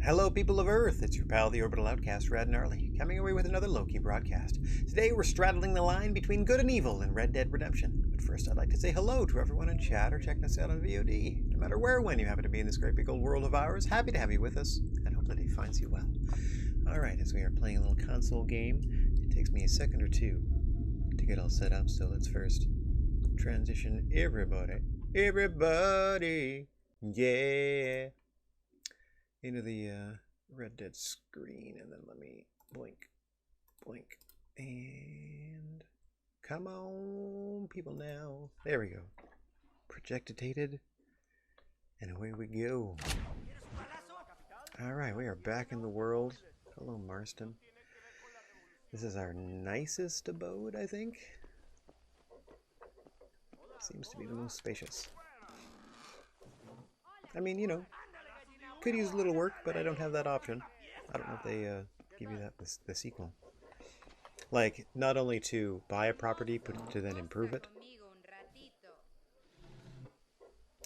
Hello, people of Earth! It's your pal, the Orbital Outcast, Rad Gnarly, coming away with another low-key broadcast. Today, we're straddling the line between good and evil in Red Dead Redemption. But first, I'd like to say hello to everyone in chat or checking us out on VOD. No matter where or when you happen to be in this great big old world of ours, happy to have you with us, and hope the day finds you well. Alright, as we are playing a little console game, it takes me a second or two to get all set up, so let's first transition everybody, yeah, into the Red Dead screen, and then let me blink, and come on, people now. There we go. Projectated, and away we go. Alright, we are back in the world. Hello, Marston. This is our nicest abode, I think. Seems to be the most spacious. I mean, you know, could use a little work, but I don't have that option. I don't know if they give you that the sequel. Like, not only to buy a property, but to then improve it.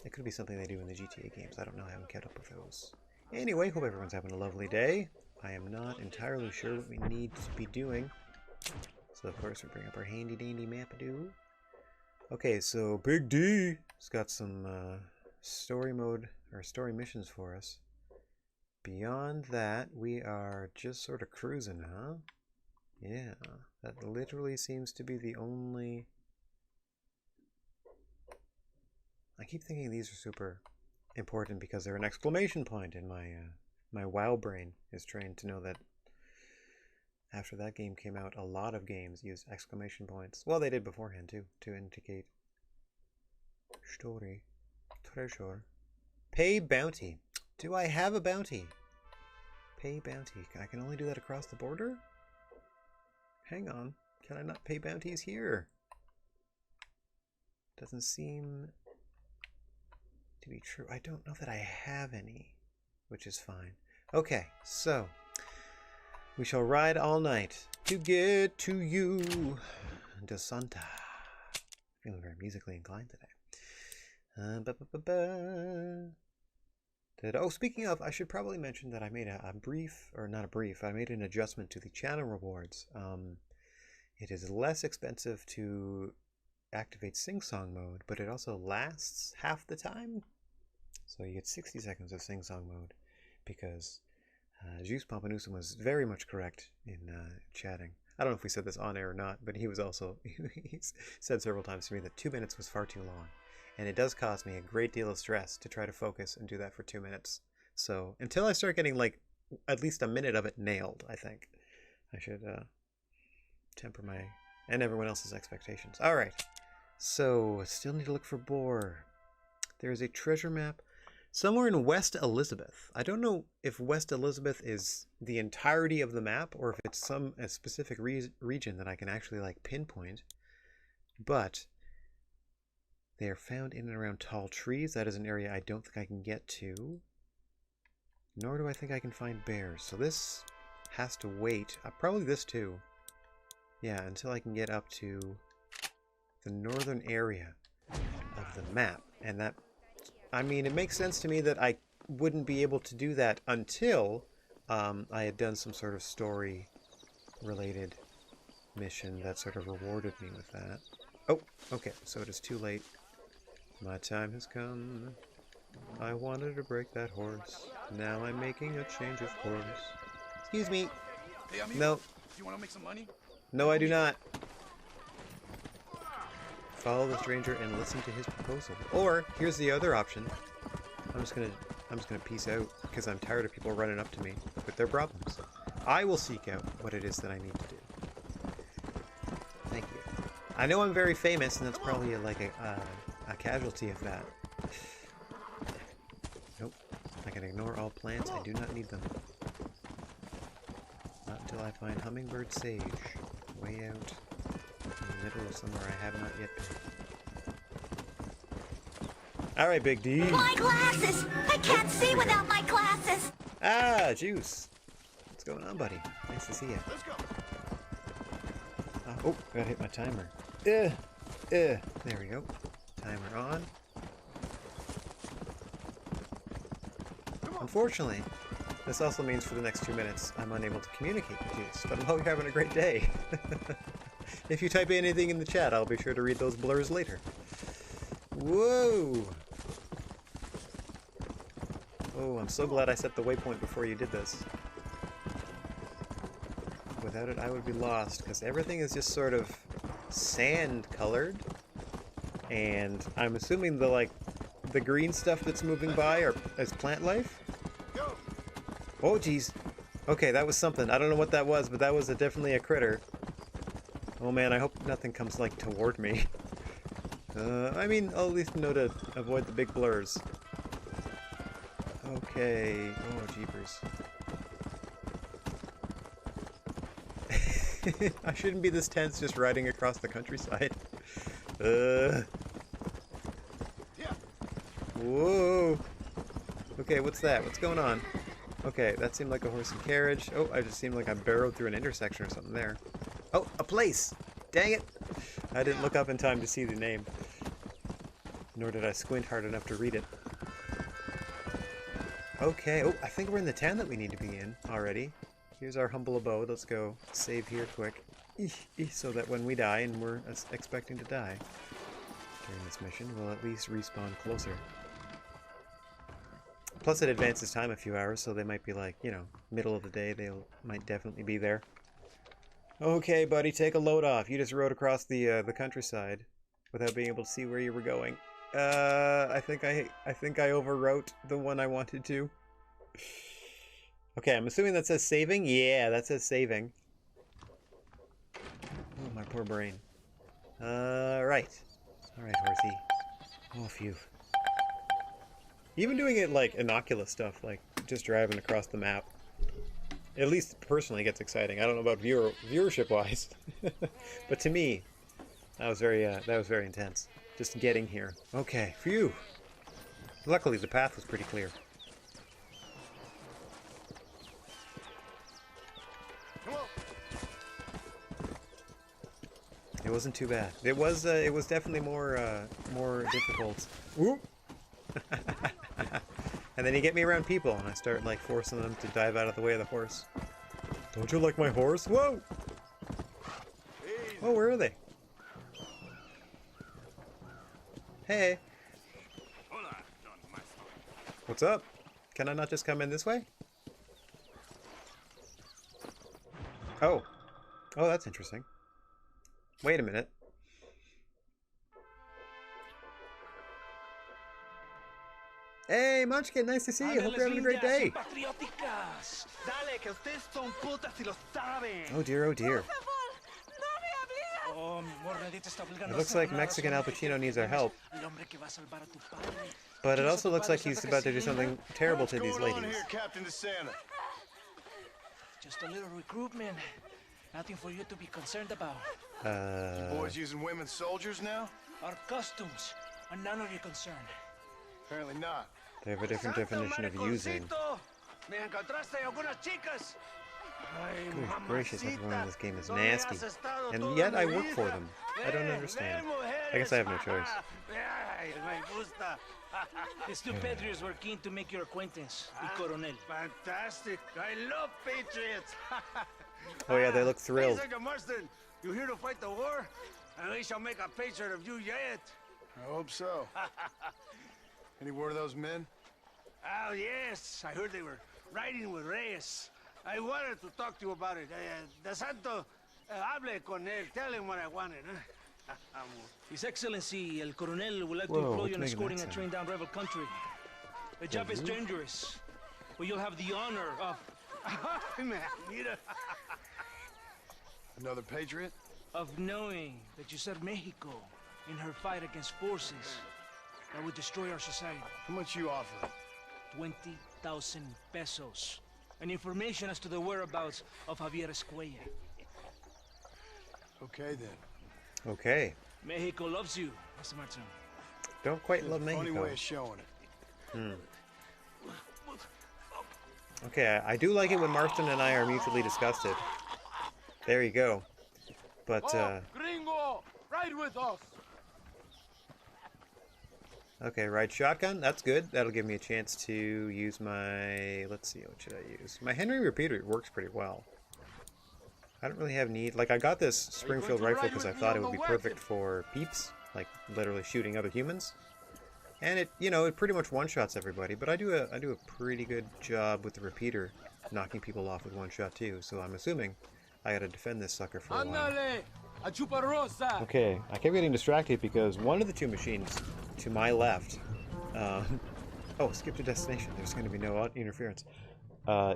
It could be something they do in the GTA games. I don't know. I haven't kept up with those. Anyway, hope everyone's having a lovely day. I am not entirely sure what we need to be doing. So, of course, we bring up our handy-dandy map-a-doo. Okay, so Big D has got some story mode, or story missions for us. Beyond that, we are just sort of cruising, huh? Yeah, that literally seems to be the only... I keep thinking these are super important because they're an exclamation point, and my WoW brain is trained to know that after that game came out, a lot of games used exclamation points. Well, they did beforehand too, to indicate story, treasure. Pay bounty. Do I have a bounty? Pay bounty. I can only do that across the border? Hang on. Can I not pay bounties here? Doesn't seem to be true. I don't know that I have any, which is fine. Okay, so we shall ride all night to get to you, De Santa. Feeling very musically inclined today. Oh, speaking of, I should probably mention that I made I made an adjustment to the channel rewards. It is less expensive to activate sing-song mode, but it also lasts half the time. So you get 60 seconds of sing-song mode, because Juice Pompanusum was very much correct in chatting. I don't know if we said this on air or not, but he was also, he said several times to me that 2 minutes was far too long. And it does cause me a great deal of stress to try to focus and do that for 2 minutes. So until I start getting like at least a minute of it nailed, I think I should temper my and everyone else's expectations. All right. So still need to look for Boar. There is a treasure map somewhere in West Elizabeth. I don't know if West Elizabeth is the entirety of the map or if it's a specific region that I can actually like pinpoint. But they are found in and around tall trees. That is an area I don't think I can get to. Nor do I think I can find bears. So this has to wait. Probably this too. Yeah, until I can get up to the northern area of the map. And that, I mean, it makes sense to me that I wouldn't be able to do that until I had done some sort of story-related mission that sort of rewarded me with that. Oh, okay, so it is too late. My time has come. I wanted to break that horse. Now I'm making a change of course. Excuse me. Hey, amigo. No. Do you want to make some money? No, I do not. Follow the stranger and listen to his proposal. Or here's the other option. I'm just gonna peace out because I'm tired of people running up to me with their problems. I will seek out what it is that I need to do. Thank you. I know I'm very famous, and that's probably like a casualty of that. Nope. I can ignore all plants. I do not need them. Not until I find hummingbird sage way out in the middle of somewhere I have not yet been. Alright, Big D. My glasses! I can't see without my glasses! Ah, Juice. What's going on, buddy? Nice to see you. Let's go. Oh, gotta hit my timer. There we go. Timer on. Unfortunately, This also means for the next 2 minutes I'm unable to communicate with you, but I hope you're having a great day. If you type anything in the chat, I'll be sure to read those blurs later. Whoa! Oh, I'm so glad I set the waypoint before you did this. Without it, I would be lost, because everything is just sort of sand-colored. And I'm assuming the green stuff that's moving by is plant life? Oh, jeez. Okay, that was something. I don't know what that was, but that was definitely a critter. Oh man, I hope nothing comes, like, toward me. I mean, I'll at least know to avoid the big blurs. Okay. Oh, jeepers. I shouldn't be this tense just riding across the countryside. Whoa! Okay, what's that? What's going on? Okay, that seemed like a horse and carriage. Oh, I just seemed like I barreled through an intersection or something there. Oh, a place! Dang it! I didn't look up in time to see the name. Nor did I squint hard enough to read it. Okay, oh, I think we're in the town that we need to be in already. Here's our humble abode. Let's go save here quick. So that when we die, and we're expecting to die during this mission, we'll at least respawn closer. Plus it advances time a few hours, so they might be like, you know, middle of the day, might definitely be there. Okay, buddy, take a load off. You just rode across the countryside without being able to see where you were going. I think I overwrote the one I wanted to. Okay, I'm assuming that says saving? Yeah, that says saving. Oh, my poor brain. Right. Alright, horsey. Oh, phew. Even doing it like innocuous stuff, like just driving across the map, at least personally gets exciting. I don't know about viewership-wise, but to me, that was very intense. Just getting here. Okay, phew. Luckily, the path was pretty clear. It wasn't too bad. It was definitely more difficult. Ooh. And then you get me around people, and I start like forcing them to dive out of the way of the horse. Don't you like my horse? Whoa! Oh, where are they? Hey. What's up? Can I not just come in this way? Oh. Oh, that's interesting. Wait a minute. Hey, Munchkin, nice to see you. Hope you're having a great day. Oh dear, oh dear. It looks like Mexican Al Pacino needs our help. But it also looks like he's about to do something terrible to these ladies. Just a little recruitment. Nothing for you to be concerned about. You boys using women soldiers now? Our customs are none of your concern. Apparently not. They have a different definition of using. Good gracious, everyone in this game is nasty. And yet I work for them. I don't understand. I guess I have no choice. These two patriots were keen to make your acquaintance, the Coronel. Fantastic. I love patriots. Oh yeah, they look thrilled. Sergeant Marston, you here to fight the war? And we shall make a patriot of you yet. I hope so. Any word of those men? Oh, yes. I heard they were riding with Reyes. I wanted to talk to you about it. De Santo, hable con él. Tell him what I wanted. His Excellency, El Coronel, would like to Whoa, employ you in what's making escorting that a train down rebel country. The job is dangerous, but you'll have the honor of... Another patriot? of knowing that you served Mexico in her fight against forces that would destroy our society. How much you offer? 20,000 pesos. And information as to the whereabouts of Javier Escuella. Okay, then. Okay. Mexico loves you, Mr. Martin. Don't quite love Funny Mexico. way of showing it. Okay, I do like it when Marston and I are mutually disgusted. There you go. But, Gringo! Ride with us! Okay, ride shotgun. That's good. That'll give me a chance to use my... Let's see, what should I use? My Henry repeater works pretty well. I don't really have need... Like, I got this Springfield rifle because I thought it would be perfect for peeps. Like, literally shooting other humans. And it, you know, it pretty much one-shots everybody. But I do a pretty good job with the repeater, knocking people off with one shot too. So I'm assuming I gotta defend this sucker for a while. Okay, I kept getting distracted because one of the two machines to my left, oh, skip to destination, there's going to be no interference,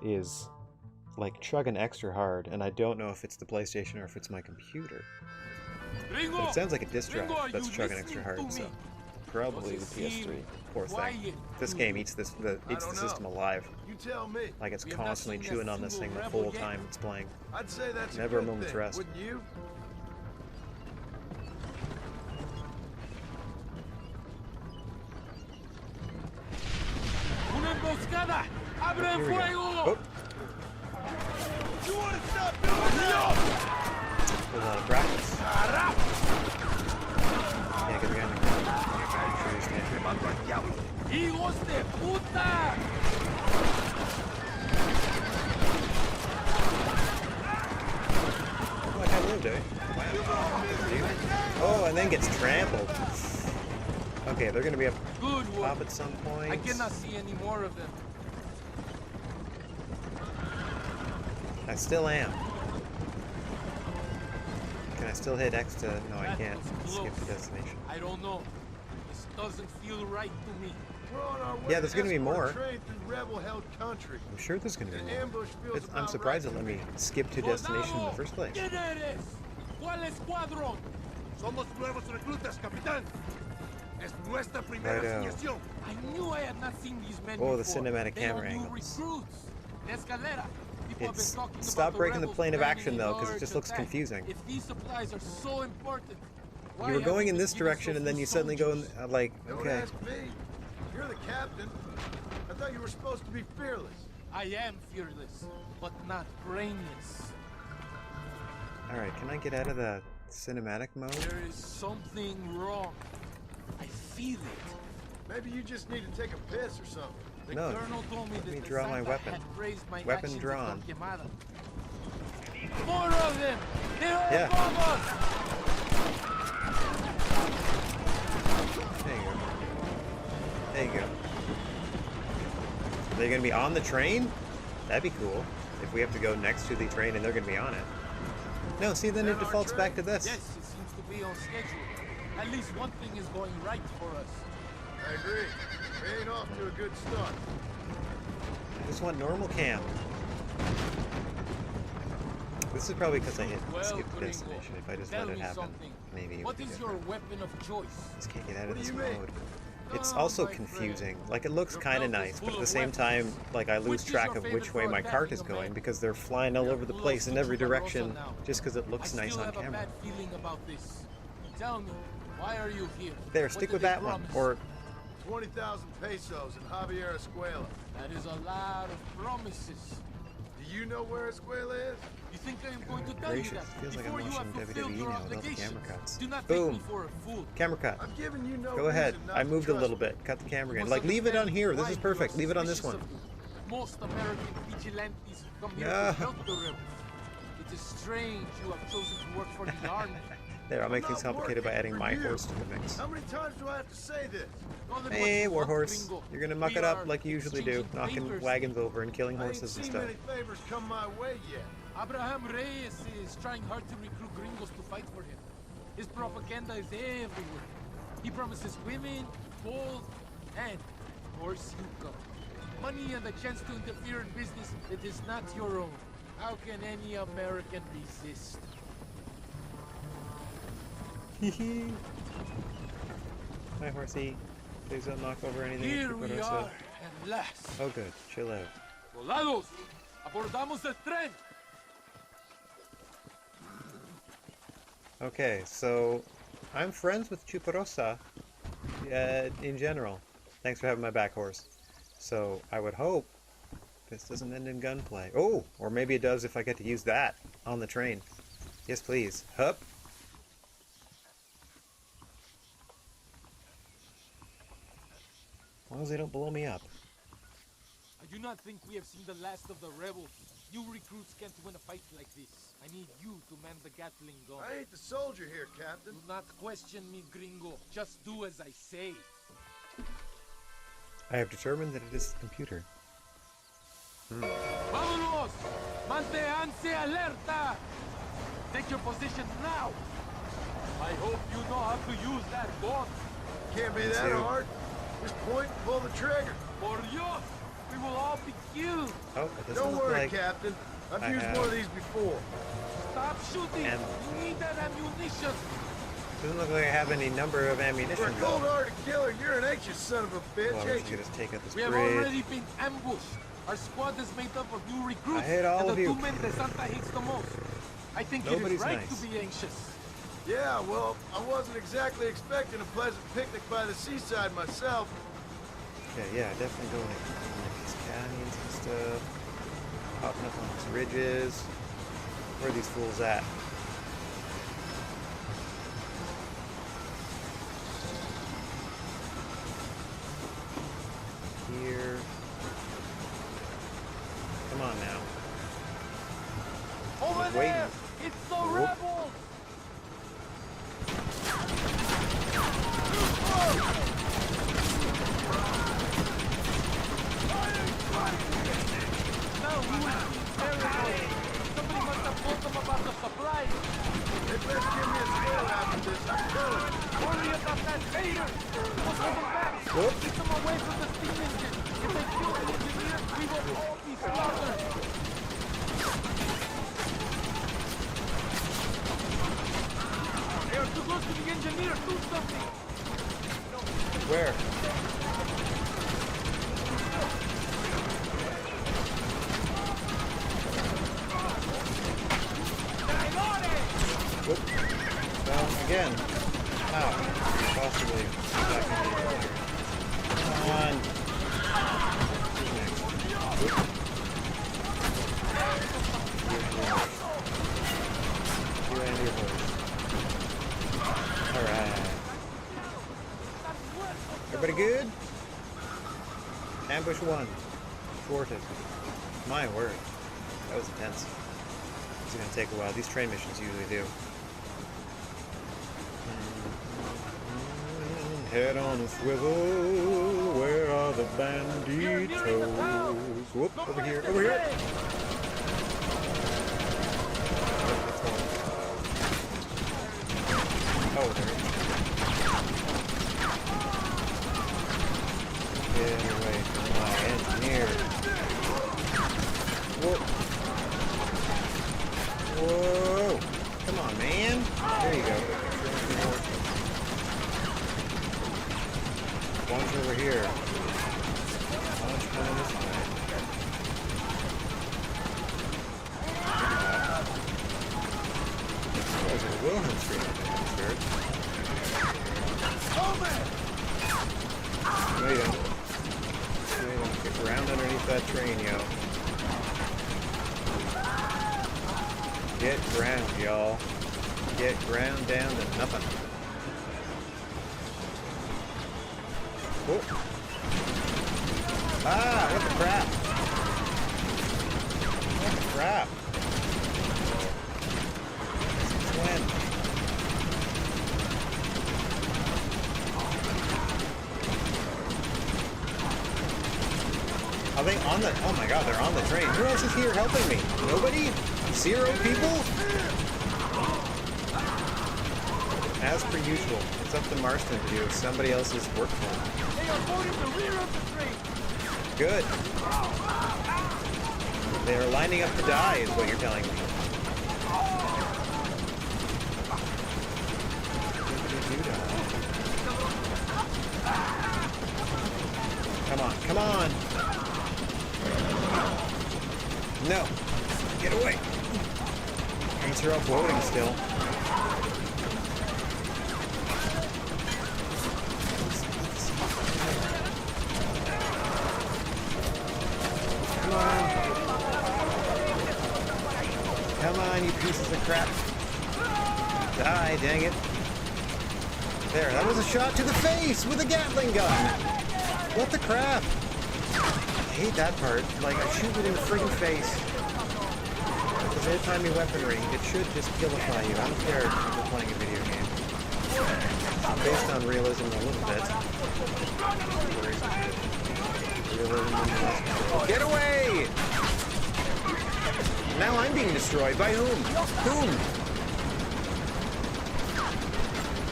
is like chugging extra hard, and I don't know if it's the PlayStation or if it's my computer. But it sounds like a disk drive that's chugging extra hard, so probably the PS3. Poor thing. This game eats the system alive. You tell me. Like it's constantly chewing on this thing the whole time it's playing. I'd say that's Never a good moment's thing, rest. wouldn't you? Here we go. Oh. You want to stop doing that? A lot of practice. Yeah, get the guy in the ground. Make sure you stand here. ¡Hijos de puta! Oh, I can't live, do I? Wow. Oh, and then gets trampled. Okay, they're gonna be up top at some point. I cannot see any more of them. I still am. Can I still hit X to... No, I can't. Skip the destination. I don't know. This doesn't feel right to me. We're on our way Yeah, there's gonna be more. trade through rebel-held country. I'm sure there's gonna be The more. ambush feels I'm about surprised right it let to me skip to destination in the first place. ¿Quién eres? ¿Cuál escuadrón? Somos nuevos reclutas, capitán. Es nuestra primera Righto. asignación. I knew I had not seen these men Oh, the before. cinematic They are camera new angles. recruits. Escalera. People have been It's talking stop about breaking the rebels plane of planning action a though, because it large just looks attack. confusing. If these supplies are so important, why You were going in haven't this they given direction so and then few you suddenly go in, soldiers? like, Don't okay. ask me. You're the captain. I thought you were supposed to be fearless. I am fearless, but not brainless. Alright, can I get out of the cinematic mode? There is something wrong. I feel it. Maybe you just need to take a piss or something. The No, colonel told me let that me the draw my Santa weapon. had praised my Weapon actions drawn. at Torquemada. More of them! They're all Yeah. above us! There you go. There you go. Are they gonna be on the train? That'd be cool. If we have to go next to the train and they're gonna be on it. No, see, then it defaults back to this. Yes, it seems to be on schedule. At least one thing is going right for us. I agree. We ain't off to a good start. I just want normal cam. This is probably because I hit Well, skip the Gringo, destination. If I just tell let it me happen, something. maybe it What would be is your different. weapon of choice? Just can't get out What of do this you mean? mode. It's Oh, also my confusing. friend. Like, it looks Your kind of belt is nice, full but at the of same weapons. time, like, I lose Which is track your of favorite which way for my cart is attacking a going man? because they're flying all You're over the close place to in every Chuparosa direction now. just because it looks I nice still on have a camera. bad feeling about this. Tell me, why are you here? There, What stick did with they that one. promise? Or 20,000 pesos in Javier Escuela. That is a lot of promises. Do you know where Escuela is? You think I am going to tell gracious, you that feels like I'm before you have watching fulfilled WWE your now with all the obligations? camera cuts. Do not Boom. take me for a fool. camera cut. I'm giving you no Go ahead. reason not I to moved a trust little me. bit. Cut the camera You again. must Like, leave it on understand here. This why is you perfect. are Leave it on this suspicious one. of me. Most American vigilantes come here No. to help the rebels. It is strange you have chosen to work for the army. There, I'll make I'm things not complicated by working adding for my you. horse to the mix. How many times do I have to say this? Know that Hey, what you want, Warhorse. Gringo. You're gonna muck We it up are like you usually do, exchanging knocking favors. wagons over and killing I ain't horses and seen stuff. many favors come my way yet. Abraham Reyes is trying hard to recruit gringos to fight for him. His propaganda is everywhere. He promises women, gold, and, of course, you come. Money and the chance to interfere in business that is not your own. How can any American resist? Hi, horsey. Please don't knock over anything. Here we Chuparosa. are, at last. Oh, good. Chill out. Soldados, abordamos el tren. Okay, so I'm friends with Chuparosa in general. Thanks for having my back, horse. So I would hope this doesn't end in gunplay. Oh, or maybe it does if I get to use that on the train. Yes, please. Hup. long as they don't blow me up. I do not think we have seen the last of the rebels. You recruits can't win a fight like this. I need you to man the Gatling gun. I ain't the soldier here, Captain. Do not question me, gringo. Just do as I say. I have determined that it is the computer. Vámonos! Manténganse alerta! Take your position now! I hope you know how to use that gun. Can't be that hard. Just point and pull the trigger. Por Dios! We will all be killed! Oh, it doesn't Don't look worry, like Captain. I've I used have- one of these before. Stop shooting! And- We need that ammunition! doesn't look like I have any number of For ammunition a though. cold-hearted killer, you're an anxious son of a bitch, Well, we ain't should you? just take out this We have bridge. already been ambushed. Our squad is made up of new recruits I hate all and of the you. two men that Santa hates the most. I think it Nobody's is right nice. to be anxious. Yeah, well, I wasn't exactly expecting a pleasant picnic by the seaside myself. Yeah, definitely going in these canyons and stuff. Popping up on these ridges. Where are these fools at? Here. Come on now. Over Just there! waiting. It's the Whoop. rebels! Now we will be terrible. Somebody must have told them about the supplies. They better give me a spell after this. I'm telling you. Worry about that Vader. We'll hold them back. Whoop. Keep them away from the steam engine. If they kill the engineer, we will all be slaughtered. They are too close to the engineer. Do something. Where? Whoop. Well, again. How? Possibly. Back in here. Come on. Whoop. You and your boys. Alright. Everybody good? Ambush 1. Thwarted. My word. That was intense. It's gonna take a while. These train missions usually do. Head on a swivel. Where are the banditos? Whoop, over here, over here. Oh, there. Get away from my engineer. Whoa. Whoa. Come on, man. There you go. One's over here. One's coming this way. There's a Wilhelm Street. Sure. Wait a minute. Get around underneath that train, yo. Get ground, y'all. Get ground down to nothing. Whoop. Ah, what the crap? What the crap? Since when? Are they on the... Oh my god, they're on the train. Who else is here helping me? Nobody? 0 people? As per usual, it's up to Marston to do somebody else's work for him. They are boarding the rear of the train. Good. They are lining up to die, is what you're telling me. Come on, come on! No! Get away! Trains are all floating still. Come on! Come on, you pieces of crap! Die, dang it! There, that was a shot to the face with a Gatling gun! What the crap? I hate that part. Like, I shoot it in the friggin' face. With old-timey weaponry, it should just killify you. I don't care if you're playing a video game. It's based on realism a little bit. Get away! Now I'm being destroyed. By whom? Whom?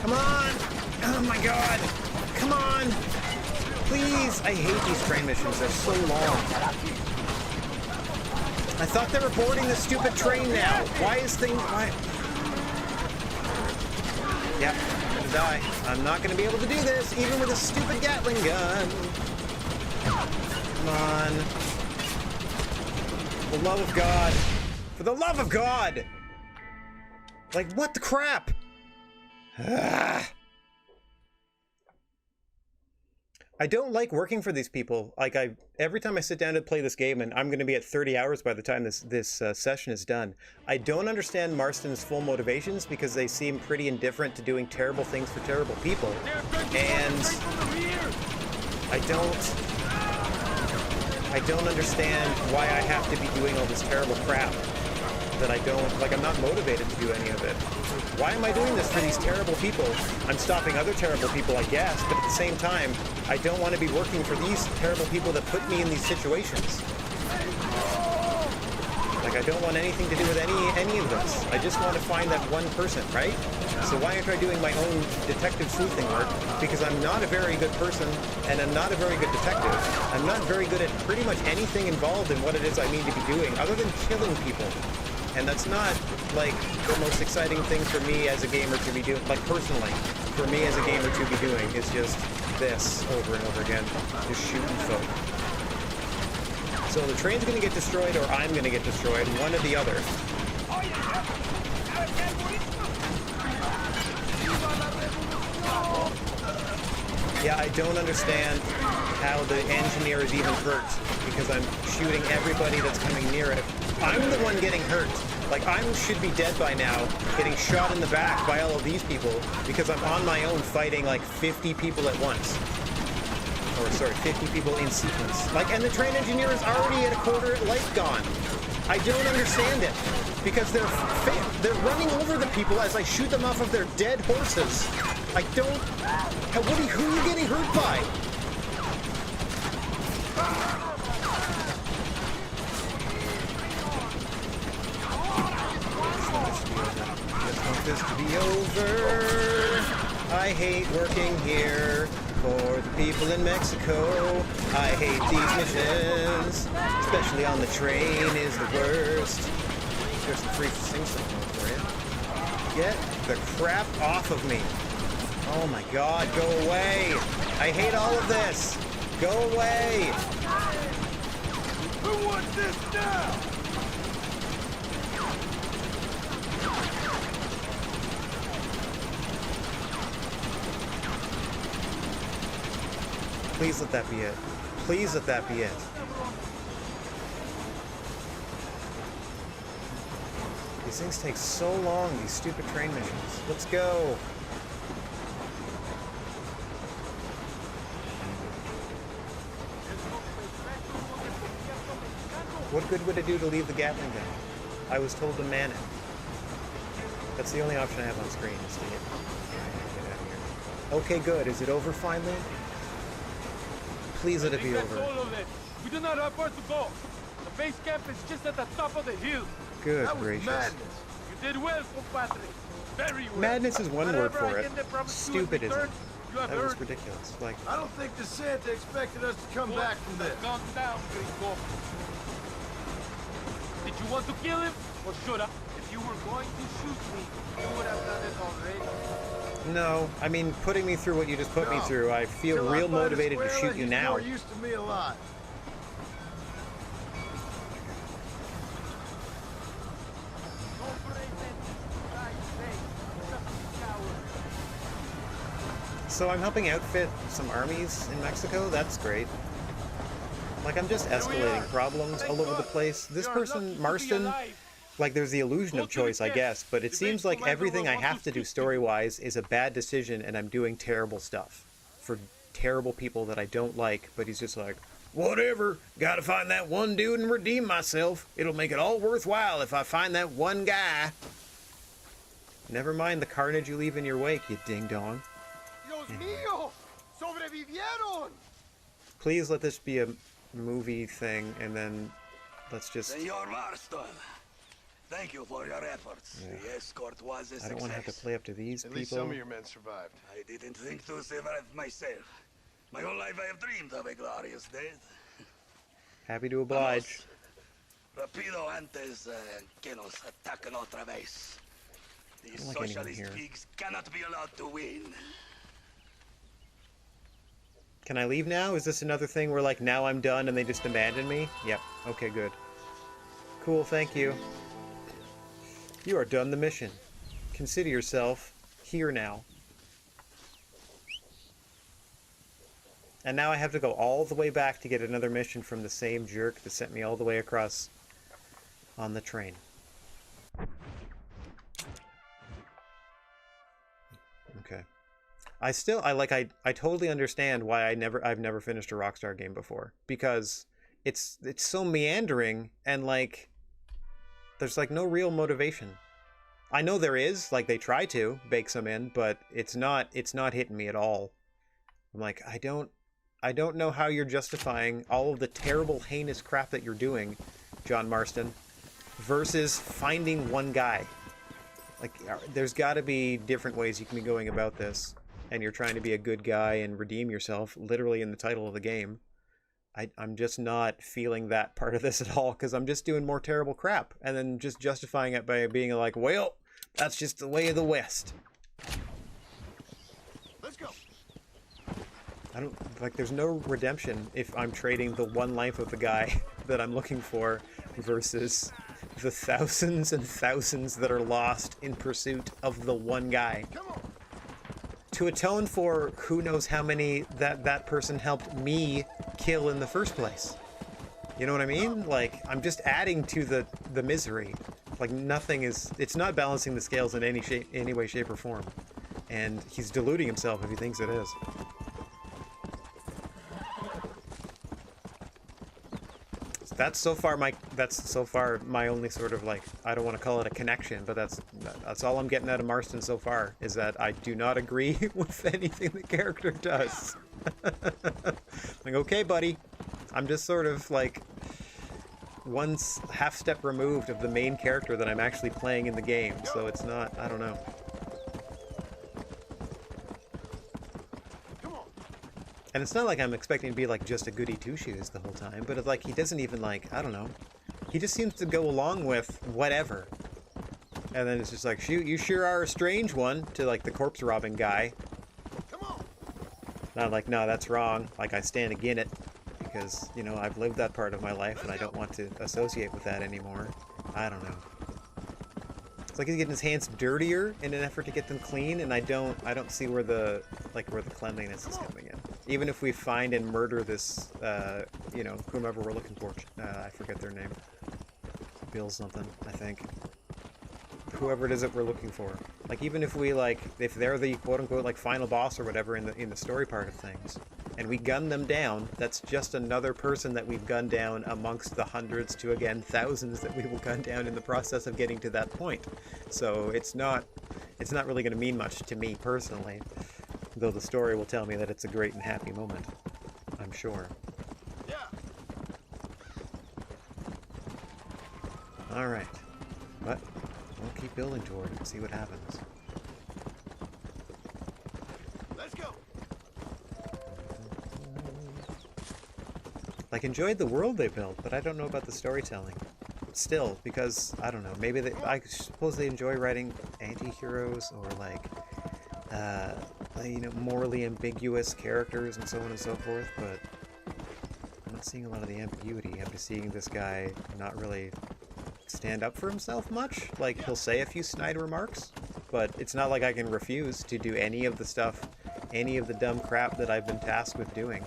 Come on! Oh my god! Come on! Please! I hate these train missions. They're so long. I thought they were boarding the stupid train now. Why is thing... Why? Yep, I'm gonna die. I'm not gonna be able to do this, even with a stupid Gatling gun. Come on. For the love of God. For the love of God! Like, what the crap? I don't like working for these people. Like, every time I sit down to play this game, and I'm going to be at 30 hours by the time this session is done, I don't understand Marston's full motivations because they seem pretty indifferent to doing terrible things for terrible people. And I don't understand why I have to be doing all this terrible crap that I don't, like, I'm not motivated to do any of it. Why am I doing this for these terrible people? I'm stopping other terrible people, I guess, but at the same time, I don't want to be working for these terrible people that put me in these situations. Like, I don't want anything to do with any of this. I just want to find that one person, right? So why aren't I doing my own detective sleuthing work? Because I'm not a very good person, and I'm not a very good detective. I'm not very good at pretty much anything involved in what it is I need to be doing, other than killing people. And that's not, like, the most exciting thing for me as a gamer to be doing, like, personally, for me as a gamer to be doing, is just this over and over again, just shooting folk. So the train's gonna get destroyed, or I'm gonna get destroyed, one or the other. Yeah, I don't understand how the engineer is even hurt, because I'm shooting everybody that's coming near it. I'm the one getting hurt. Like, I should be dead by now, getting shot in the back by all of these people, because I'm on my own fighting like 50 people at once. Or, sorry, 50 people in sequence. Like, and the train engineer is already at a quarter life gone. I don't understand it, because they're running over the people as I shoot them off of their dead horses. I don't... Who are you getting hurt by? Just want this to be over. I hate working here for the people in Mexico. I hate these missions, especially on the train is the worst. There's some free sing something for you. Get the crap off of me. Oh my god, go away. I hate all of this. Go away. Who wants this now? Please let that be it. Please let that be it. These things take so long, these stupid train missions. Let's go. What good would it do to leave the Gatling gun? I was told to man it. That's the only option I have on screen, is to get out of here. Okay, good. Is it over finally? Please let it be over. We do not have far to go. The base camp is just at the top of the hill. Good That was gracious. madness. You did well, compadre. Very well. Madness is one word for it. Stupid Stupidism. That was ridiculous. Like, I don't think the Santa expected us to come back from this. Calm down, Gringo. Did you want to kill him? Or should I? If you were going to shoot me, you would have done it already. no, I mean, putting me through what you just put me through, I feel Till I real find a motivated to square shoot you he's now. more used to me a lot. So I'm helping outfit some armies in Mexico. That's great. Like, I'm just escalating problems all over the place. This person, Marston, like, there's the illusion of choice, I guess, but it seems like everything I have to do story-wise is a bad decision, and I'm doing terrible stuff for terrible people that I don't like, but he's just like, whatever, gotta find that one dude and redeem myself. It'll make it all worthwhile if I find that one guy. Never mind the carnage you leave in your wake, you ding-dong. Dios mío! Sobrevivieron! Please let this be a movie thing, and then let's just... Senor Marston, thank you for your efforts. Yeah. The escort was a success. I don't want to have to play up to these At people. least some of your men survived. I didn't think to survive myself. My whole life I have dreamed of a glorious death. Happy to oblige. Vamos. Rapido antes que nos ataquen otra vez. These I don't like anyone socialist here. pigs cannot be allowed to win. Can I leave now? Is this another thing where, like, now I'm done and they just abandon me? Yep. Okay, good. Cool, thank you. You are done the mission. Consider yourself here now. And now I have to go all the way back to get another mission from the same jerk that sent me all the way across on the train. Okay. I totally understand why I've never finished a Rockstar game before, because it's so meandering and like there's like no real motivation. I know there is, like they try to bake some in, but it's not hitting me at all. I'm like, I don't know how you're justifying all of the terrible, heinous crap that you're doing, John Marston, versus finding one guy. Like, there's got to be different ways you can be going about this, and you're trying to be a good guy and redeem yourself, literally in the title of the game. I'm just not feeling that part of this at all, because I'm just doing more terrible crap, and then just justifying it by being like, well, that's just the way of the West. Let's go. I don't, like, there's no redemption if I'm trading the one life of the guy that I'm looking for versus the thousands and thousands that are lost in pursuit of the one guy. Come on. To atone for who knows how many that person helped me kill in the first place. You know what I mean? Like, I'm just adding to the misery. Like, nothing is, it's not balancing the scales in any way, shape, or form. And he's deluding himself if he thinks it is. That's so far my only sort of, like, I don't want to call it a connection, but that's all I'm getting out of Marston so far, is that I do not agree with anything the character does. Like, okay, buddy, I'm just sort of like one half step removed of the main character that I'm actually playing in the game, so it's not, I don't know. And it's not like I'm expecting to be like just a goody two-shoes the whole time, but it's like he doesn't even, like, I don't know. He just seems to go along with whatever. And then it's just like, shoot, you sure are a strange one, to like the corpse robbing guy. Come on. And I'm like, no, that's wrong. Like, I stand against it because, you know, I've lived that part of my life and I don't want to associate with that anymore. I don't know. It's like he's getting his hands dirtier in an effort to get them clean, and I don't see where the cleanliness is coming in. Even if we find and murder this, you know, whomever we're looking for, I forget their name. Bill something, I think. Whoever it is that we're looking for. Like, even if we, like, if they're the quote-unquote, like, final boss or whatever in the story part of things, and we gun them down, that's just another person that we've gunned down amongst the hundreds to, again, thousands that we will gun down in the process of getting to that point. So it's not really going to mean much to me personally, though the story will tell me that it's a great and happy moment, I'm sure. Yeah. Alright. But we'll keep building toward it and see what happens. Let's go. Like, enjoyed the world they built, but I don't know about the storytelling. Still, because, I don't know, maybe I suppose they enjoy writing anti-heroes or, like, you know, morally ambiguous characters and so on and so forth, but I'm not seeing a lot of the ambiguity. I'm just seeing this guy not really stand up for himself much. Like, he'll say a few snide remarks, but it's not like I can refuse to do any of the stuff, any of the dumb crap that I've been tasked with doing.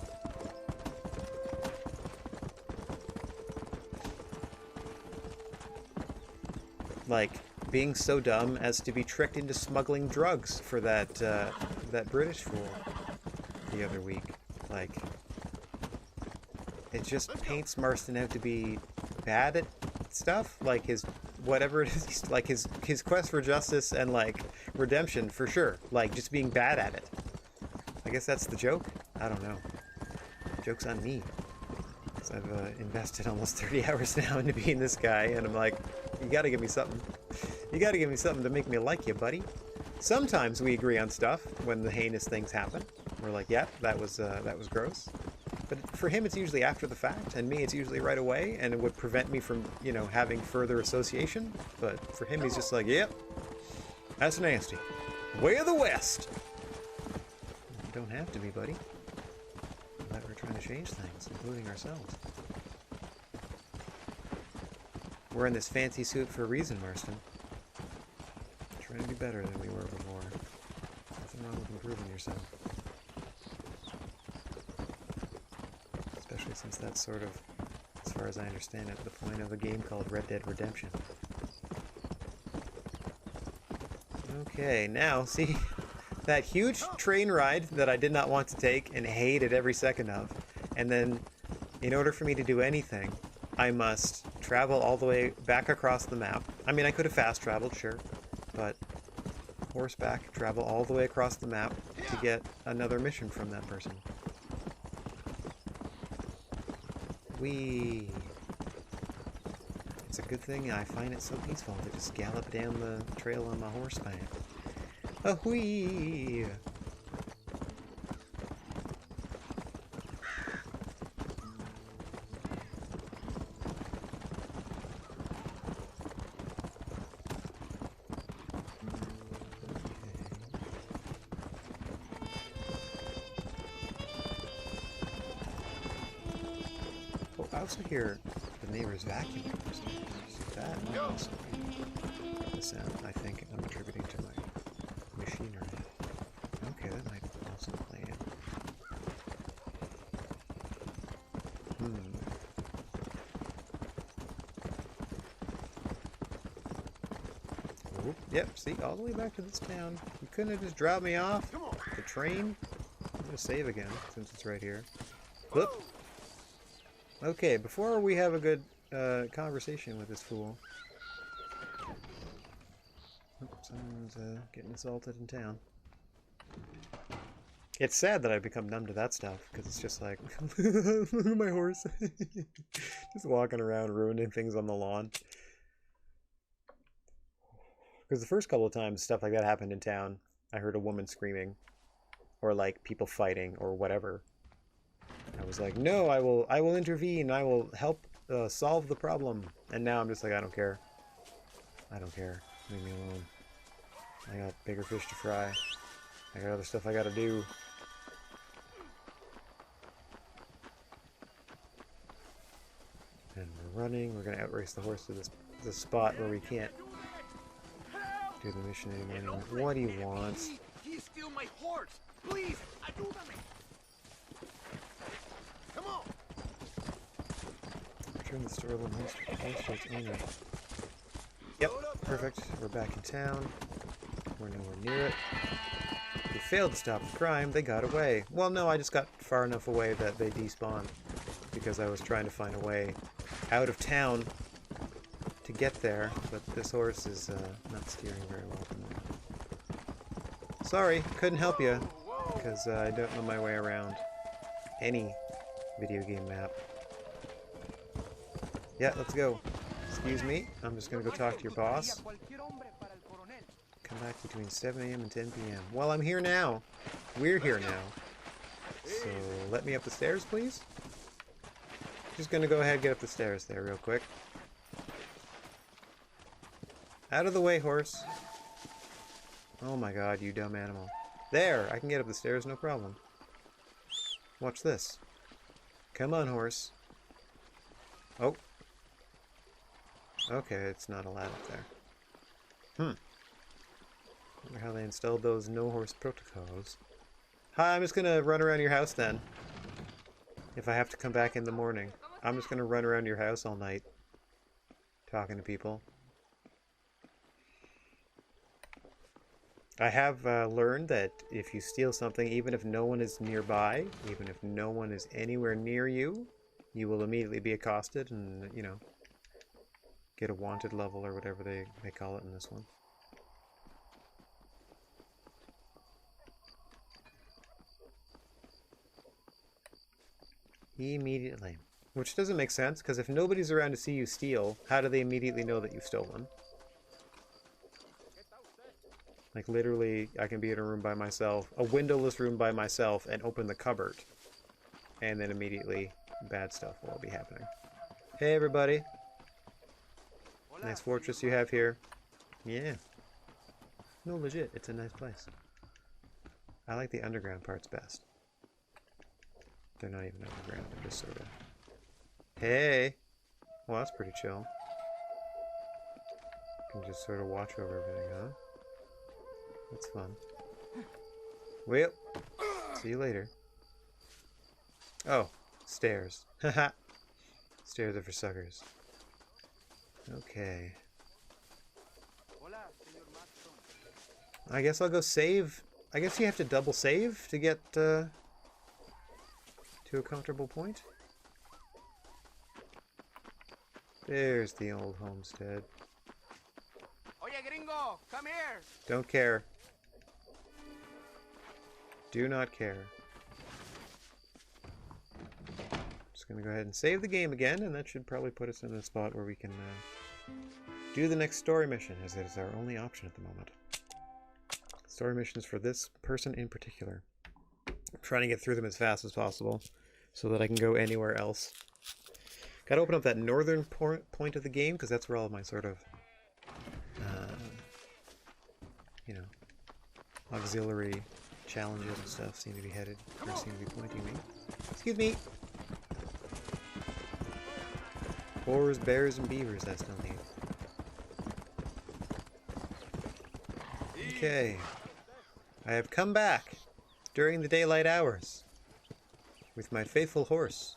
Like, being so dumb as to be tricked into smuggling drugs for that British fool. the other week. Like, it just paints Marston out to be bad at stuff. Like his, whatever it is, like his quest for justice and like redemption for sure. Like just being bad at it. I guess that's the joke? I don't know. Joke's on me. Because I've invested almost 30 hours now into being this guy, and I'm like, you gotta give me something. You gotta give me something to make me like you, buddy. Sometimes we agree on stuff when the heinous things happen. We're like, yeah, that was gross. But for him, it's usually after the fact, and me, it's usually right away, and it would prevent me from, you know, having further association. But for him, he's just like, yep, that's nasty. Way of the West! You don't have to be, buddy. But we're trying to change things, including ourselves. We're in this fancy suit for a reason, Marston. Trying to be better than we were before. Nothing wrong with improving yourself. Especially since that's sort of, as far as I understand it, the point of a game called Red Dead Redemption. Okay, now, see, that huge train ride that I did not want to take and hated every second of, and then, in order for me to do anything, I must travel all the way back across the map. I mean, I could have fast traveled, sure, but horseback, travel all the way across the map to get another mission from that person. Whee! It's a good thing I find it so peaceful to just gallop down the trail on my horseback. A-whee! I also hear the neighbor's vacuum cleaners. That might also be the sound I think I'm attributing to my machinery. Okay, that might also play in. Oop, yep, see, all the way back to this town. You couldn't have just dropped me off the train? I'm gonna save again, since it's right here. Whoop! Okay, before we have a good conversation with this fool. Oh, someone's getting assaulted in town. It's sad that I've become numb to that stuff, because it's just like, look at my horse. Just walking around ruining things on the lawn. Because the first couple of times stuff like that happened in town, I heard a woman screaming, or like people fighting, or whatever. I was like, no, I will intervene. I will help solve the problem. And now I'm just like, I don't care. I don't care. Leave me alone. I got bigger fish to fry. I got other stuff I gotta do. And we're running. We're gonna outrace the horse to this spot where we can't do the mission anymore. What do you want? He steal my horse! Please, ayúdame! Come on! Return the storeroom horse to its owner. Yep, perfect. We're back in town. We're nowhere near it. We failed to stop the crime. They got away. Well, no, I just got far enough away that they despawned because I was trying to find a way out of town to get there, but this horse is not steering very well at the moment. Sorry, couldn't help you because I don't know my way around any video game map. Yeah, let's go. Excuse me, I'm just gonna go talk to your boss. Come back between 7 a.m. and 10 p.m. Well, I'm here now. We're here now. So, let me up the stairs, please. Just gonna go ahead and get up the stairs there real quick. Out of the way, horse. Oh my god, you dumb animal. There! I can get up the stairs, no problem. Watch this. Come on, horse. Oh. Okay, it's not allowed up there. Wonder how they installed those no-horse protocols. Hi, I'm just gonna run around your house then. If I have to come back in the morning. I'm just gonna run around your house all night. Talking to people. I have learned that if you steal something, even if no one is nearby, even if no one is anywhere near you, you will immediately be accosted and, you know, get a wanted level or whatever they call it in this one. Immediately. Which doesn't make sense, because if nobody's around to see you steal, how do they immediately know that you've stolen? Like, literally, I can be in a room by myself, a windowless room by myself, and open the cupboard. And then immediately, bad stuff will all be happening. Hey, everybody. Nice fortress you have here. Yeah. No, legit, it's a nice place. I like the underground parts best. They're not even underground, they're just sort of... Hey! Well, that's pretty chill. You can just sort of watch over everything, huh? That's fun. Well, see you later. Oh, stairs. Haha. Stairs are for suckers. Okay. I guess I'll go save. I guess you have to double save to get to a comfortable point. There's the old homestead. Oye, gringo, come here. Don't care. Do not care. Just gonna go ahead and save the game again, and that should probably put us in a spot where we can do the next story mission, as it is our only option at the moment. Story missions for this person in particular. I'm trying to get through them as fast as possible so that I can go anywhere else. Gotta open up that northern point of the game, because that's where all of my sort of, you know, auxiliary challenges and stuff seem to be headed, or seem to be pointing me. Excuse me! Boars, bears, and beavers I still need. Okay. I have come back during the daylight hours with my faithful horse.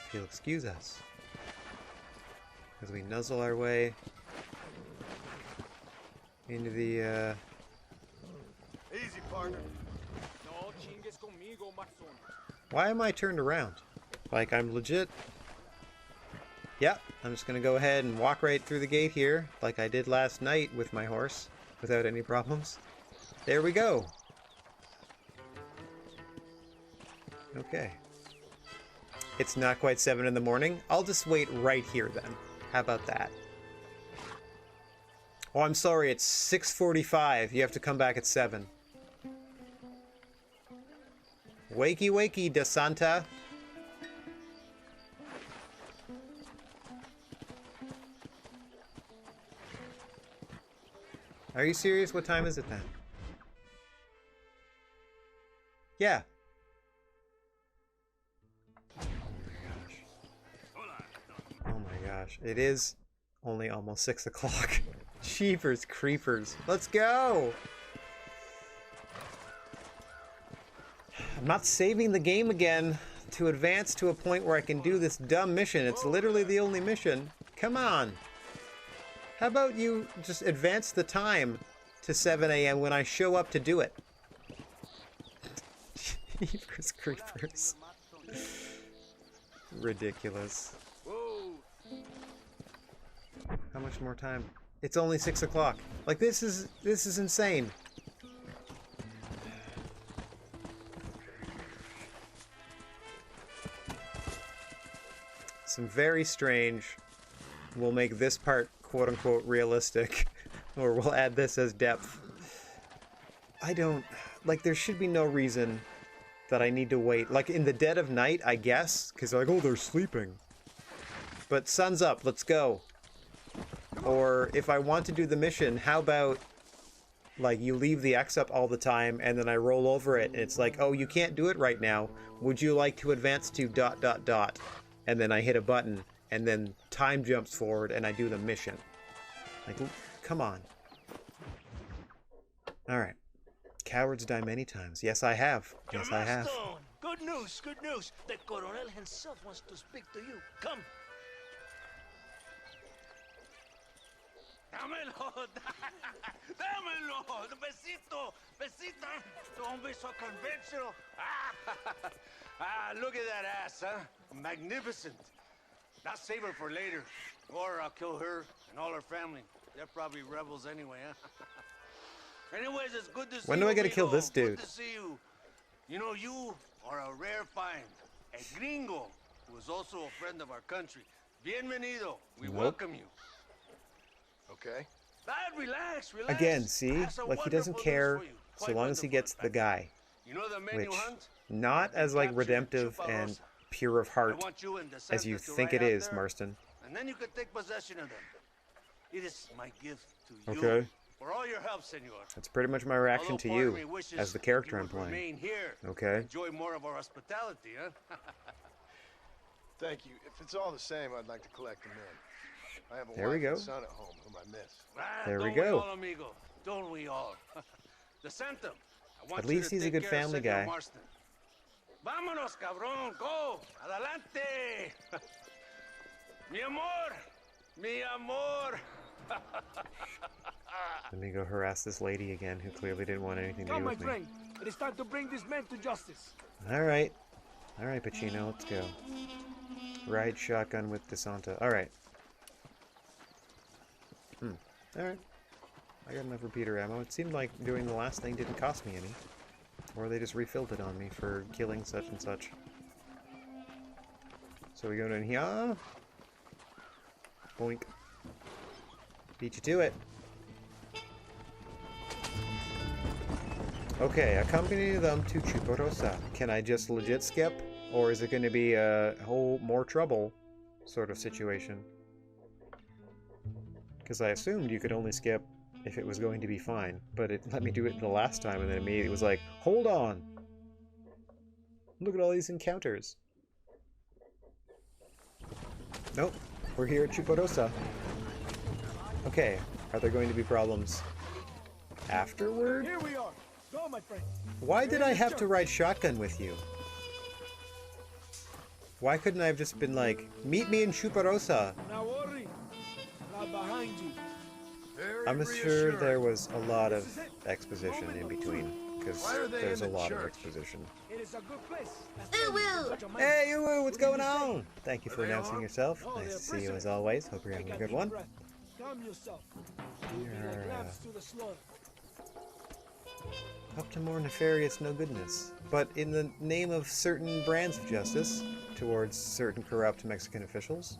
If you'll excuse us as we nuzzle our way into the Easy, partner. Why am I turned around? Like, I'm legit... Yeah, I'm just gonna go ahead and walk right through the gate here, like I did last night with my horse, without any problems. There we go! Okay. It's not quite 7 in the morning. I'll just wait right here then. How about that? Oh, I'm sorry, it's 6:45. You have to come back at 7. Wakey wakey, De Santa. Are you serious? What time is it then? Yeah. Oh my gosh. It is only almost 6 o'clock. Jeepers creepers. Let's go! I'm not saving the game again to advance to a point where I can do this dumb mission. It's literally the only mission. Come on. How about you just advance the time to 7 a.m. when I show up to do it? Jeepers creepers. Ridiculous. How much more time? It's only 6 o'clock. Like, this is insane. Some very strange. We'll make this part quote-unquote realistic, or we'll add this as depth. I don't... Like, there should be no reason that I need to wait. Like, in the dead of night, I guess, because like, oh, they're sleeping. But sun's up, let's go. Or, if I want to do the mission, how about, like, you leave the X up all the time, and then I roll over it, and it's like, oh, you can't do it right now. Would you like to advance to ... And then I hit a button, and then time jumps forward, and I do the mission. Like, come on. Alright. Cowards die many times. Yes, I have. Yes, I have. Good news, good news. The Coronel himself wants to speak to you. Come. Dámelo. Dámelo. Besito. Besita. Don't be so conventional. Look at that ass, huh? Magnificent. I'll save her for later. Or I'll kill her and all her family. They're probably rebels anyway, huh? Anyways, it's good to see you. When do I get to kill this dude? Good to see you. You know, you are a rare find. A gringo who is also a friend of our country. Bienvenido. We welcome you. Okay. Relax. Again, see? Like, he doesn't care so long as he gets the guy. You know the men you Which, hunt? not as, like, redemptive and pure of heart as you think it is, Marston. And then you can take possession of them. It is my gift to you. Okay. For all your help, senor. That's pretty much my reaction to you, as the character I'm playing. Remain here. Okay. Enjoy more of our hospitality, huh? Thank you. If it's all the same, I'd like to collect them in. I have a There we wife go. and son at home whom I miss. There we Don't go. We all, amigo? Don't we all? The Santa. I want At you least to he's a take good care of family Senor guy. Marston. Vámonos, cabrón. Go. Adelante. Mi amor. Mi amor. Let me go harass this lady again, who clearly didn't want anything to do Come, my with me. friend. It is time to bring this man to justice. Alright. Alright, Pacino, let's go. Ride shotgun with DeSanta. Alright. Alright. I got enough repeater ammo. It seemed like doing the last thing didn't cost me any. Or they just refilled it on me for killing such and such. So we go in here. Boink. Beat you to it. Okay, accompany them to Chuparosa. Can I just legit skip? Or is it going to be a whole more trouble sort of situation? Because I assumed you could only skip if it was going to be fine. But it let me do it the last time and then immediately it was like, hold on! Look at all these encounters. Nope, we're here at Chuparosa. Okay, are there going to be problems afterward? Here we are. Go, my friend. Why did I have to ride shotgun with you? Why couldn't I have just been like, meet me in Chuparosa? Now worry. Right behind you. Very I'm sure reassuring. there was a lot of exposition in between, because Why are they there's a in the lot of church? exposition. It is a good place. Ooh-woo. Hey, Uwu, what's going on? Thank you for Are they announcing armed? yourself. No, Nice they're to see you prisoners. as always. Hope you're having a good one. Calm yourself. You'll be like lambs to the slaughter. Up to more nefarious no goodness. But in the name of certain brands of justice towards certain corrupt Mexican officials.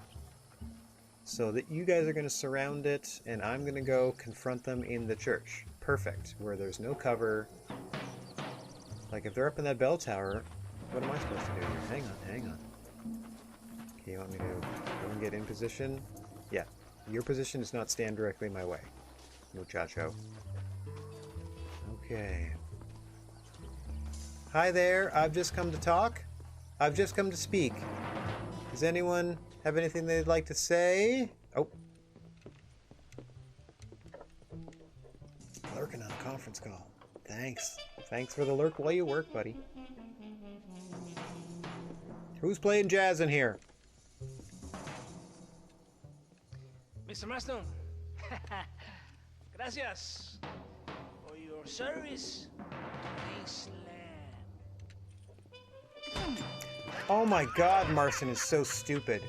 So that you guys are going to surround it, and I'm going to go confront them in the church. Perfect. Where there's no cover. Like, if they're up in that bell tower, what am I supposed to do here? Hang on, hang on. Okay, you want me to go and get in position? Yeah. Your position does not stand directly my way, muchacho. Okay. Hi there, I've just come to talk. I've just come to speak. Does anyone have anything they'd like to say? Oh. Lurking on a conference call. Thanks. Thanks for the lurk while you work, buddy. Who's playing jazz in here? Mr. Marston, gracias for your service, Island. Oh my god, Marston is so stupid.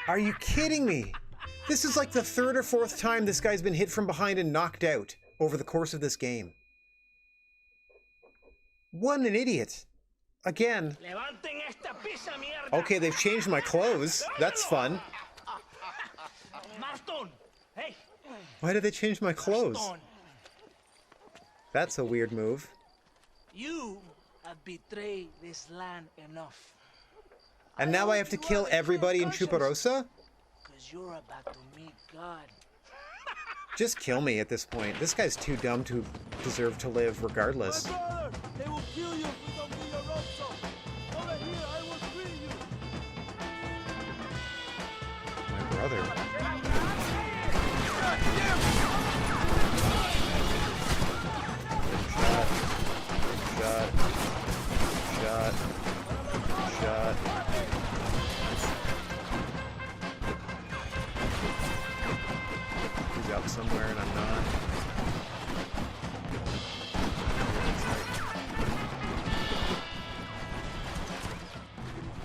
Are you kidding me? This is like the third or fourth time this guy's been hit from behind and knocked out over the course of this game. What an idiot. Again. Levanten esta pizza, mierda. Okay, they've changed my clothes. That's fun. Marston, hey. Why did they change my clothes? Marston, That's a weird move. you have betrayed this land enough. And now I have to kill everybody in Chuparosa? Because you're about to meet God. Just kill me at this point. This guy's too dumb to deserve to live regardless. My brother, they will kill you if you don't do your rope. Over here, I will free you. My brother. Shot. somewhere and I'm not.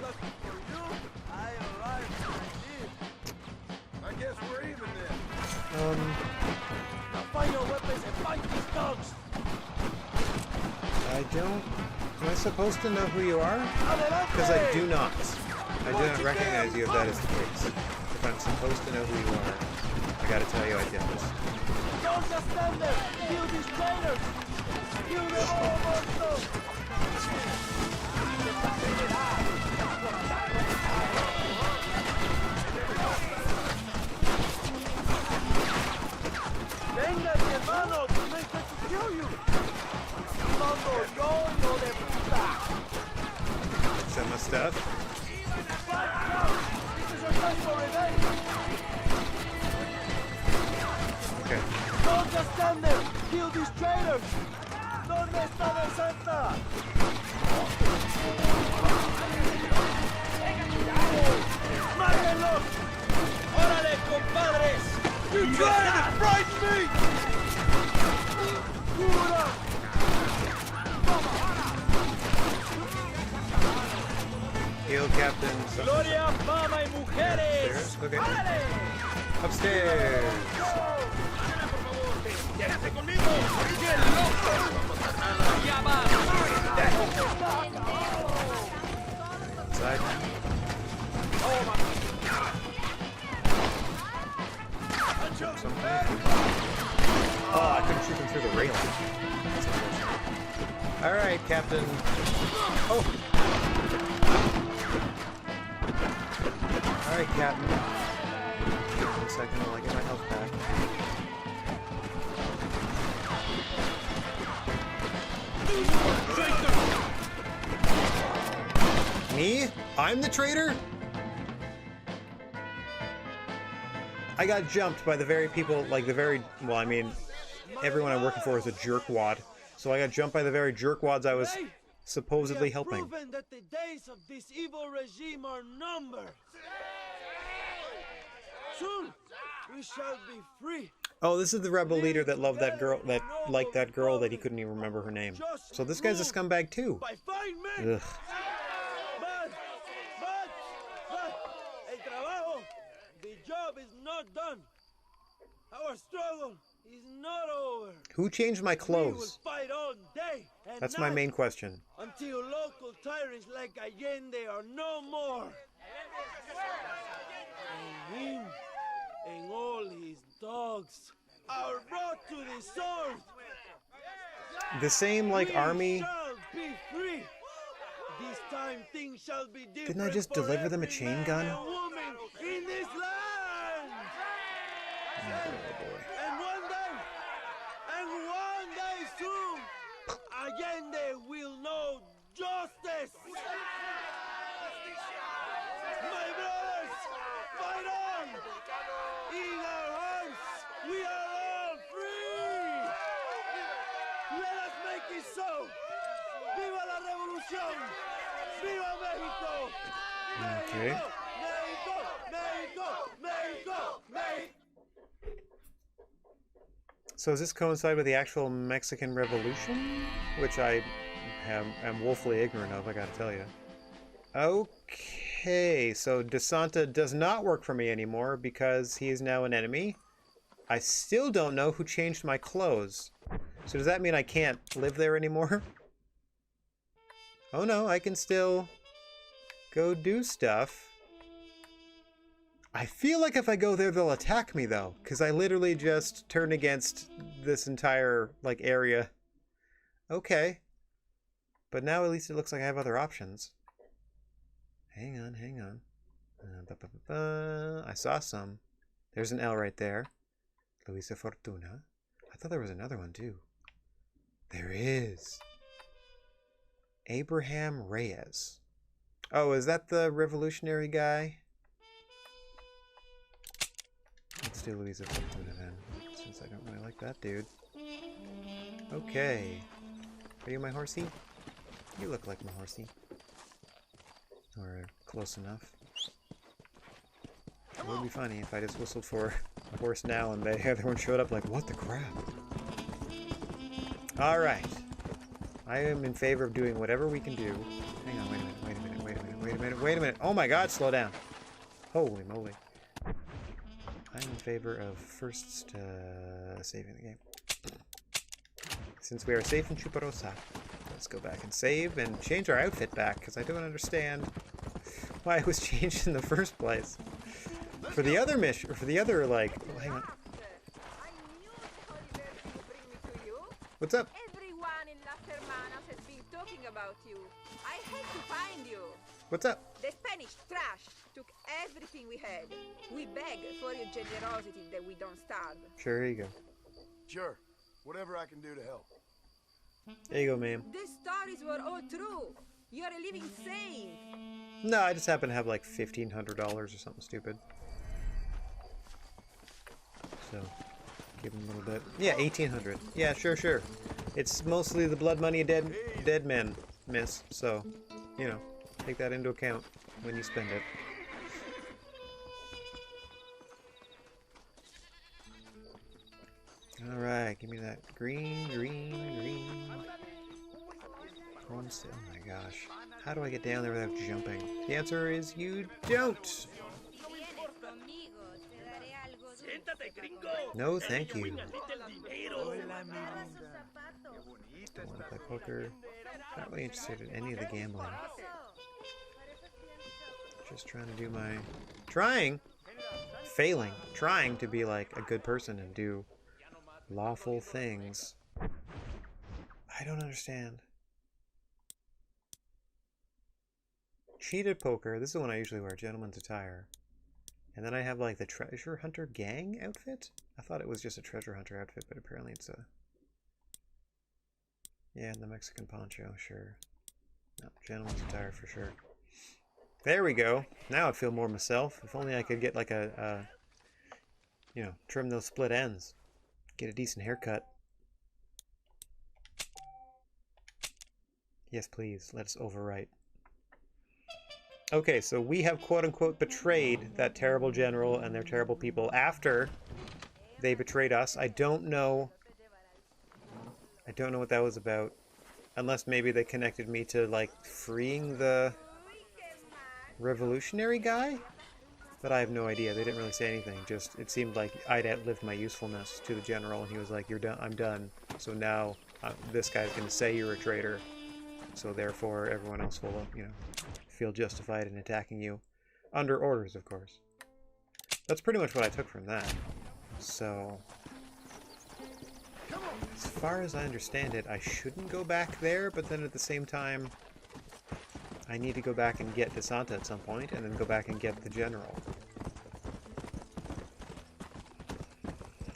Lucky for you, I arrived when I did. I guess we're even then. Now find your weapons and fight these dogs. I don't... Am I supposed to know who you are? Because I do not. I do not recognize you if that is the case. If I'm supposed to know who you are, I gotta tell you I did this. Don't just stand there. Kill these traitors. Kill them all, monster. Venga, mi hermano, to make them to kill you. Mando, no de puta. Some of stuff. Fight now. This is your time for revenge. Okay. Don't just stand there. Kill these traitors. ¿Dónde está la Santa? ¡Mátenlos! ¡Órale, compadres! You trying to frighten me! ¡Cura! Heal Captain. Something. ¡Gloria, fama y mujeres! Okay. ¡Órale! Upstairs. ¡Quédate conmigo! ¡Qué loco! ¡Ya va! Outside. Oh, I couldn't shoot him through the railing. That's unfortunate. All right, Captain. Oh. All right, Captain. One second while I get my health back. Me? I'm the traitor? I got jumped by the very people, like the very, well, I mean, everyone I'm working for is a jerkwad. So I got jumped by the very jerkwads I was supposedly helping. Proven that the days of this evil regime are numbered. Soon, we shall be free. Oh, this is the rebel leader that loved that girl, that liked that girl that he couldn't even remember her name. So this guy's a scumbag too. By fine men. Ugh. But, el trabajo, the job is not done. Our struggle is not over. Who changed my We will clothes? fight all day and That's my night main question. until local tyrants like Allende are no more. And him and all his dogs are brought to the sword. The same, like, We army. shall be free. This time things shall be different. Didn't I just for deliver them a every chain man gun? and woman in this land. Oh boy. And one day soon, Allende will know justice. My brothers, fight on! In our hearts, we are all free! Let us make it so! ¡Viva la revolución! ¡Viva México! Okay. México! México! México! México! So does this coincide with the actual Mexican Revolution? Which I am woefully ignorant of, I gotta tell you. Okay, so DeSanta does not work for me anymore because he is now an enemy. I still don't know who changed my clothes. So does that mean I can't live there anymore? Oh no, I can still go do stuff. I feel like if I go there, they'll attack me, though, because I literally just turn against this entire, like, area. Okay. But now at least it looks like I have other options. Hang on, hang on. I saw some. There's an L right there. Luisa Fortuna. I thought there was another one, too. There is. Abraham Reyes. Oh, is that the revolutionary guy? Let's do Luisa Fortuna then, since I don't really like that dude. Okay. Are you my horsey? You look like my horsey. Or close enough. It would be funny if I just whistled for a Worse now, and everyone showed up like, what the crap? Alright. I am in favor of doing whatever we can do. Hang on, wait a minute, wait a minute, wait a minute, wait a minute, wait a minute. Oh my god, slow down. Holy moly. I'm in favor of first saving the game. Since we are safe in Chuparosa, let's go back and save and change our outfit back, because I don't understand why it was changed in the first place. For the other mission, or for the other, like, oh, hang on. What's up? Everyone in Las Hermanas has been talking about you. I had to find you. What's up? The Spanish trash took everything we had. We beg for your generosity that we don't starve. Sure, here you go. Sure. Whatever I can do to help. There you go, ma'am. The stories were all true. You're a living saint. No, I just happen to have like $1,500 or something stupid. So, give him a little bit. Yeah, 1,800. Yeah, sure, sure. It's mostly the blood money of dead men, miss. So, you know, take that into account when you spend it. Alright, give me that green. Oh my gosh. How do I get down there without jumping? The answer is you don't! No, thank you. Don't want to play poker. Not really interested in any of the gambling. Just trying to do my... Failing. Trying to be like a good person and do lawful things. I don't understand. Cheated poker. This is the one I usually wear. Gentleman's attire. And then I have like the treasure hunter gang outfit. I thought it was just a treasure hunter outfit, but apparently it's a... Yeah, and the Mexican poncho, sure. No, gentleman's attire for sure. There we go. Now I feel more myself. If only I could get like you know, trim those split ends. Get a decent haircut. Yes, please. Let us overwrite. Okay, so we have quote-unquote betrayed that terrible general and their terrible people after they betrayed us. I don't know what that was about. Unless maybe they connected me to, like, freeing the revolutionary guy? But I have no idea. They didn't really say anything. Just, it seemed like I'd outlived my usefulness to the general, and he was like, "You're done. I'm done. So now this guy's going to say you're a traitor. So therefore, everyone else will, you know, feel justified in attacking you. Under orders, of course." That's pretty much what I took from that. So, as far as I understand it, I shouldn't go back there, but then at the same time, I need to go back and get DeSanta at some point, and then go back and get the general.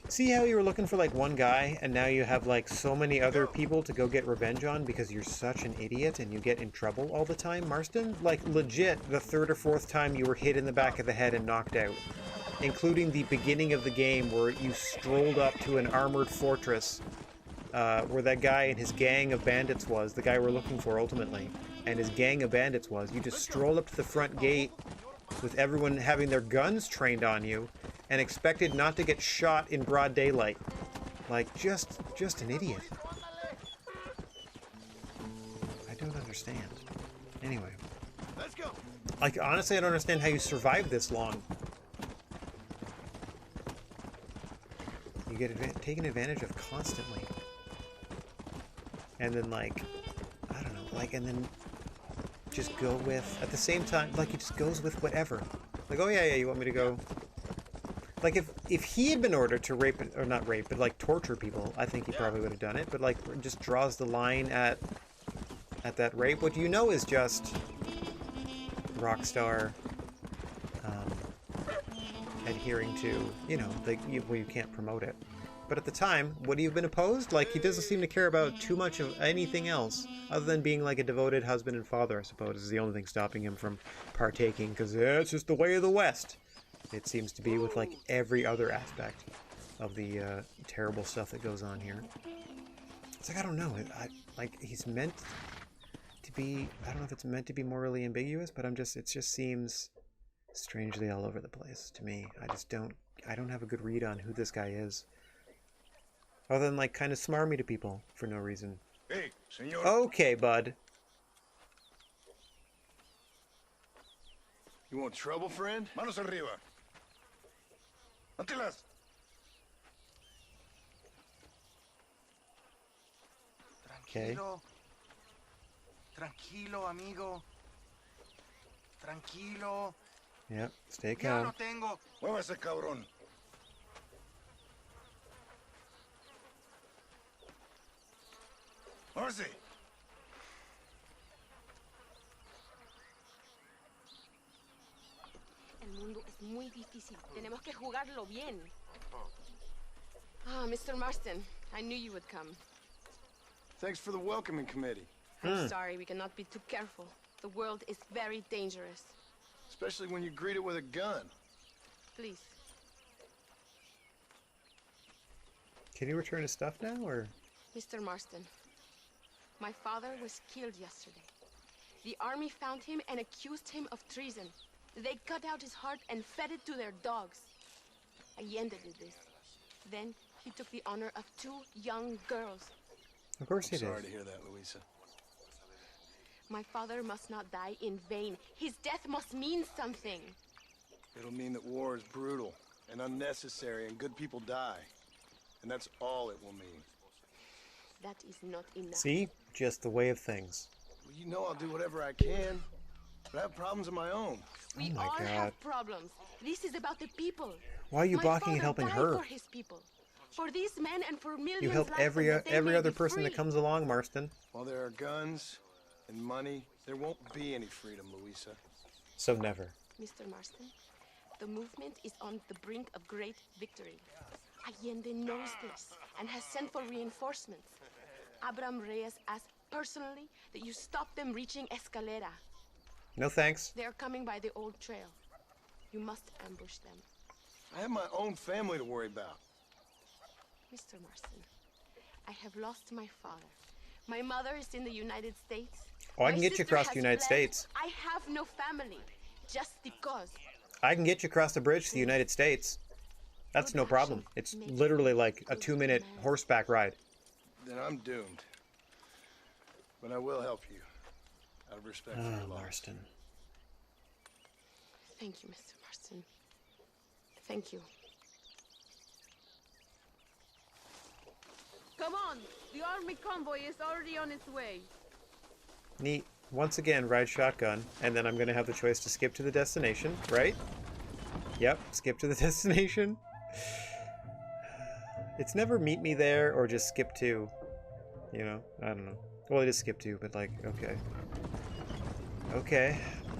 See how you were looking for like one guy, and now you have like so many other people to go get revenge on because you're such an idiot and you get in trouble all the time, Marston? Like legit, the third or fourth time you were hit in the back of the head and knocked out. Including the beginning of the game where you strolled up to an armored fortress where that guy and his gang of bandits was, the guy we're looking for ultimately, and his gang of bandits was. You just strolled up to the front gate with everyone having their guns trained on you and expected not to get shot in broad daylight. Like, just an idiot. I don't understand. Anyway. Let's go. Like, honestly, I don't understand how you survived this long. You get taken advantage of constantly. And then, like, I don't know, like, and then just go with, at the same time, like, he just goes with whatever. Like, oh yeah, you want me to go? Like, if he had been ordered to rape, or not rape, but, like, torture people, I think he probably would have done it. But, like, just draws the line at that rape. What you know is just Rockstar adhering to, you know, like, well, you can't promote it. But at the time, would he have been opposed? Like, he doesn't seem to care about too much of anything else, other than being, like, a devoted husband and father, I suppose, is the only thing stopping him from partaking, because it's just the way of the West. It seems to be with, like, every other aspect of the terrible stuff that goes on here. It's like, I don't know. Like, he's meant to be, I don't know if it's meant to be morally ambiguous, but it just seems strangely all over the place to me. I just don't I don't have a good read on who this guy is. Other than like kind of smarmy to people for no reason. Hey, senor. Okay, bud. You want trouble, friend? Manos arriba. Antilas. Okay. Tranquilo, amigo. Tranquilo. Yep, stay Ya calm. lo tengo. Muévase, cabrón. Muévase. El mundo es muy difícil. Tenemos que jugarlo bien. Ah, Mr. Marston, I knew you would come. Thanks for the welcoming committee. I'm sorry, we cannot be too careful. The world is very dangerous. Especially when you greet it with a gun. Please. Can you return his stuff now, or? Mr. Marston, my father was killed yesterday. The army found him and accused him of treason. They cut out his heart and fed it to their dogs. Allende did this. Then he took the honor of 2 young girls. Of course he I'm sorry did. to hear that, Luisa. My father must not die in vain. His death must mean something. It'll mean that war is brutal and unnecessary and good people die. And that's all it will mean. That is not enough. See? Just the way of things. Well, you know I'll do whatever I can. But I have problems of my own. We Oh my all God. have problems. This is about the people. Why are you My blocking and father helping died her? For his people. For these men and for millions You help like every them, that they may other be person that free. comes along, Marston. While there are guns and money, there won't be any freedom, Luisa. So never. Mr. Marston, the movement is on the brink of great victory. Allende knows this and has sent for reinforcements. Abraham Reyes asked personally that you stop them reaching Escalera. No thanks. They are coming by the old trail. You must ambush them. I have my own family to worry about. Mr. Marston, I have lost my father. My mother is in the United States. Oh, I can My get you sister across has the United fled. States. I have no family, just because. I can get you across the bridge to the United States. That's Good no problem. action It's makes literally like a good 2-minute man. horseback ride. Then I'm doomed. But I will help you. Out of respect for your Oh, loss. Marston. Thank you, Mr. Marston. Thank you. Come on! The army convoy is already on its way. Neat. Once again, ride shotgun, and then I'm going to have the choice to skip to the destination, right? Yep, skip to the destination. It's never meet me there or just skip to. You know, I don't know. Well, it is skip to, but like, okay. Okay,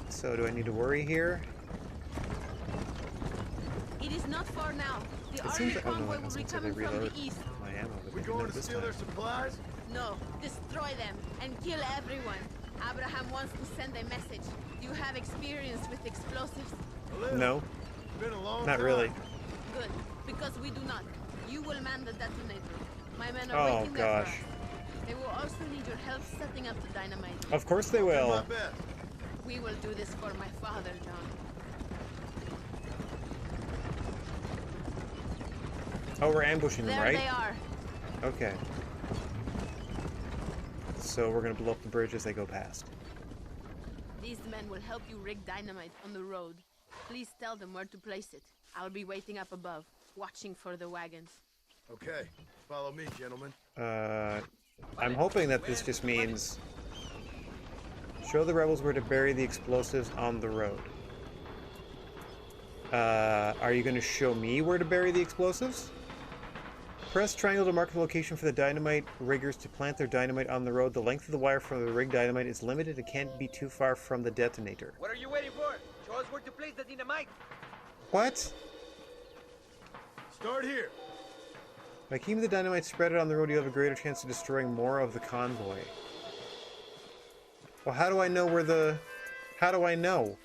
so do I need to worry here? It is not far now. The It army seems like, oh no, convoy I will was be going to say they coming from reload the east. my ammo, but We they going didn't to this steal their time. supplies? No, destroy them and kill everyone. Abraham wants to send a message. Do you have experience with explosives? A little. No, It's been a long not time. really. Good, because we do not. You will man the detonator. My men are Oh, waiting there for gosh. us. They will also need your help setting up the dynamite. Of course they Do my will. best. We will do this for my father, John. Oh, we're ambushing them, There right? they are. Okay. So we're gonna blow up the bridge as they go past. These men will help you rig dynamite on the road. Please tell them where to place it. I'll be waiting up above, watching for the wagons. Okay, follow me, gentlemen. I'm hoping that this just means show the rebels where to bury the explosives on the road. Are you going to show me where to bury the explosives? Press triangle to mark the location for the dynamite riggers to plant their dynamite on the road. The length of the wire from the rig dynamite is limited and can't be too far from the detonator. What are you waiting for? Show us where to place the dynamite. What? Start here. By keeping the dynamite spread out on the road, you have a greater chance of destroying more of the convoy. Well, how do I know where the... How do I know?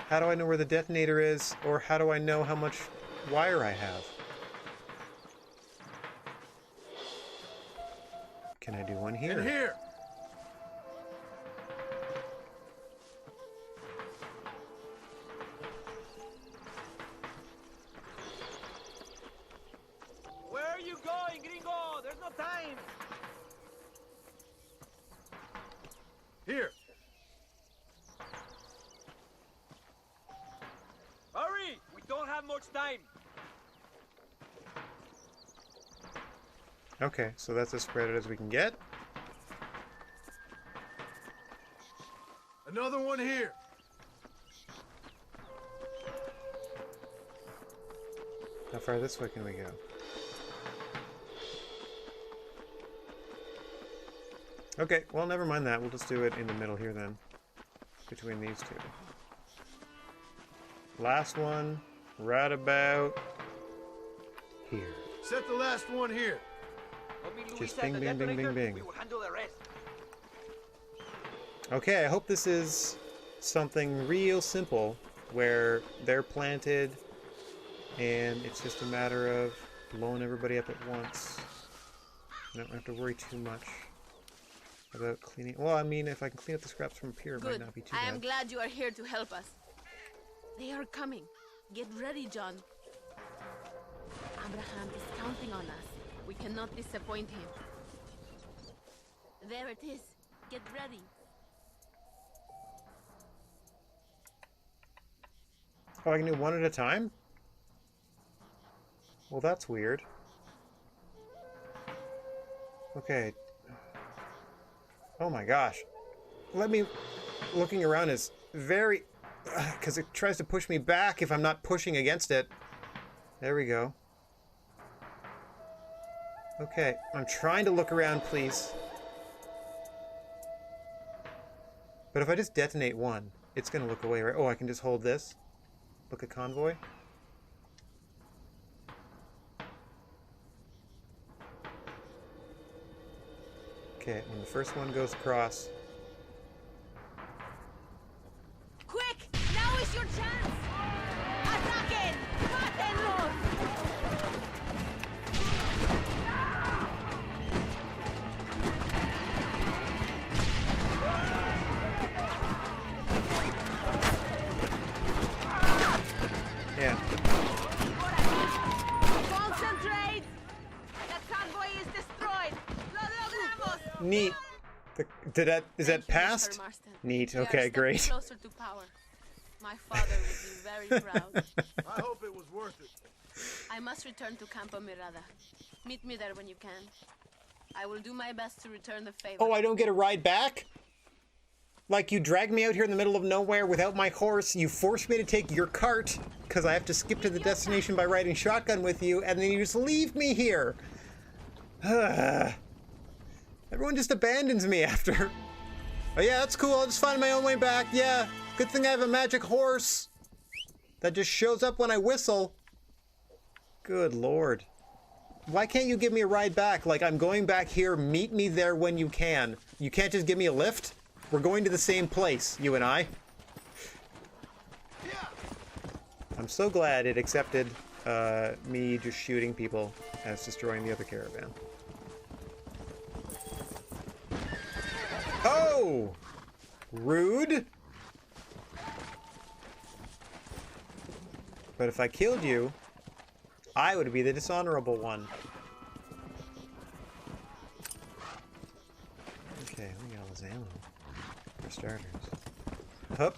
How do I know where the detonator is, or how do I know how much wire I have? Can I do one here? And here. Here. Hurry! We don't have much time. Okay, so that's as spread as we can get. Another one here. How far this way can we go? Okay, well, never mind that. We'll just do it in the middle here then. Between these two. Last one, right about here. Set the last one here. Just bing, bing, bing, bing, bing. We will handle the rest. Okay, I hope this is something real simple where they're planted and it's just a matter of blowing everybody up at once. I don't have to worry too much about cleaning. Well, I mean, if I can clean up the scraps from up here, it might Good. not be too I bad. am glad you are here to help us. They are coming. Get ready, John. Abraham is counting on us. We cannot disappoint him. There it is. Get ready. Oh, I can do one at a time? Well, that's weird. Okay. Oh my gosh. Looking around is very... because it tries to push me back if I'm not pushing against it. There we go. Okay, I'm trying to look around, please. But if I just detonate one, it's going to look away, right? Oh, I can just hold this. Look at convoy. Okay, when the first one goes across. Quick! Now is your chance! Ataquen! Mátenlos! Yeah. Concentrate! The convoy is destroyed! Lo logramos! Neat. Is that past? Neat. We are Okay, stepping great. closer to power. My father would be very proud. I hope it was worth it. I must return to Campo Mirada. Meet me there when you can. I will do my best to return the favor. Oh, I don't get a ride back? Like, you dragged me out here in the middle of nowhere without my horse, you forced me to take your cart, because I have to skip to the destination by riding shotgun with you, and then you just leave me here. Everyone just abandons me after. Oh yeah, that's cool, I'll just find my own way back, yeah. Good thing I have a magic horse that just shows up when I whistle. Good lord. Why can't you give me a ride back? Like, I'm going back here, meet me there when you can. You can't just give me a lift? We're going to the same place, you and I. I'm so glad it accepted me just shooting people as destroying the other caravan. Oh! Rude. But if I killed you, I would be the dishonorable one. Okay, we got all this ammo. For starters. Hup.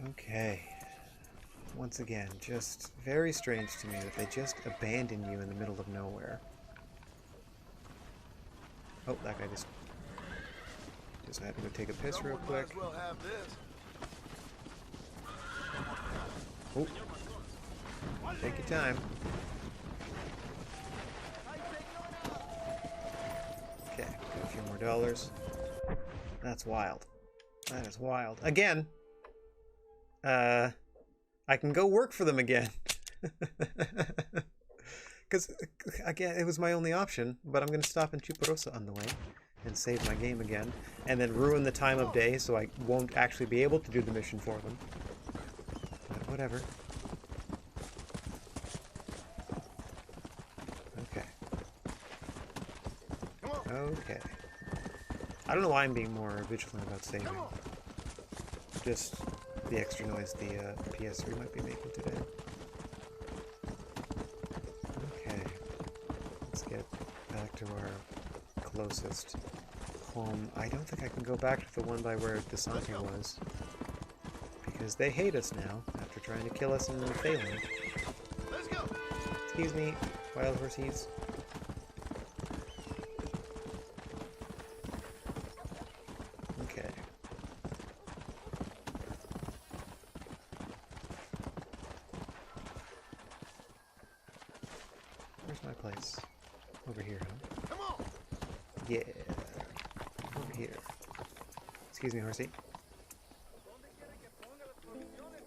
Okay. Once again, just very strange to me that they just abandon you in the middle of nowhere. Oh, that guy just had to go take a piss real quick. Might as well have this. Oh. Take your time. Okay, got a few more dollars. That's wild. That is wild. Again, I can go work for them again. Because, again, it was my only option, but I'm going to stop in Chuparosa on the way and save my game again, and then ruin the time of day so I won't actually be able to do the mission for them. But whatever. Okay. Okay. I don't know why I'm being more vigilant about saving. Just the extra noise the PS3 might be making today. Okay. Let's get back to our closest home. I don't think I can go back to the one by where Desante was, because they hate us now after trying to kill us and failing. Let's go. Excuse me, wild horsies. Okay. Where's my place? Over here, huh? Come on. Yeah. Over here. Excuse me, horsey.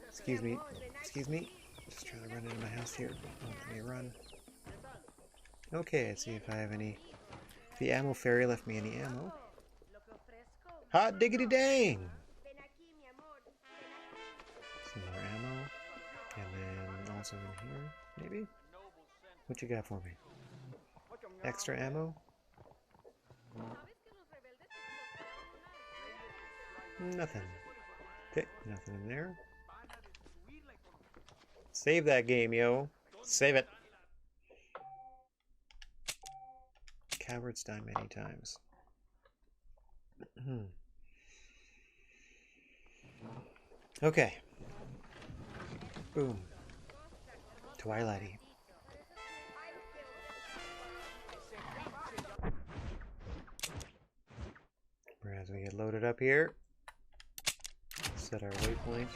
Excuse me. Excuse me. Just trying to run into my house here. Oh, let me run. Okay, let's see if I have any... If the ammo fairy left me any ammo. Hot diggity dang! Some more ammo. And then also in here, maybe? What you got for me? Extra ammo? Nothing. Okay, nothing in there. Save that game, yo. Save it. Cowards die many times. Okay. Boom. Twilighty. As we get loaded up here, set our waypoint.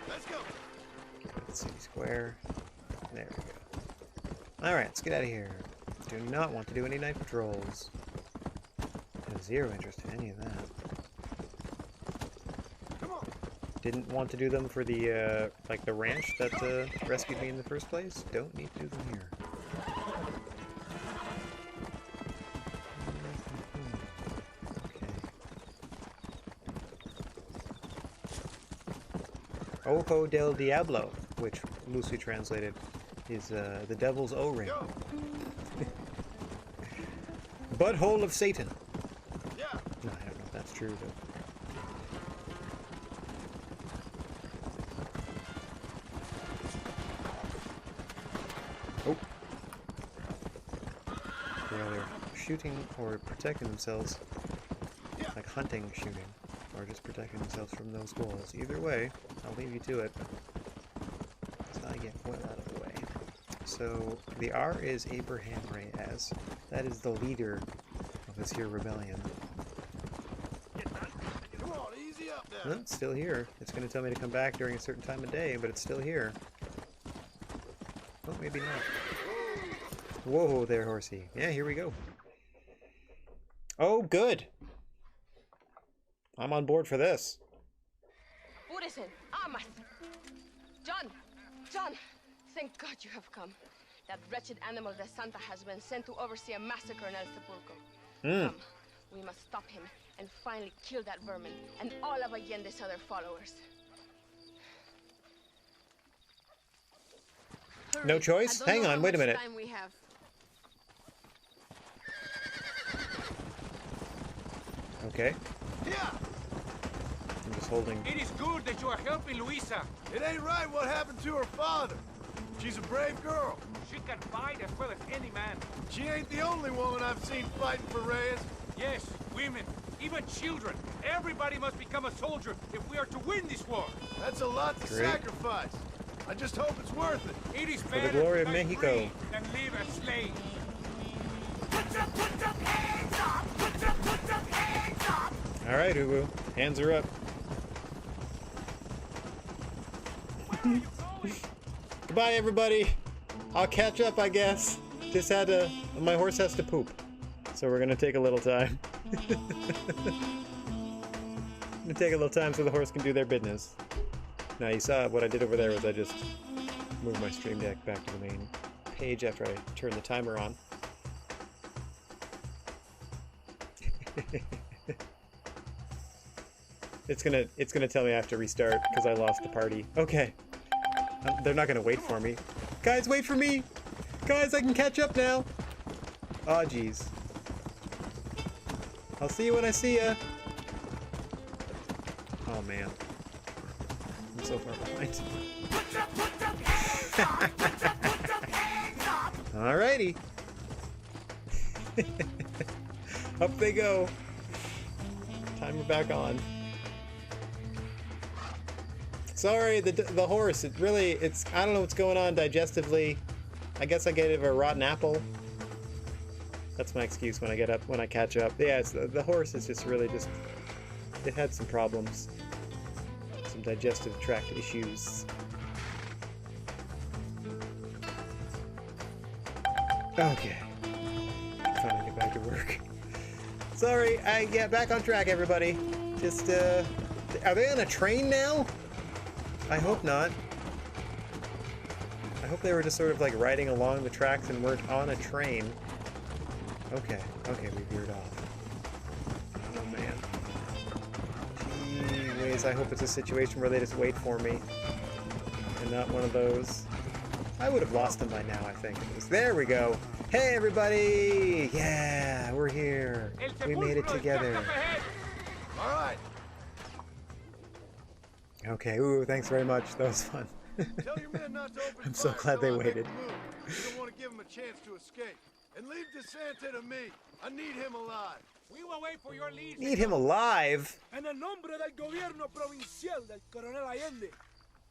Let's go. Get the city square. There we go. Alright, let's get out of here. Do not want to do any night patrols. Have zero interest in any of that. Come on. Didn't want to do them for the, like the ranch that rescued me in the first place. Don't need to do them here. Ojo del Diablo, which loosely translated is the devil's O-ring. Butthole of Satan. Yeah. No, I don't know if that's true, but... Oh. They're either shooting or protecting themselves. Like hunting, shooting. Or just protecting themselves from those goals. Either way, I'll leave you to it. Let's not get well out of the way. So, the R is Abraham Reyes. That is the leader of this here rebellion. Come on, easy up now. Well, it's still here. It's going to tell me to come back during a certain time of day, but it's still here. Oh, maybe not. Whoa there, horsey. Yeah, here we go. Oh, good! I'm on board for this. Buddhism, Amas. John, thank God you have come. That wretched animal de Santa has been sent to oversee a massacre in El Sepulcro. Come, we must stop him and finally kill that vermin and all of Allende's other followers. Hurry. No choice? Hang on, wait a minute. Time we have. Okay. Yeah. I'm just holding. It is good that you are helping Luisa. It ain't right what happened to her father. She's a brave girl. She can fight as well as any man. She ain't the only woman I've seen fighting for Reyes. Yes, women, even children. Everybody must become a soldier if we are to win this war. That's a lot to Great. sacrifice. I just hope it's worth it. It is the better glory to of die Mexico. free than live a slave. Alright, Uwu. Hands are up. Goodbye, everybody. I'll catch up, I guess. Just had to... My horse has to poop. So we're gonna take a little time. Gonna take a little time so the horse can do their business. Now, you saw what I did over there was I just moved my stream deck back to the main page after I turned the timer on. It's gonna tell me I have to restart because I lost the party. Okay. They're not gonna wait for me. Guys, wait for me! Guys, I can catch up now! Aw, jeez. I'll see you when I see ya! Oh, man. I'm so far behind. Alrighty. Up they go. Time we're back on. Sorry, the horse. It's I don't know what's going on digestively. I guess I gave it a rotten apple. That's my excuse when I catch up. Yeah, the horse is just really just. It had some problems, some digestive tract issues. Okay, finally get back to work. Sorry, yeah, back on track, everybody. Just are they on a train now? I hope not. I hope they were just sort of like riding along the tracks and weren't on a train. Okay, we veered off. Oh man. Gee whiz, I hope it's a situation where they just wait for me. And not one of those. I would have lost them by now, I think. There we go. Hey everybody! Yeah, we're here. We made it together. All right. Okay, ooh, thanks very much. That was fun. Tell your men not to open I'm so fire glad they till I make waited. a move. You don't want to give him a chance to escape. And leave DeSanta to me. I need him alive. We will wait for your lead. Need him alive? En el nombre del gobierno provincial del coronel Allende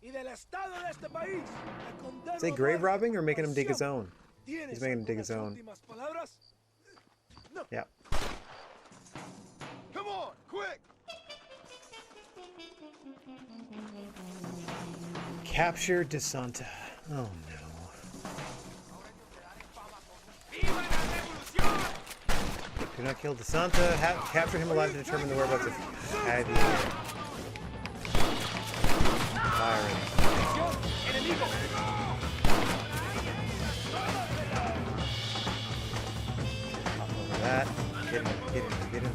y del estado de este país, le condeno Say grave robbing or making him dig his own? He's making him dig his own. Yeah. Come on, quick! Capture DeSanta. Oh no. Do not kill DeSanta. Capture him alive to determine the whereabouts of Javier. Firing. Over that. Get him.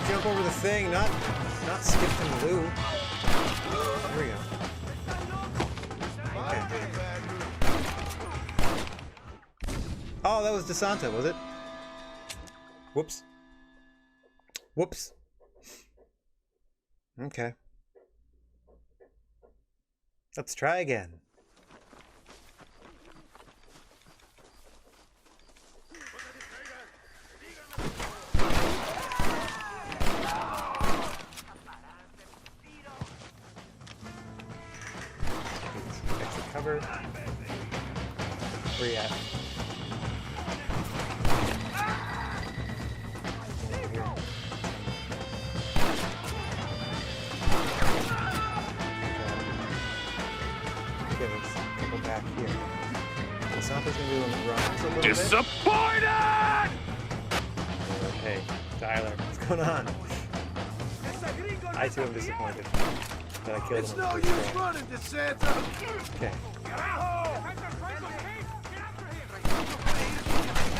Jump over the thing, not skip and Lou. There we go. Okay. Oh, that was DeSanta, was it? Whoops. Okay. Let's try again. Extra cover. Where you at? Okay, let's go back here. DeSanta's gonna do a run a little bit. Disappointed! Hey, Tyler, what's going on? I too am disappointed that I killed It's him. no use running, DeSanta! Okay.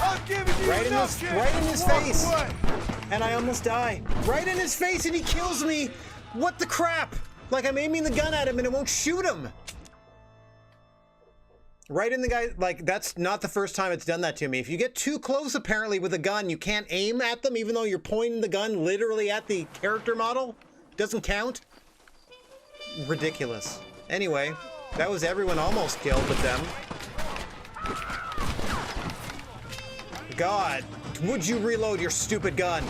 I'm giving you Right in enough his chance to walk face. away. And I almost die. Right in his face and he kills me! What the crap? Like I'm aiming the gun at him and it won't shoot him! Right in the guy, like that's not the first time it's done that to me. If you get too close apparently with a gun, you can't aim at them even though you're pointing the gun literally at the character model. Doesn't count. Ridiculous. Anyway, that was everyone almost killed with them. God, would you reload your stupid gun?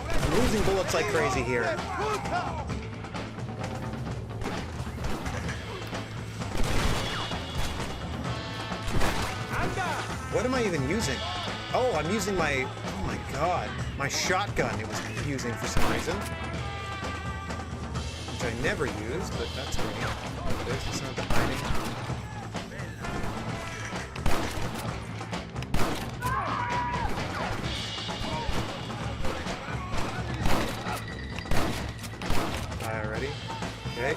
I'm losing bullets like crazy here. What am I even using? Oh, I'm using my, oh my god, my shotgun it was using for some reason. Which I never use, but that's great. There's the sound of hiding. Alrighty. Okay.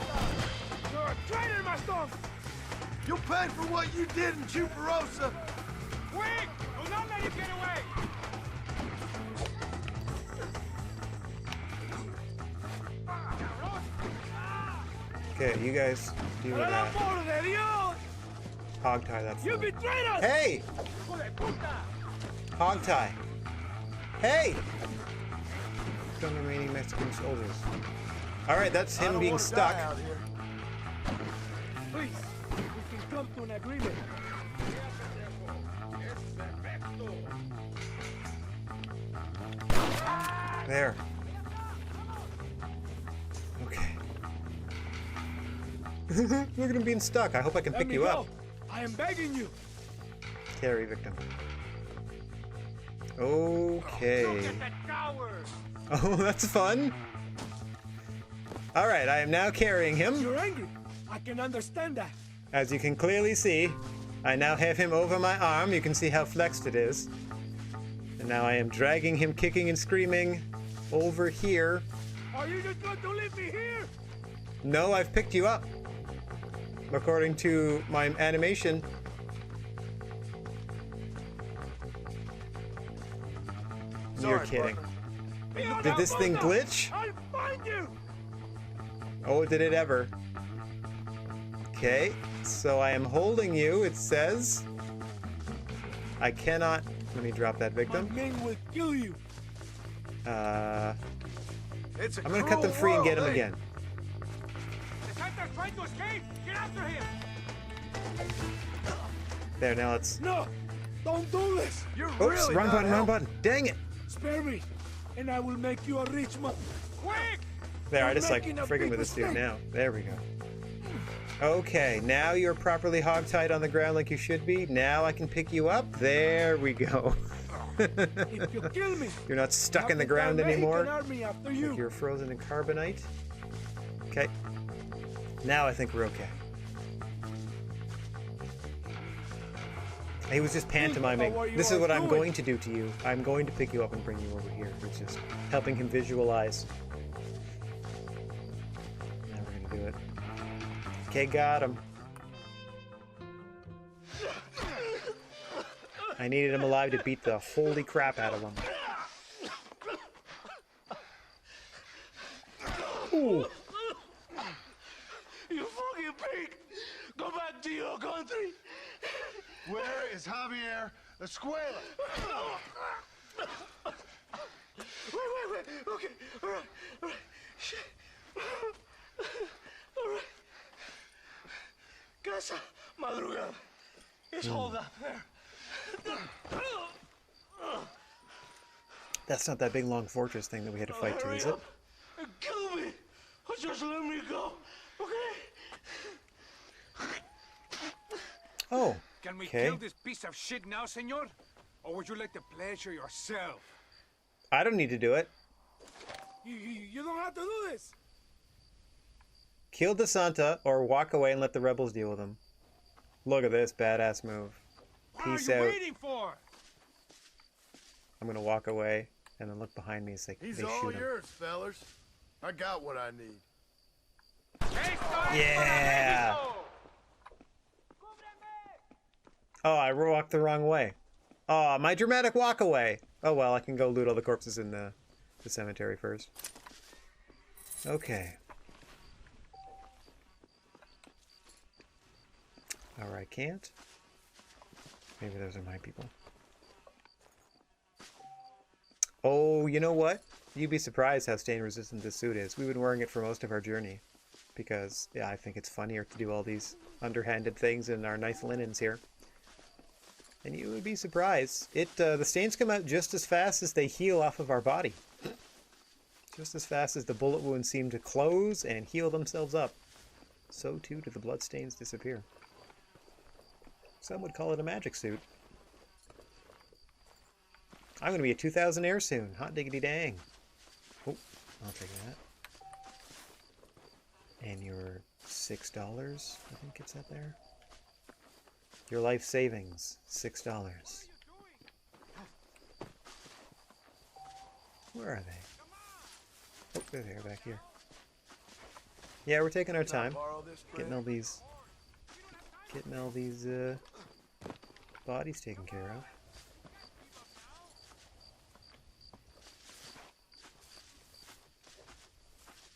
You're a traitor, Maston! You'll pay for what you did in Chuparosa. Quick! Do not let him get away! Okay, you guys deal with that. Hog tie that You fool. betrayed us! Hey! Hog tie. Hey! Worked on remaining Mexican soldiers. Alright, that's I him don't being wanna stuck. die out here. Please, we can come to an agreement. There. Okay. Look at him being stuck. I hope I can Let pick me you go. up. I am begging you. Carry victim. Okay. Oh, that's fun. Alright, I am now carrying him. You're angry. I can understand that. As you can clearly see, I now have him over my arm. You can see how flexed it is. And now I am dragging him, kicking and screaming over here. Are you just going to leave me here? No, I've picked you up. According to my animation. You're Sorry, kidding. partner. Did this thing glitch? I'll find you. Oh, did it ever? Okay, so I am holding you, it says. I cannot... Let me drop that My victim. men will kill you. It's a I'm gonna cut them free and get him again. The Santa's trying to escape. Get after him. There, now let's... No, don't do this. You're Oops, really wrong not button, wrong helping. button. Dang it! Spare me, and I will make you a rich man. Quick! There, I You're just like making a friggin' big with this dude mistake. now. There we go. Okay, now you're properly hogtied on the ground like you should be. Now I can pick you up. There we go. If you kill me, You're not stuck have in the the ground Mexican anymore. army after Like you. you're frozen in carbonite. Okay. Now I think we're okay. He was just pantomiming. what you This is are what I'm doing. going to do to you. I'm going to pick you up and bring you over here. It's just helping him visualize. Now we're gonna do it. Okay, got him. I needed him alive to beat the holy crap out of him. Ooh. You fucking pig! Go back to your country! Where is Javier Escuela? Wait. Okay, all right. Shit. All right. Casa Madrugada. It's hold up there. That's not that big long fortress thing that we had to fight to, Hurry is it? up and kill me. Or just let me go, okay? Oh, Can we okay. kill this piece of shit now, senor? Or would you like the pleasure yourself? I don't need to do it. You don't have to do this. Kill the Santa or walk away and let the rebels deal with him. Look at this badass move. What Peace are you out. waiting for? I'm gonna walk away and then look behind me as they He's shoot all him. yours, fellas. I got what I need. Yeah! Oh, I walked the wrong way. Oh, my dramatic walk away. Oh well, I can go loot all the corpses in the cemetery first. Okay. Or I can't. Maybe those are my people. Oh, you know what? You'd be surprised how stain resistant this suit is. We've been wearing it for most of our journey. Because, yeah, I think it's funnier to do all these underhanded things in our nice linens here. And you would be surprised. The stains come out just as fast as they heal off of our body. Just as fast as the bullet wounds seem to close and heal themselves up. So too do the blood stains disappear. Some would call it a magic suit. I'm going to be at 2,000 air soon. Hot diggity dang. Oh, I'll take that. And your $6, I think it's up there. Your life savings, $6. Where are they? Oh, there they are back here. Yeah, we're taking our time. Getting all these bodies taken care of.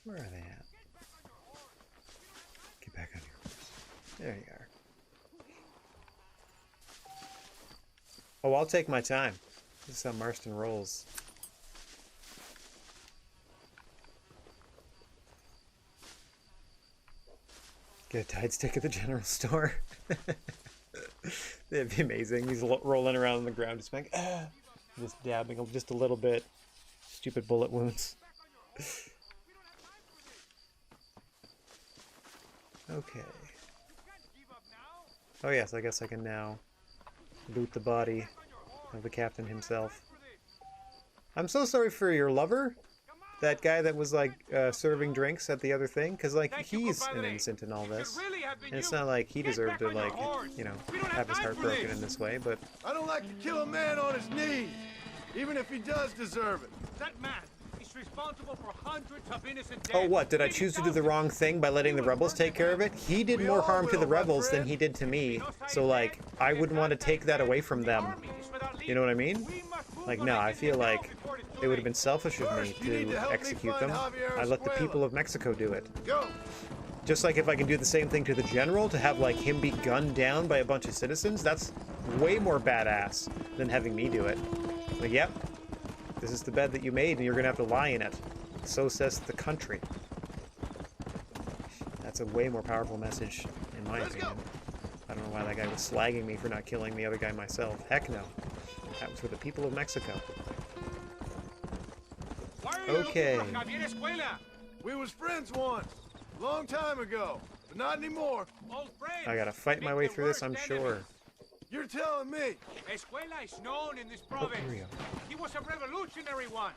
Where are they at? Get back on your horse. There you are. Oh, I'll take my time. This is how Marston rolls. Get a Tide stick at the general store. That'd be amazing. He's rolling around on the ground, just like, just dabbing him just a little bit. Stupid bullet wounds. Okay. Oh yes, I guess I can now loot the body of the captain himself. I'm so sorry for your lover. That guy that was like serving drinks at the other thing, because like he's an innocent in all this, and it's not like he deserved to like, you know, have his heart broken in this way. But I don't like to kill a man on his knees, even if he does deserve it. That man is responsible for hundreds of innocent deaths. oh, what? Did I choose to do the wrong thing by letting the rebels take care of it? He did more harm to the rebels than he did to me, so like I wouldn't want to take that away from them. You know what I mean? Like, no, I feel like it would have been selfish of me to execute them. I let the people of Mexico do it. Go. Just like if I can do the same thing to the general, to have like him be gunned down by a bunch of citizens, that's way more badass than having me do it. But yep, this is the bed that you made and you're gonna have to lie in it. So says the country. That's a way more powerful message, in my opinion. I don't know why that guy was slagging me for not killing the other guy myself. Heck no. That was for the people of Mexico. Okay. We was friends once, long time ago, but not anymore. I gotta fight my way through this, I'm sure. You're telling me? Escuela is known in this Oh, province. here we go. He was a revolutionary one.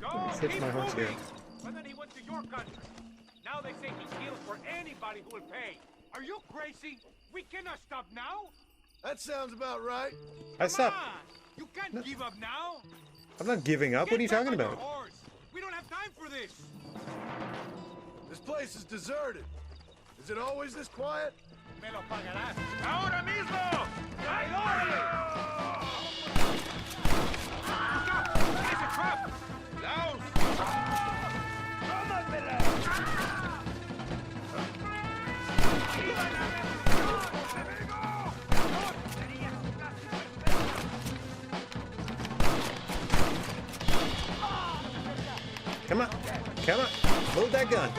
Go, Hits keep my horse here. moving. But then he went to your country. Now they say he kills for anybody who will pay. Are you crazy? We cannot stop now. That sounds about right. I stopped. Come on. You can't give up now. I'm not giving up. What are you Get back talking on your about? horse. We don't have time for this. This place is deserted. Is it always this quiet? Me lo pagarás. Ahora mismo. ¡Traidores! It's a trap. Down. Come on. Come on. Load that gun.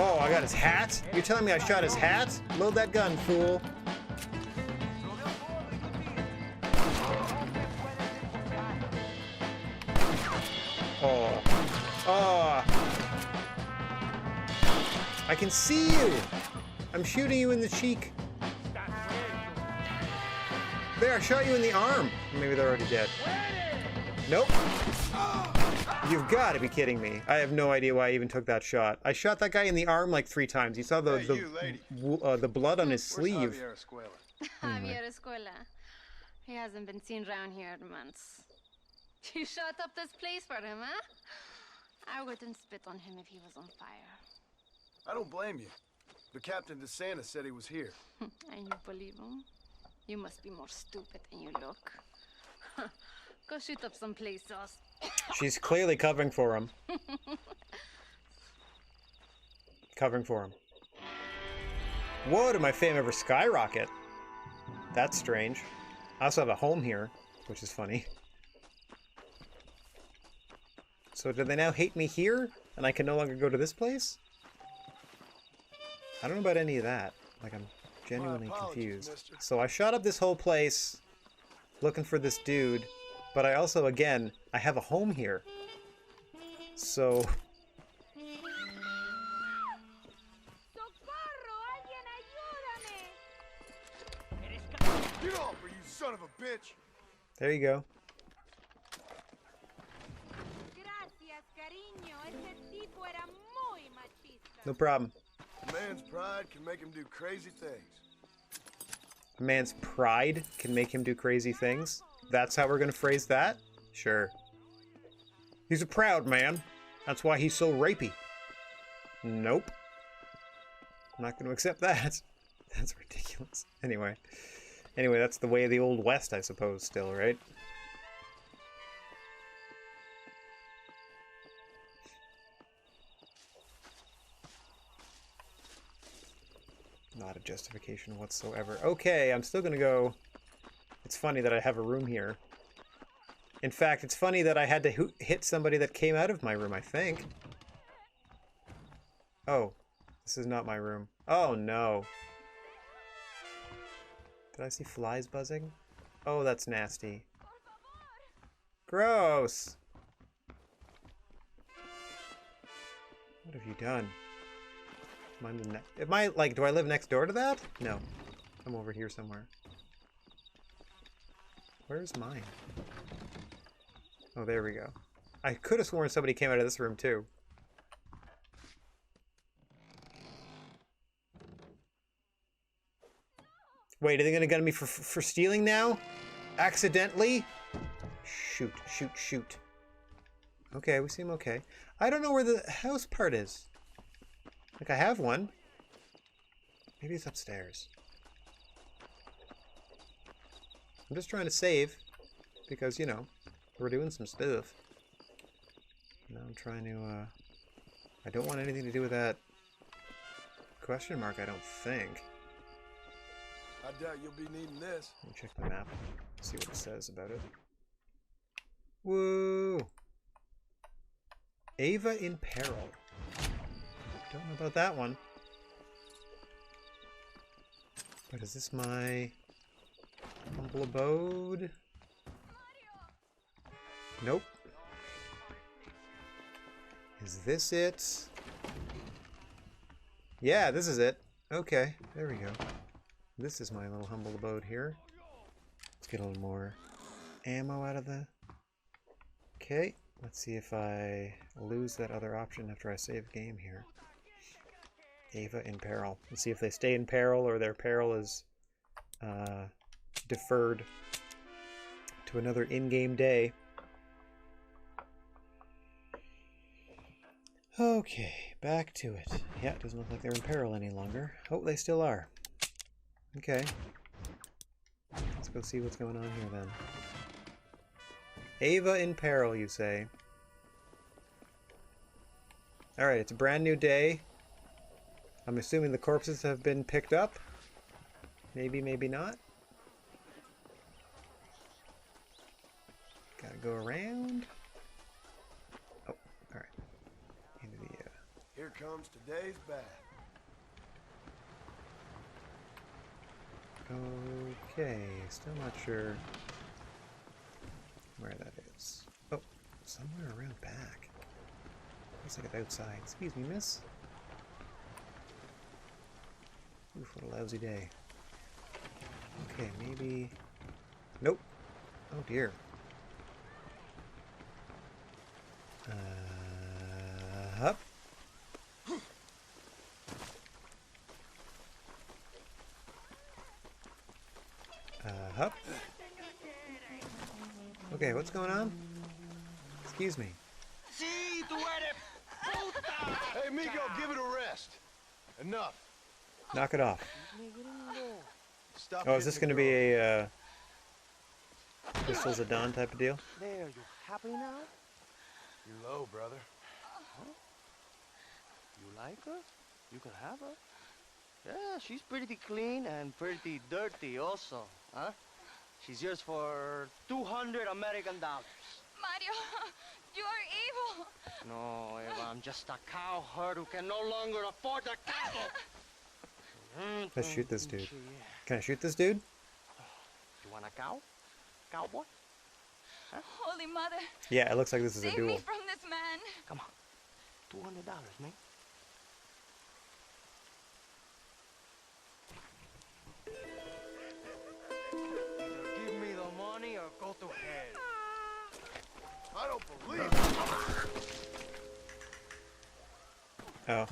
Oh, I got his hat? You're telling me I shot his hat? Load that gun, fool. Oh. Oh. I can see you. I'm shooting you in the cheek. There, I shot you in the arm. Maybe they're already dead. Nope. You've got to be kidding me. I have no idea why I even took that shot. I shot that guy in the arm like 3 times. You saw the blood on his sleeve. Javier Escuela. He hasn't been seen around here in months. You shut up this place for him, huh? I wouldn't spit on him if he was on fire. I don't blame you. But Captain DeSantis said he was here. And you believe him? You must be more stupid than you look. Go shoot up some place sauce. She's clearly covering for him. Covering for him. Whoa, did my fame ever skyrocket? That's strange. I also have a home here, which is funny. So do they now hate me here? And I can no longer go to this place? I don't know about any of that. Like, I'm genuinely confused. So I shot up this whole place looking for this dude, but I also, again, I have a home here. So... Get off, you son of a bitch! There you go. No problem. A man's pride can make him do crazy things. A man's pride can make him do crazy things? That's how we're gonna phrase that? Sure. He's a proud man. That's why he's so rapey. Nope. I'm not gonna accept that. That's ridiculous. Anyway, that's the way of the Old West, I suppose, still, right? Not a justification whatsoever. Okay, I'm still gonna go... It's funny that I have a room here. In fact, it's funny that I had to hit somebody that came out of my room, I think. Oh, this is not my room. Oh no. Did I see flies buzzing? Oh, that's nasty. Gross! What have you done? Am I, like, do I live next door to that? No. I'm over here somewhere. Where's mine? Oh, there we go. I could have sworn somebody came out of this room, too. Wait, are they gonna gun me for stealing now? Accidentally? Shoot, shoot, shoot. Okay, we seem okay. I don't know where the house part is. Like, I have one. Maybe it's upstairs. I'm just trying to save. Because, you know, we're doing some stuff. Now I'm trying to, I don't want anything to do with that question mark, I don't think. I doubt you'll be needing this. Let me check my map, see what it says about it. Woo! Ava in peril. Don't know about that one. But is this my humble abode? Nope. Is this it? Yeah, this is it. Okay, there we go. This is my little humble abode here. Let's get a little more ammo out of the... Okay, let's see if I lose that other option after I save game here. Ava in peril. Let's see if they stay in peril or their peril is deferred to another in-game day. Okay, back to it. Yeah, it doesn't look like they're in peril any longer. Oh, they still are. Okay. Let's go see what's going on here then. Ava in peril, you say? Alright, it's a brand new day. I'm assuming the corpses have been picked up. Maybe, maybe not. Gotta go around. Oh, alright. Into the, Here comes today's bath. Okay, still not sure where that is. Oh, somewhere around back. Looks like it's outside. Excuse me, miss. Oof, what a lousy day. Okay, maybe... Nope. Oh dear. Up. Up. Okay, what's going on? Excuse me. Hey, Migo, give it a rest. Enough. Knock it off. Stop Oh, is this hitting going to the be girl. a Pistols at Dawn type of deal? There, you happy now? You're low, brother. You like her? You can have her. Yeah, she's pretty clean and pretty dirty also, huh? She's yours for $200 American. Mario, you are evil. No, Eva, I'm just a cowherd who can no longer afford the cattle. Let's shoot this dude. Can I shoot this dude? You want a cow? Cowboy? Huh? Holy Mother, Yeah, it looks like this is a save duel. me from this man. Come on. $200, man. Either give me the money or go to hell. I don't believe it. Oh,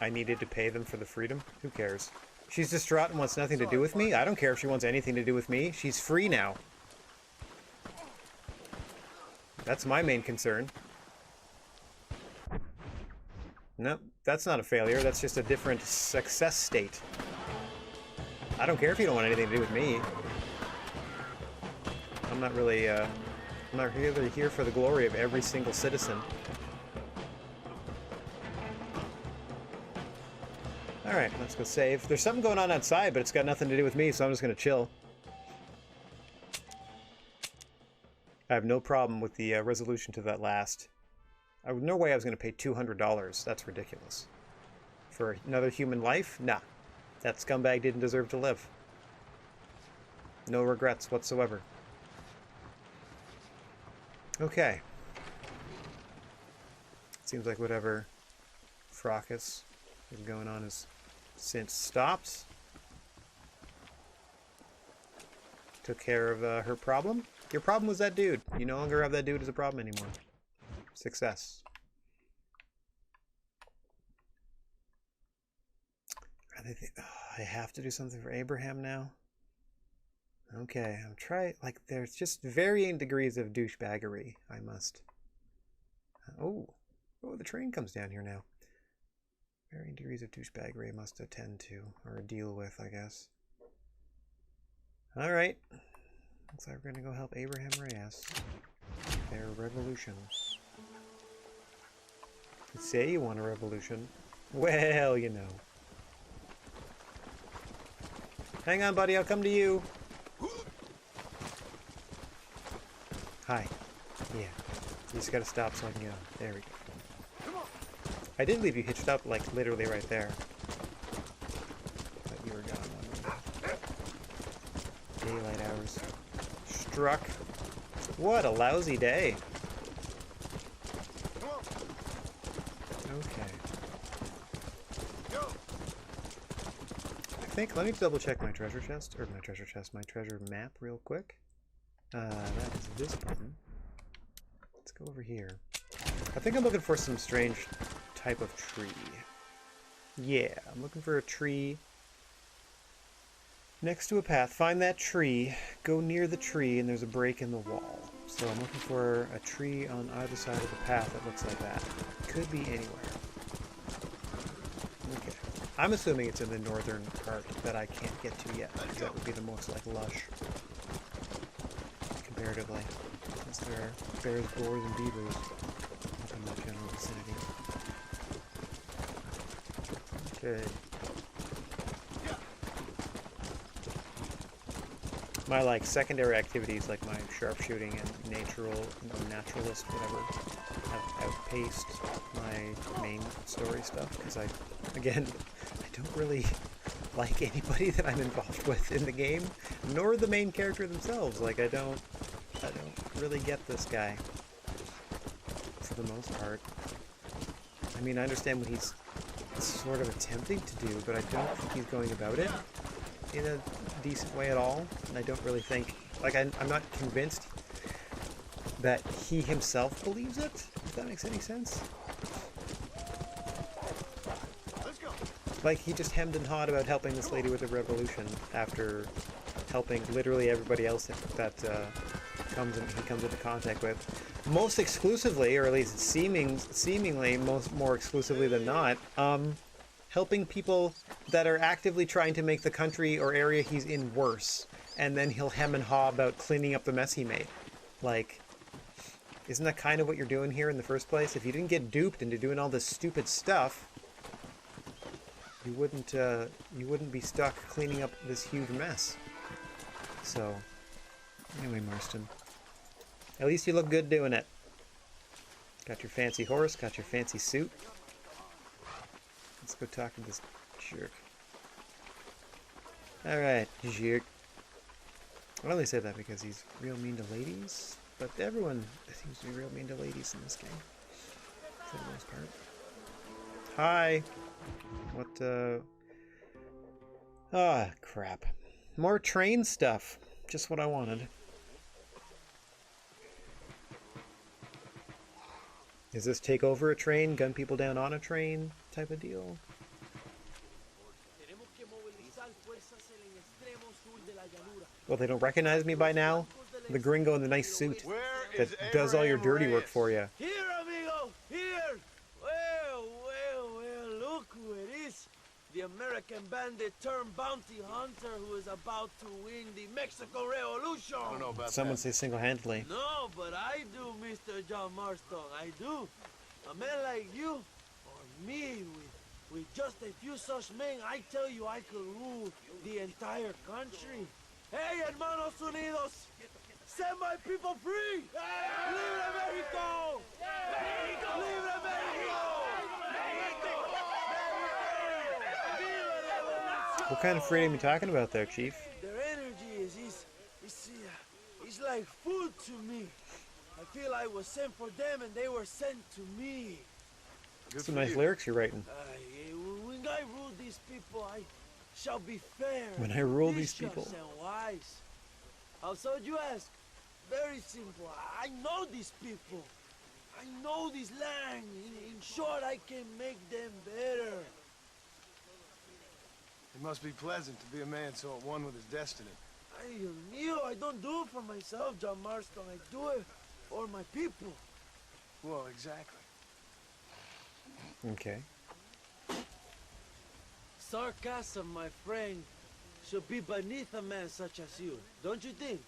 I needed to pay them for the freedom? Who cares? She's distraught and wants nothing to do with me? I don't care if she wants anything to do with me. She's free now. That's my main concern. Nope, that's not a failure. That's just a different success state. I don't care if you don't want anything to do with me. I'm not really, I'm not really here for the glory of every single citizen. Alright, let's go save. There's something going on outside, but it's got nothing to do with me, so I'm just gonna chill. I have no problem with the resolution to that last. No way I was gonna pay $200. That's ridiculous. For another human life? Nah. That scumbag didn't deserve to live. No regrets whatsoever. Okay. Seems like whatever fracas is going on has since stopped. Took care of her problem. Your problem was that dude. You no longer have that dude as a problem anymore. Success. I have to do something for Abraham now. Okay, I'm trying. Like, there's just varying degrees of douchebaggery. I must. Oh, the train comes down here now. Varying degrees of douchebaggery I must attend to or deal with, I guess. All right. Looks like we're gonna go help Abraham Reyes. Their revolution. You say you want a revolution. Well, you know. Hang on, buddy. I'll come to you. Hi. Yeah. You just gotta stop so I can get on. There we go. I did leave you hitched up, like, literally right there. But you were gone. Daylight hours. Struck. What a lousy day. Okay. I think, let me double check my treasure chest, or my treasure map real quick. That is this button. Let's go over here. I think I'm looking for some strange type of tree. Yeah, I'm looking for a tree next to a path. Find that tree, go near the tree, and there's a break in the wall. So I'm looking for a tree on either side of the path that looks like that. Could be anywhere. Okay. I'm assuming it's in the northern part that I can't get to yet, because that would be the most, like, lush. Comparatively. Since there are bears, boars, and beavers up in that general vicinity. Okay. My, like, secondary activities, like my sharpshooting and naturalist, whatever, have outpaced my main story stuff, because again, I don't really like anybody that I'm involved with in the game, nor the main character themselves. Like, I don't really get this guy, for the most part. I mean, I understand what he's sort of attempting to do, but I don't think he's going about it in a decent way at all, and I don't really think, like, I'm not convinced that he himself believes it, if that makes any sense. Let's go. Like, he just hemmed and hawed about helping this lady with the revolution after helping literally everybody else that he comes into contact with, most exclusively, or at least seemingly more exclusively than not, helping people that are actively trying to make the country or area he's in worse, and then he'll hem and haw about cleaning up the mess he made. Like, isn't that kind of what you're doing here in the first place? If you didn't get duped into doing all this stupid stuff, you wouldn't be stuck cleaning up this huge mess. So, anyway, Marston, at least you look good doing it. Got your fancy horse, got your fancy suit. Let's go talk to this jerk. Alright, jerk. I only say that because he's real mean to ladies, but everyone seems to be real mean to ladies in this game, for the most part. Hi! What, ah, crap. More train stuff. Just what I wanted. Is this take over a train, gun people down on a train type of deal? Well, they don't recognize me by now? The gringo in the nice suit that does all your dirty work for you. Here, amigo! Here! Well, look who it is. The American bandit turned bounty hunter who is about to win the Mexican Revolution. I don't know about Someone that. say single-handedly. No, but I do, Mr. John Marston. I do. A man like you, or me, with just a few such men, I tell you, I could rule the entire country. Hey, hermanos unidos! Set my people free! Libre Mexico! Libre Mexico! What kind of freedom are you talking about there, Chief? Their energy is like food to me. I feel I was sent for them and they were sent to me. Some nice lyrics you're writing. When I rule these people, I shall be fair. When I rule these people. And wise. How so, you ask? Very simple. I know these people. I know this land. In short, I can make them better. It must be pleasant to be a man so at one with his destiny. I don't do it for myself, John Marston. I do it for my people. Well, exactly. Okay. Sarcasm, my friend, should be beneath a man such as you, don't you think?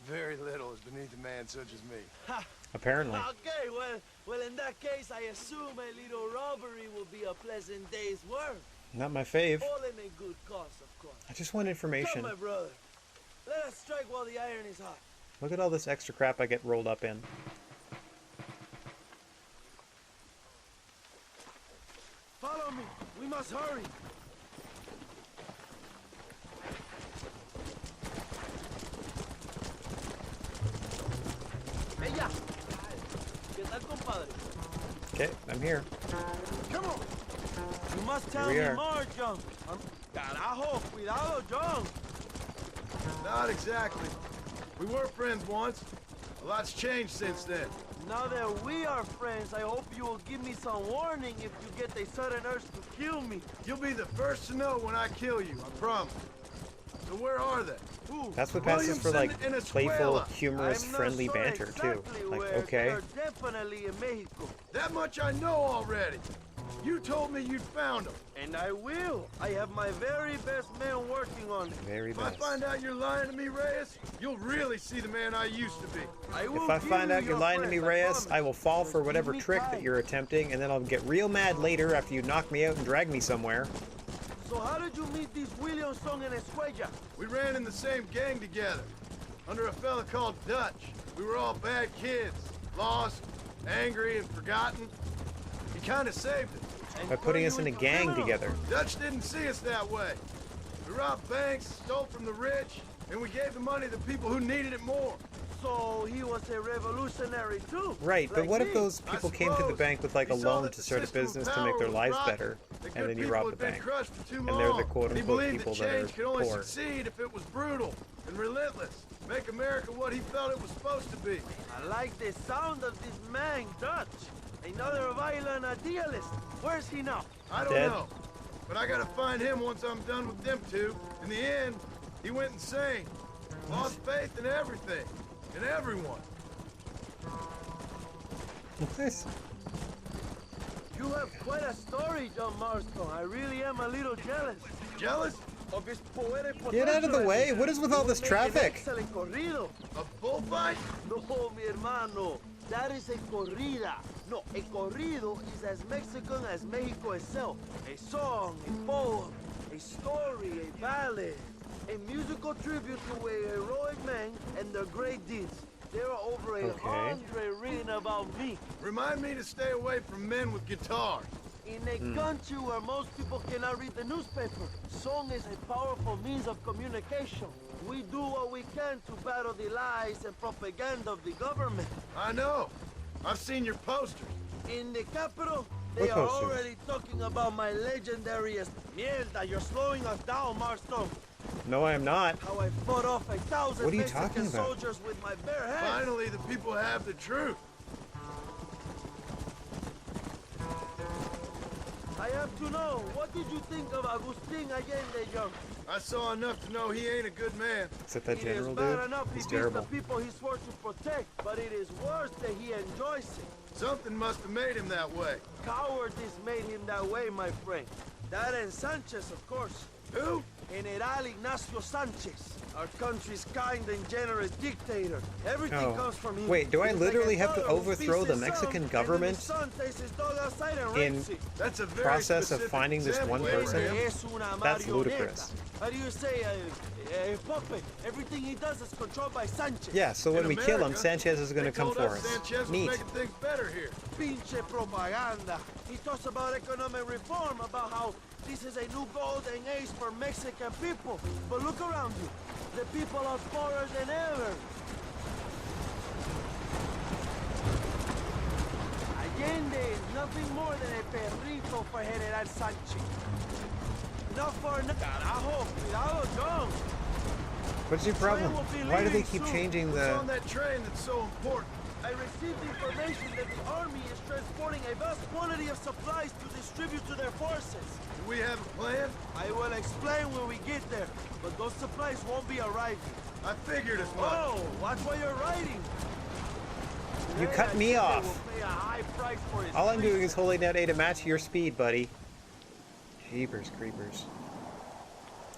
Very little is beneath a man such as me. Ha! Apparently. Okay, well, in that case, I assume a little robbery will be a pleasant day's work. Not my fave. All in a good cause, of course. I just want information. Come, my brother. Let us strike while the iron is hot. Look at all this extra crap I get rolled up in. Follow me. We must hurry. Ella. ¿Qué tal, compadre? Okay, I'm here. Come on. You must tell Here we me are. more, John. Carajo, cuidado, John. Not exactly. We were friends once. A lot's changed since then. Now that we are friends, I hope you will give me some warning if you get a sudden urge to kill me. You'll be the first to know when I kill you, I promise. So where are they? Ooh, That's what passes for like Williamson playful, Venezuela. humorous, I'm not friendly sure banter too. exactly Like, where. okay. They're definitely in Mexico. That much I know already. You told me you'd found them. And I will. I have my very best men working on it. Very If I best. find out you're lying to me, Reyes, you'll really see the man I used to be. I will If I give find you out you're your lying to me, friends, Reyes, promise. I will fall for Just whatever give me trick that time. you're attempting, and then I'll get real mad later after you knock me out and drag me somewhere. So how did you meet these Williamson and Escuella? We ran in the same gang together, under a fella called Dutch. We were all bad kids, lost, angry, and forgotten. He kind of saved us. And By putting turn us you in a into gang criminals. together. Dutch didn't see us that way. We robbed banks, stole from the rich, and we gave the money to people who needed it more. So he was a revolutionary too. Right, but like what me. if those people came to the suppose. bank with like a He saw loan that to the start a system of business to power make their was lives rotten, better, that and good then you people rob the had been bank? crushed for too And they're the long. quote-unquote He believed people that that are change could only poor. succeed if it was brutal and relentless. Make America what he felt it was supposed to be. I like the sound of this man, Dutch. Another violent idealist. Where's he now? I don't Dead. know. But I gotta find him once I'm done with them two. In the end, he went insane. Lost faith in everything. In everyone. Nice. You have quite a story, John Marston. I really am a little jealous. Jealous? Of his poetic Get out of the potential. way! What is with all You this will make an traffic? excellent corrido. A bullfight? No, mi hermano. That is a corrida. No, a corrido is as Mexican as Mexico itself. A song, a poem, a story, a ballad. A musical tribute to a heroic man and their great deeds. There are over 100 written about me. Remind me to stay away from men with guitars. In a country where most people cannot read the newspaper, song is a powerful means of communication. We do what we can to battle the lies and propaganda of the government. I know. I've seen your posters. In the capital, What they are posters? already talking about my legendary Mierda, you're slowing us down, Marston. No, I am not. How I fought off 1,000 What are you Mexican talking about? soldiers with my bare hands. Finally, the people have the truth. I have to know, what did you think of Agustin Allende, John? I saw enough to know he ain't a good man. Is that that It is general bad dude? enough He's he beats terrible. the people he swore to protect, but it is worse that he enjoys it. Something must have made him that way. Cowardice made him that way, my friend. That and Sanchez, of course. Who? General Ignacio Sanchez, our country's kind and generous dictator. Everything Oh. comes from him. Wait, do I He's literally like a have to father who overthrow feeds the his Mexican son, government and then his son takes his dog outside and in rapes it. That's a very process of specific finding this one example, person? Abraham. Es una That's marioneta. ludicrous. How do you say, puppet? Everything he does is controlled by Sanchez. Yeah, so when In we kill him, America, Sanchez is going to They come told for us us. Sanchez was Neat. making things better here. Pinche propaganda. He talks about economic reform, about how this is a new golden age for Mexican people. But look around you. The people are poorer than ever. Allende is nothing more than a perrito for General Sanchez. Not for carajo, cuidado, John. What's your problem? Why do they keep changing What's the... on that train that's so important? I received information that the army is transporting a vast quantity of supplies to distribute to their forces. Do we have a plan? I will explain when we get there, but those supplies won't be arriving. I figured as much. Oh, watch what you're riding. You Today, cut me I off. will pay a high price for his All I'm doing fleece. is holding down A to match your speed, buddy. Jeepers creepers.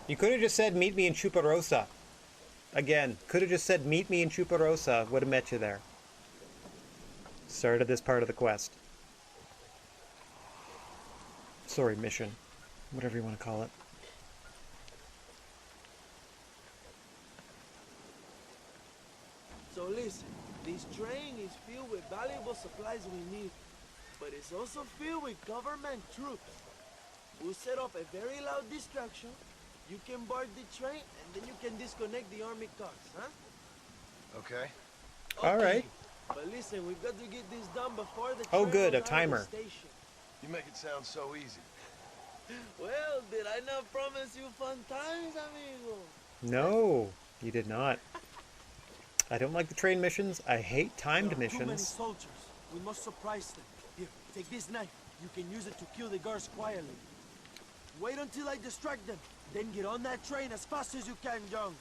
You could have just said, meet me in Chuparosa. Again, could have just said, meet me in Chuparosa. Would have met you there. Started this part of the quest. Sorry, mission. Whatever you want to call it. So listen, this train is filled with valuable supplies we need, but it's also filled with government troops. We'll set off a very loud distraction. You can board the train, and then you can disconnect the army cars, huh? Okay. All right. But listen, we've got to get this done before the Oh, train good, goes a out of the timer. station. You make it sound so easy. Well, did I not promise you fun times, amigo? No, you did not. I don't like the train missions. I hate timed There are too many missions. soldiers. We must surprise them. Here, take this knife. You can use it to kill the guards quietly. Wait until I distract them. Then get on that train as fast as you can, Young.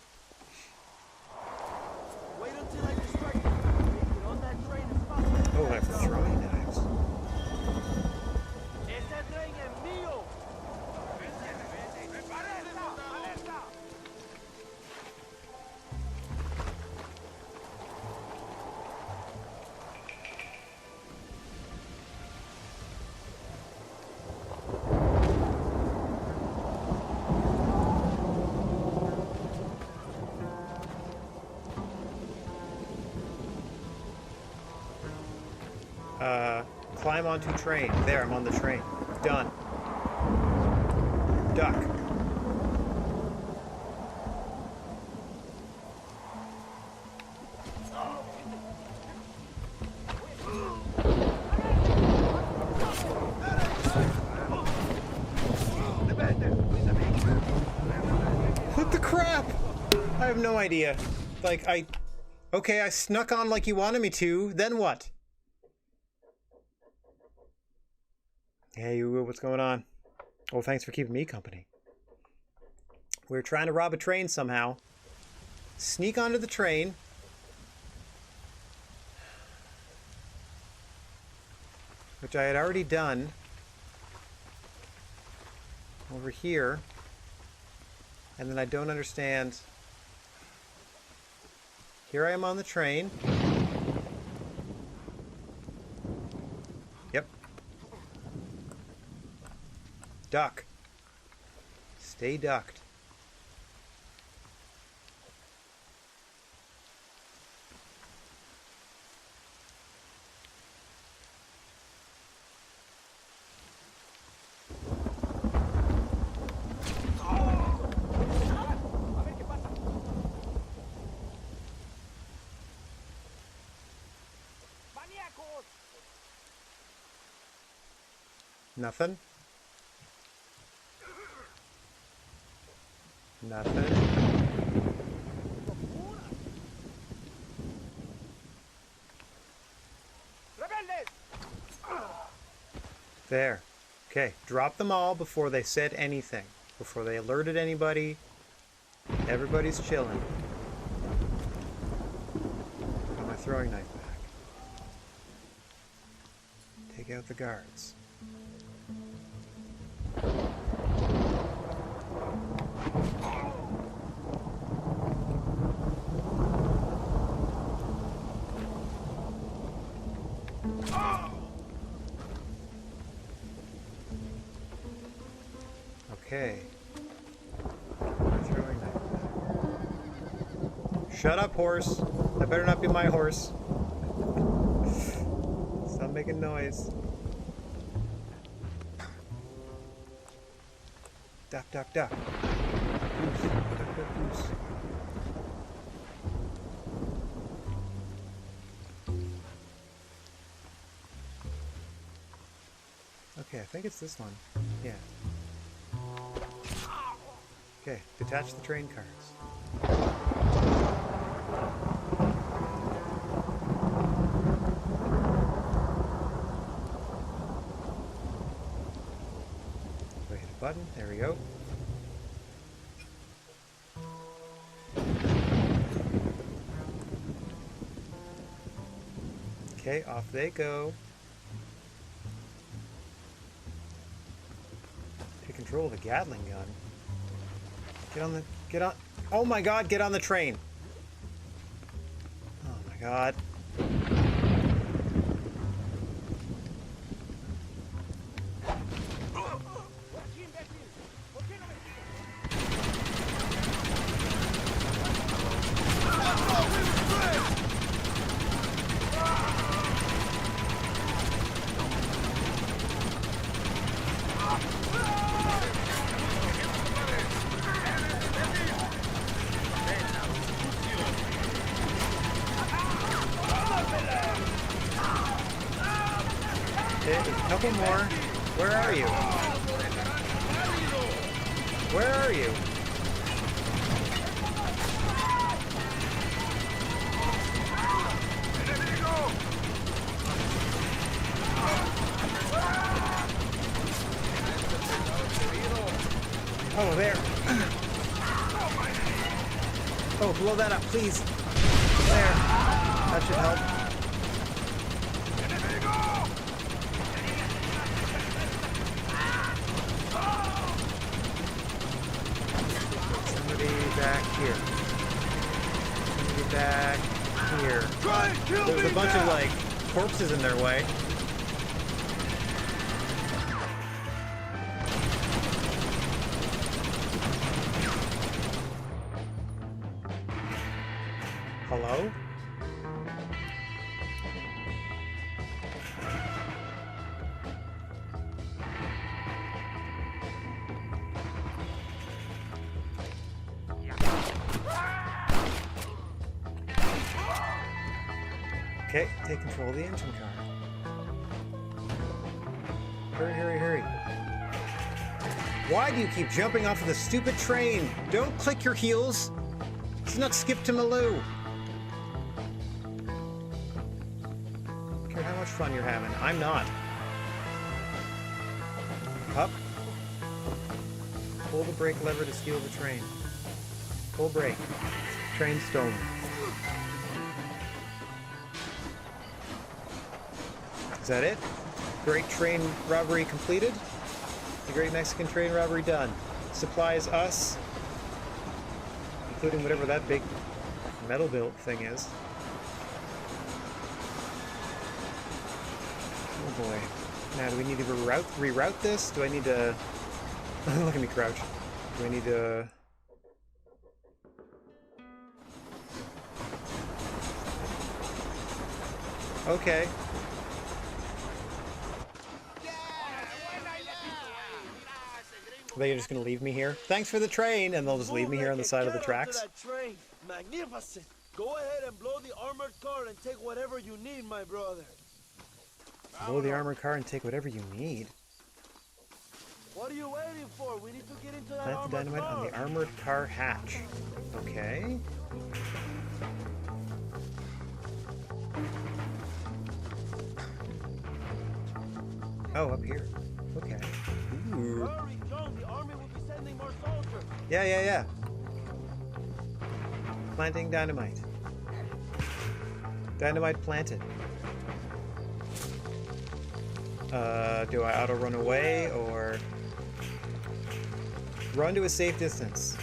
Wait until I distract them. Then get on that train as fast as you Oh, can, I'm Young. throwing knives. Ese tren es mío. Climb onto train. There, I'm on the train. Done. Duck. What the crap? I have no idea. Like, okay, I snuck on like you wanted me to, then what? Hey, what's going on? Oh, thanks for keeping me company. We're trying to rob a train somehow. Sneak onto the train. Which I had already done. Over here. And then I don't understand. Here I am on the train. Yep. Duck. Stay ducked. Nothing? Nothing? There. Okay, drop them all before they said anything. Before they alerted anybody. Everybody's chilling. Got my throwing knife back. Take out the guards. Okay. Throwing knife back. Shut up, horse. That better not be my horse. Stop making noise. Duck, duck, duck. Goose. Duck, duck, goose. Okay, I think it's this one. Yeah. Okay, detach the train cars. So hit a button, there we go. Okay, off they go. Take control of the Gatling gun. Get on, oh my god, get on the train! Oh my god. Okay, there's a couple more. Where are you? Where are you? Oh, there. Oh, blow that up, please. There. That should help. Back here. Back here. There's a bunch of like corpses in their way. Hello? Okay, take control of the engine car. Hurry, hurry, hurry. Why do you keep jumping off of the stupid train? Don't click your heels. This is not Skip to Maloo. I don't care how much fun you're having. I'm not. Up. Pull the brake lever to steal the train. Pull brake. Train stolen. Is that it? Great train robbery completed? The Great Mexican Train Robbery done. Supplies us, including whatever that big metal built thing is. Oh boy. Now, do we need to reroute this? Do I need to... Look at me crouch. Do I need to... Okay. They're just gonna leave me here. Thanks for the train, and they'll just leave me here on the side of the tracks. Magnificent. Go ahead and blow the armored car and take whatever you need, my brother. Blow the armored car and take whatever you need. What are you waiting for? We need to get into that Plant the dynamite on the armored car hatch. Okay. Oh, up here. Okay. Ooh. Hurry, John. The army will be sending more soldiers. Yeah. Planting dynamite. Dynamite planted. Do I auto run away or run to a safe distance?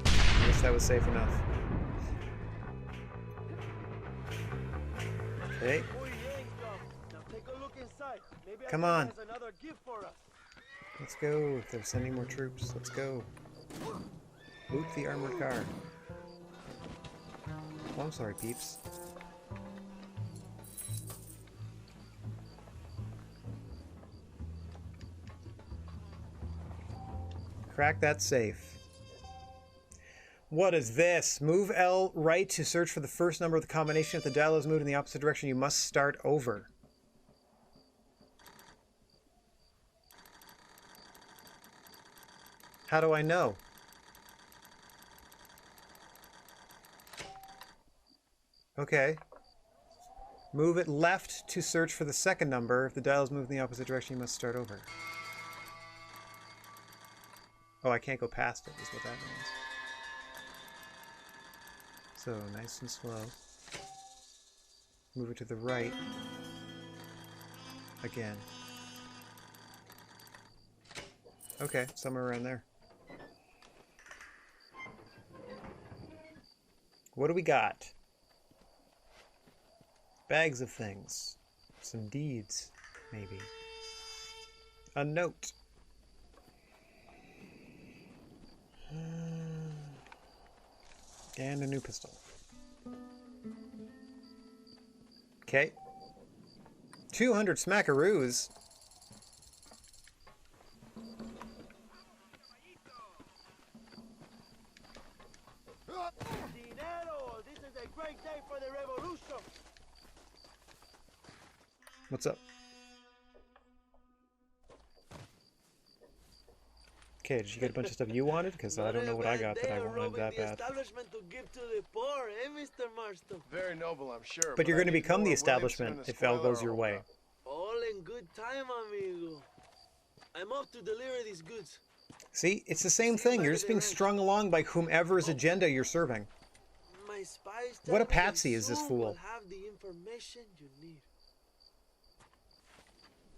I guess that was safe enough. Okay. Come on. Let's go. They're sending more troops. Let's go. Loot the armored car. Oh, I'm sorry, peeps. Crack that safe. What is this? Move L right to search for the first number of the combination. If the dial is moved in the opposite direction, you must start over. How do I know? Okay. Move it left to search for the second number. If the dial is moved in the opposite direction, you must start over. Oh, I can't go past it, is what that means. So, nice and slow. Move it to the right. Again. Okay, somewhere around there. What do we got? Bags of things. Some deeds, maybe. A note. And a new pistol. Okay. 200 smackaroos. Dinero! This is a great day for the revolution! What's up? Okay, did you get a bunch of stuff you wanted? Because I don't know what I got that I wanted that bad. Establishment to give to the poor, eh, Mr. Marston? Very noble, I'm sure. But you're going to I need become more the Williamson establishment and if all goes your Escuela way. All in good time, amigo. I'm off to deliver these goods. See, it's the same thing. You're just being strung along by whomever's agenda you're serving. My spies What a tell me patsy is this soon fool? we'll have the information you need.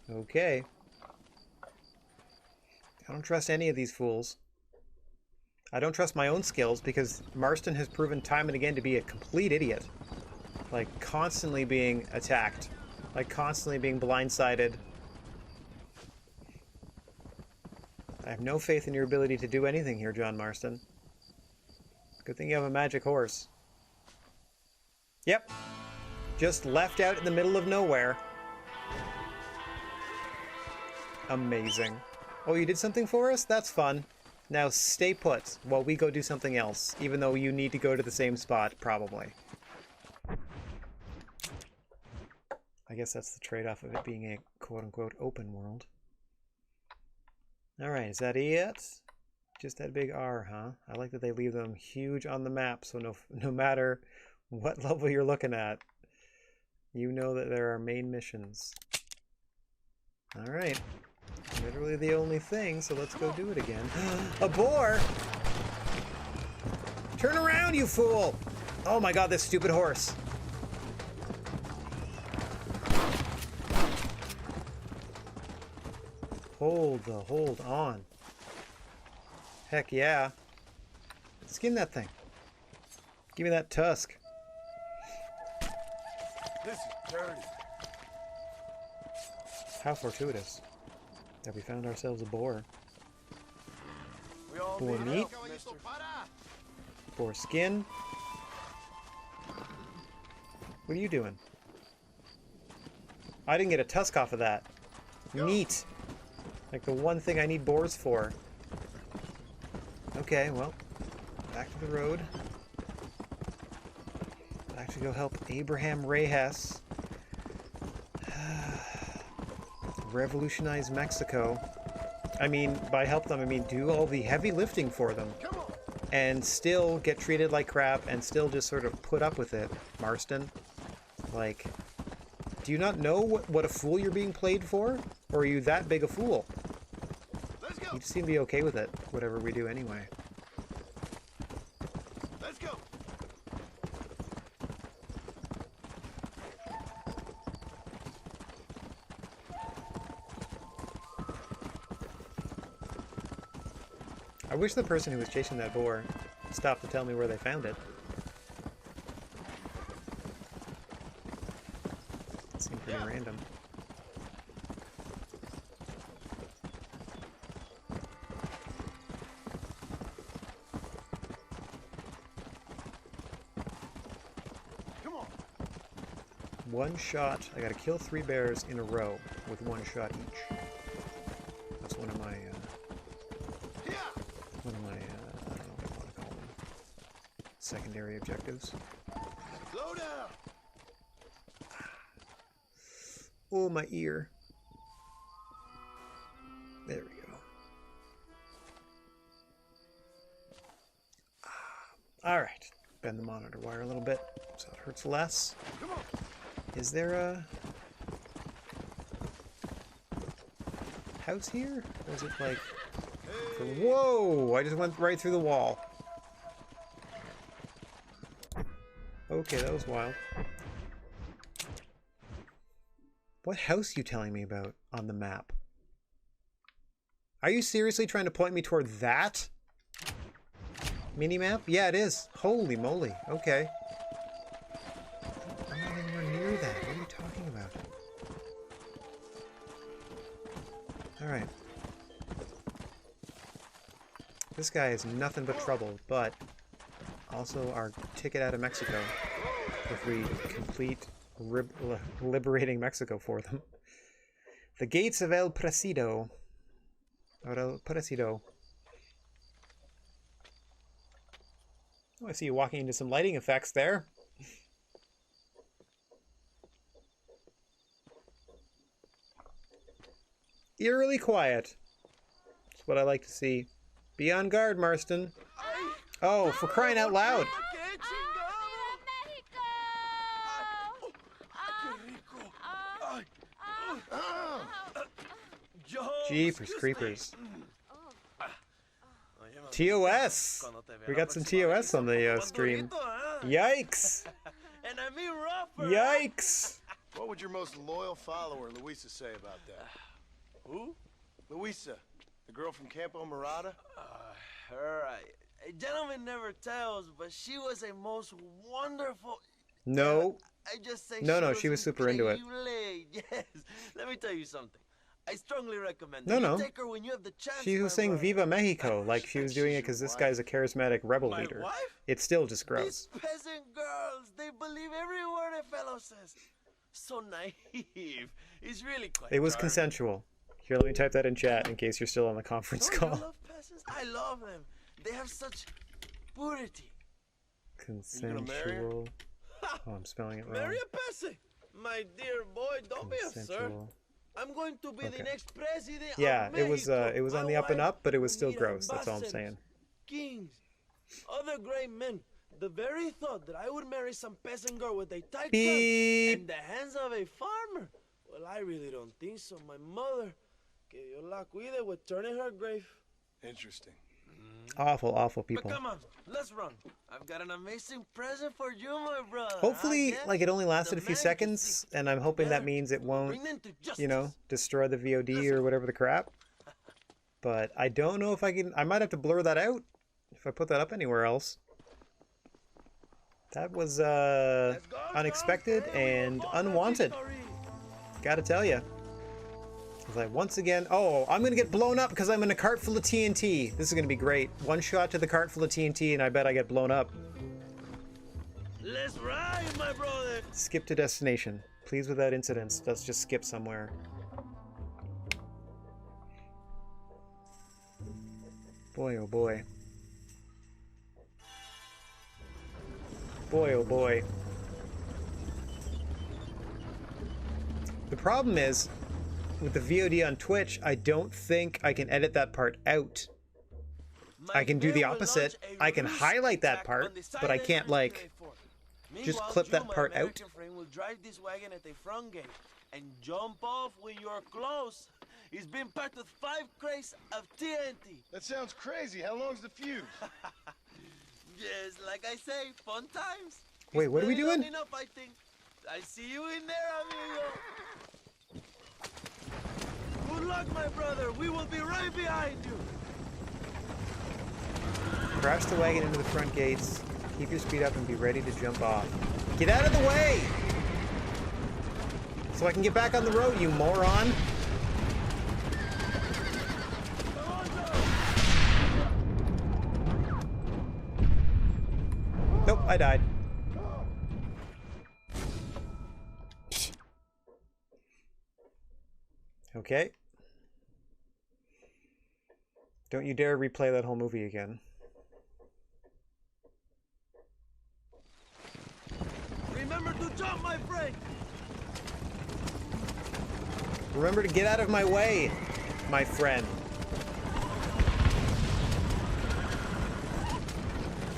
Okay. I don't trust any of these fools. I don't trust my own skills because Marston has proven time and again to be a complete idiot. Like, constantly being attacked. Like, constantly being blindsided. I have no faith in your ability to do anything here, John Marston. Good thing you have a magic horse. Yep. Just left out in the middle of nowhere. Amazing. Oh, you did something for us? That's fun. Now stay put while we go do something else, even though you need to go to the same spot, probably. I guess that's the trade-off of it being a quote-unquote open world. Alright, is that it? Just that big R, huh? I like that they leave them huge on the map, so no matter what level you're looking at, you know that there are main missions. Alright. Literally the only thing, so let's go do it again. A boar! Turn around, you fool! Oh my god, this stupid horse. Hold on. Heck yeah. Skin that thing. Give me that tusk. This is dirty. How fortuitous that we found ourselves a boar. We all Boar need meat. help, mister. Boar skin. What are you doing? I didn't get a tusk off of that. Neat. Like the one thing I need boars for. Okay, well, back to the road. Back to go help Abraham Reyes revolutionize Mexico. I mean, by help them, I mean do all the heavy lifting for them. And still get treated like crap and still just sort of put up with it, Marston. Like, do you not know what a fool you're being played for? Or are you that big a fool? Let's go. You just seem to be okay with it, whatever we do anyway. Let's go. I wish the person who was chasing that boar stopped to tell me where they found it. It seemed pretty random. Come on. One shot. I gotta kill 3 bears in a row with 1 shot each. That's one of my secondary objectives. Slow down. Oh, my ear. There we go. All right. Bend the monitor wire a little bit so it hurts less. Come on. Is there a house here? Or is it like... Whoa! I just went right through the wall. Okay, that was wild. What house are you telling me about on the map? Are you seriously trying to point me toward that mini-map? Yeah, it is. Holy moly. Okay. I'm not anywhere near that. What are you talking about? Alright. This guy is nothing but trouble, but also our ticket out of Mexico if we complete liberating Mexico for them. The gates of El Presidio. Or El Presidio. Oh, I see you walking into some lighting effects there. Eerily quiet. That's what I like to see. Be on guard, Marston. Oh, for crying out loud. Jeepers creepers. TOS! We got some TOS on the stream. Yikes! Yikes! What would your most loyal follower, Luisa, say about that? Who? Luisa, the girl from Campo Murata? Her. A gentleman never tells, but she was a most wonderful... No. I just say no, she was super into it. Yes. Let me tell you something. I strongly recommend that. you take her when you have the chance. She was saying Viva Mexico, like she was doing it because this guy's a charismatic rebel leader. Wife? It's still just gross. These peasant girls, they believe every word a fellow says. So naive. It's really quite It was charming. Consensual. Here, let me type that in chat in case you're still on the conference call. You love peasants? I love them. They have such purity. Consensual. Oh, I'm spelling it wrong. Marry a peasant. My dear boy, don't be absurd. I'm going to be the next president of Mexico. It was on the up and up, but it was still gross. That's all I'm saying. Kings, other great men. The very thought that I would marry some peasant girl with a tight cut in the hands of a farmer. Well, I really don't think so. My mother, que Dios la cuide, would turn in her grave. Interesting. Awful, awful people. But come on, let's run. I've got an amazing present for you, my brother. Hopefully, like, it only lasted a few seconds, and I'm hoping that means it won't, you know, destroy the VOD or whatever the crap. But I don't know if I can... I might have to blur that out if I put that up anywhere else. That was unexpected and unwanted. Gotta tell you. I was like, once again, oh, I'm gonna get blown up because I'm in a cart full of TNT. This is gonna be great. One shot to the cart full of TNT and I bet I get blown up. Let's ride, my brother. Skip to destination. Please without incidents. Let's just skip somewhere. Boy, oh boy. Boy, oh boy. The problem is, with the VOD on Twitch, I don't think I can edit that part out. I can do the opposite. I can highlight that part, but I can't, like, just clip that part out. Will drive this wagon at the front gate and jump off when you're close. He's been packed with 5 crates of TNT. That sounds crazy. How long's the fuse? Yes, like I say, fun times. Wait, what are we doing? Enough, I think. I see you in there, amigo. Good luck, my brother. We will be right behind you. Crash the wagon into the front gates. Keep your speed up and be ready to jump off. Get out of the way! So I can get back on the road, you moron! Nope, I died. Okay. Don't you dare replay that whole movie again. Remember to jump, my friend! Remember to get out of my way, my friend.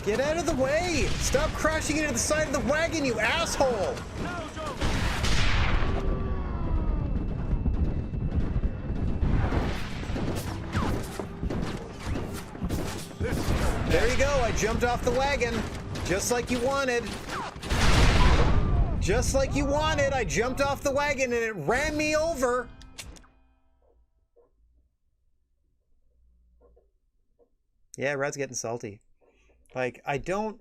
Get out of the way! Stop crashing into the side of the wagon, you asshole! There you go, I jumped off the wagon. Just like you wanted. Just like you wanted, I jumped off the wagon and it ran me over. Yeah, Rad's getting salty. Like, I don't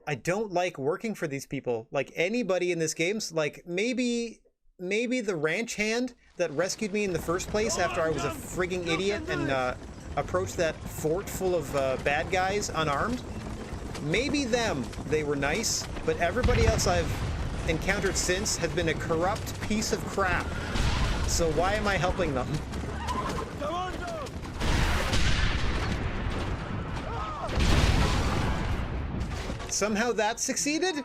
like working for these people. Like, anybody in this game, like, maybe the ranch hand that rescued me in the first place after I was a frigging idiot and approached that fort full of bad guys unarmed. Maybe them, they were nice, but everybody else I've encountered since has been a corrupt piece of crap. So why am I helping them? Somehow that succeeded?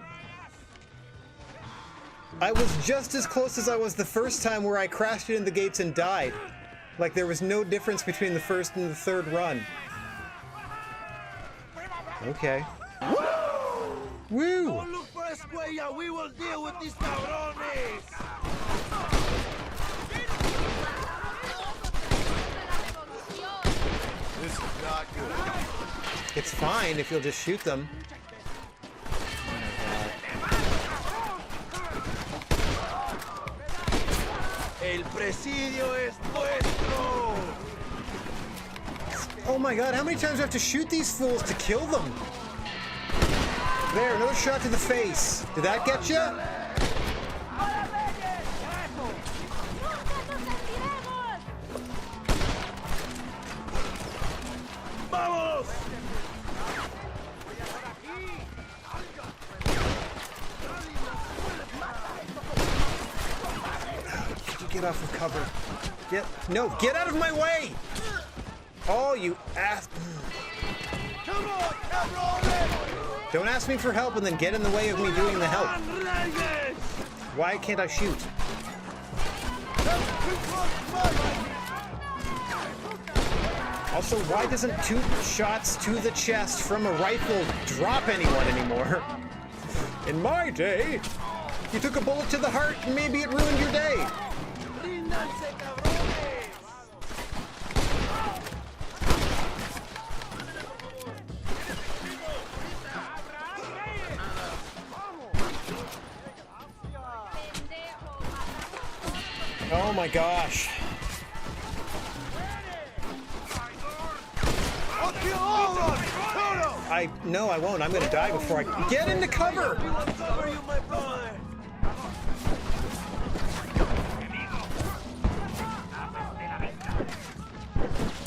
I was just as close as I was the first time where I crashed into the gates and died. Like there was no difference between the first and the third run. Okay. Woo! Don't look for Escuella, we will deal with these cabrones! This is not good. It's fine if you'll just shoot them. El presidio es nuestro! Oh my god, how many times do I have to shoot these fools to kill them? There, another shot to the face. Did that get you? Vamos! Could you get off of cover? Get out of my way! Oh, you ass. Come on, cabrones! Don't ask me for help and then get in the way of me doing the help. Why can't I shoot? Also, why doesn't 2 shots to the chest from a rifle drop anyone anymore? In my day, you took a bullet to the heart and maybe it ruined your day. Oh my gosh. No, I won't. I'm gonna die before I get into cover.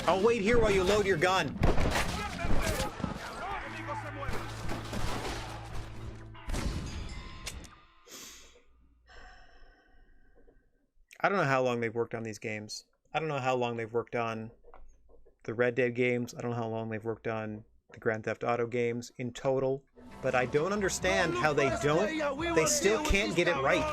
I'll wait here while you load your gun. I don't know how long they've worked on these games. I don't know how long they've worked on the Red Dead games. I don't know how long they've worked on the Grand Theft Auto games in total. But I don't understand how they still can't get it right.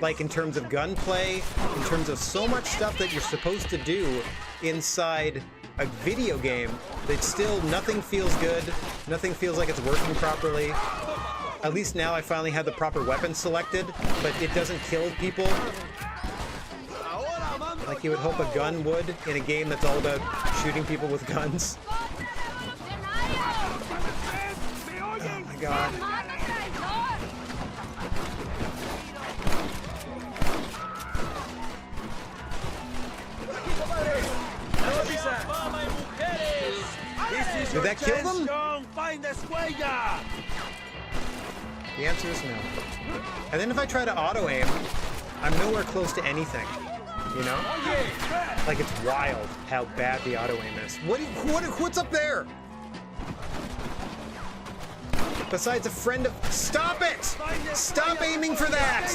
Like in terms of gunplay, in terms of so much stuff that you're supposed to do inside a video game, that still nothing feels good. Nothing feels like it's working properly. At least now I finally have the proper weapon selected, but it doesn't kill people like you would hope a gun would in a game that's all about shooting people with guns. Oh my god. Did that kill them? The answer is no. And then if I try to auto-aim, I'm nowhere close to anything. You know? Like, it's wild how bad the auto-aim is. What's up there? Besides a friend of... Stop it! Stop aiming for that!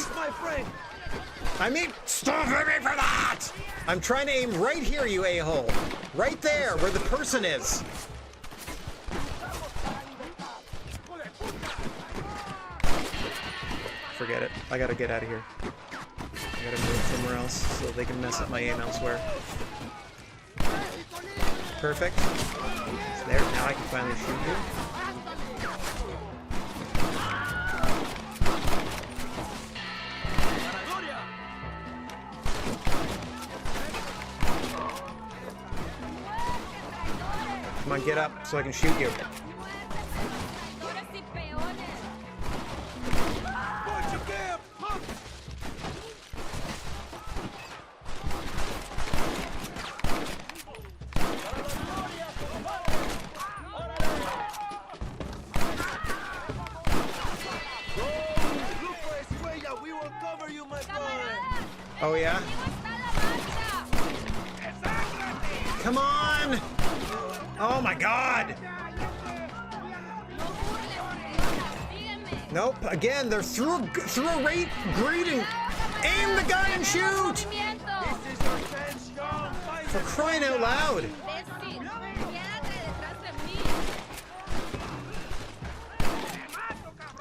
I mean, stop aiming for that! I'm trying to aim right here, you a-hole. Right there, where the person is. forget it. I gotta get out of here. I gotta move somewhere else so they can mess up my aim elsewhere. Perfect. There, now I can finally shoot you. Come on, get up so I can shoot you. Oh yeah? Come on! Oh my god! Nope, again, they're through a rate greeting. Aim the gun and shoot! For crying out loud!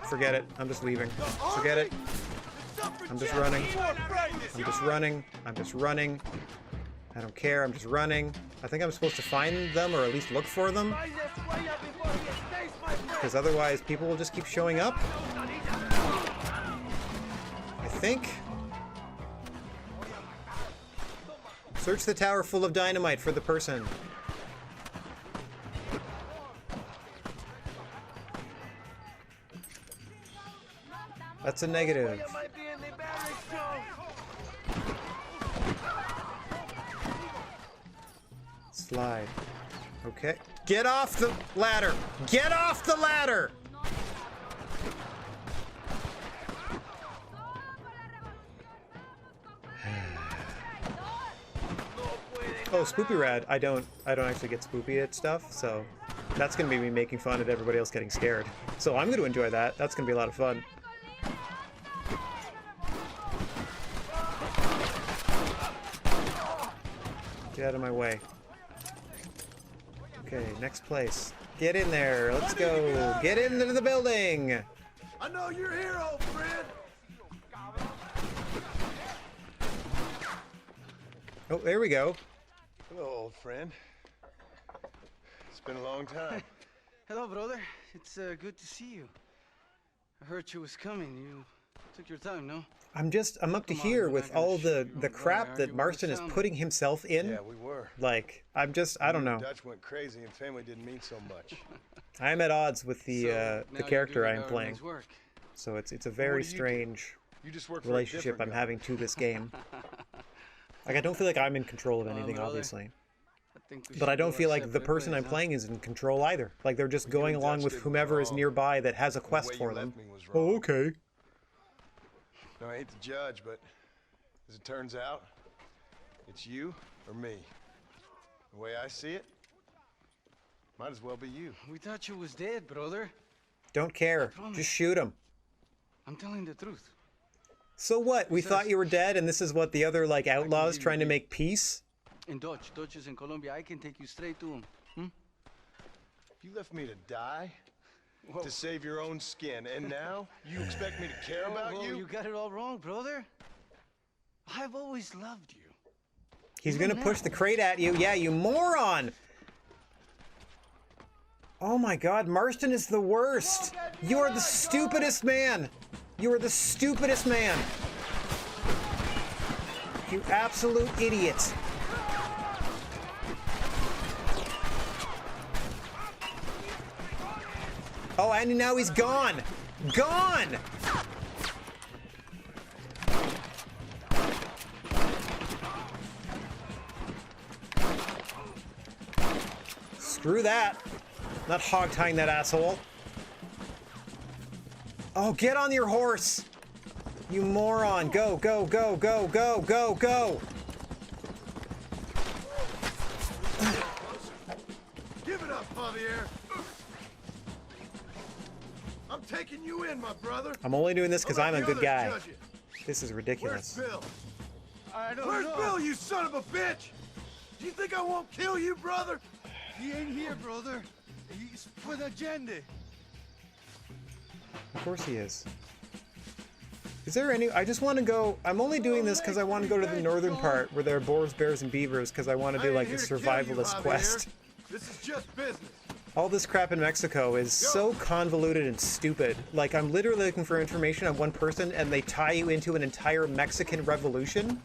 Forget it, I'm just leaving. Forget it. I'm just running. I'm just running. I'm just running. I don't care, I'm just running. I think I'm supposed to find them or at least look for them. Because otherwise people will just keep showing up. I think. Search the tower full of dynamite for the person. That's a negative. Slide. Okay. Get off the ladder! Get off the ladder! Oh, Spoopy Rad. I don't actually get spoopy at stuff, so that's gonna be me making fun of everybody else getting scared. So I'm gonna enjoy that. That's gonna be a lot of fun. Get out of my way. Okay, next place. Get in there. Let's go. Get into the building. I know you're here, old friend. Oh, there we go. Hello, old friend. It's been a long time. Hello, brother. It's good to see you. I heard you was coming. You took your time, no? I'm up to here with all the crap that Marston is putting himself in. Yeah, we were. Like, I don't know. Dutch went crazy and family didn't mean so much. I am at odds with the character I am playing. So it's a very strange relationship I'm having to this game. Like, I don't feel like I'm in control of anything, obviously. But I don't feel like the person I'm playing is in control either. Like, they're just going along with whomever is nearby that has a quest for them. Oh, okay. No, I hate to judge, but as it turns out, it's you or me. The way I see it, might as well be you. We thought you was dead, brother. Don't care. Just shoot him. I'm telling the truth. So what? We thought you were dead, and this is what the other, like, outlaws trying to make peace? In Dutch. Dutch is in Colombia. I can take you straight to him. You left me to die? Whoa. To save your own skin, and now you expect me to care about you? You got it all wrong, brother. I've always loved you. He's gonna push the crate at you. Yeah, you moron! Oh my god, Marston is the worst! You are the stupidest man! You are the stupidest man! You absolute idiot! Oh, and now he's gone! Gone! Screw that. Not hog-tying that asshole. Oh, get on your horse! You moron! Go, go, go, go, go, go, go! Give it up, Javier! I'm taking you in, my brother. I'm only doing this because I'm a good guy. This is ridiculous. Where's Bill? Where's Bill, you son of a bitch? Do you think I won't kill you, brother? He ain't here, brother. He's with Agenda. Of course he is. Is there any... I just want to go... I'm only doing this because I want to go to the northern part where there are boars, bears, and beavers because I want to do like a survivalist quest. This is just business. All this crap in Mexico is so convoluted and stupid. Like, I'm literally looking for information on one person and they tie you into an entire Mexican revolution.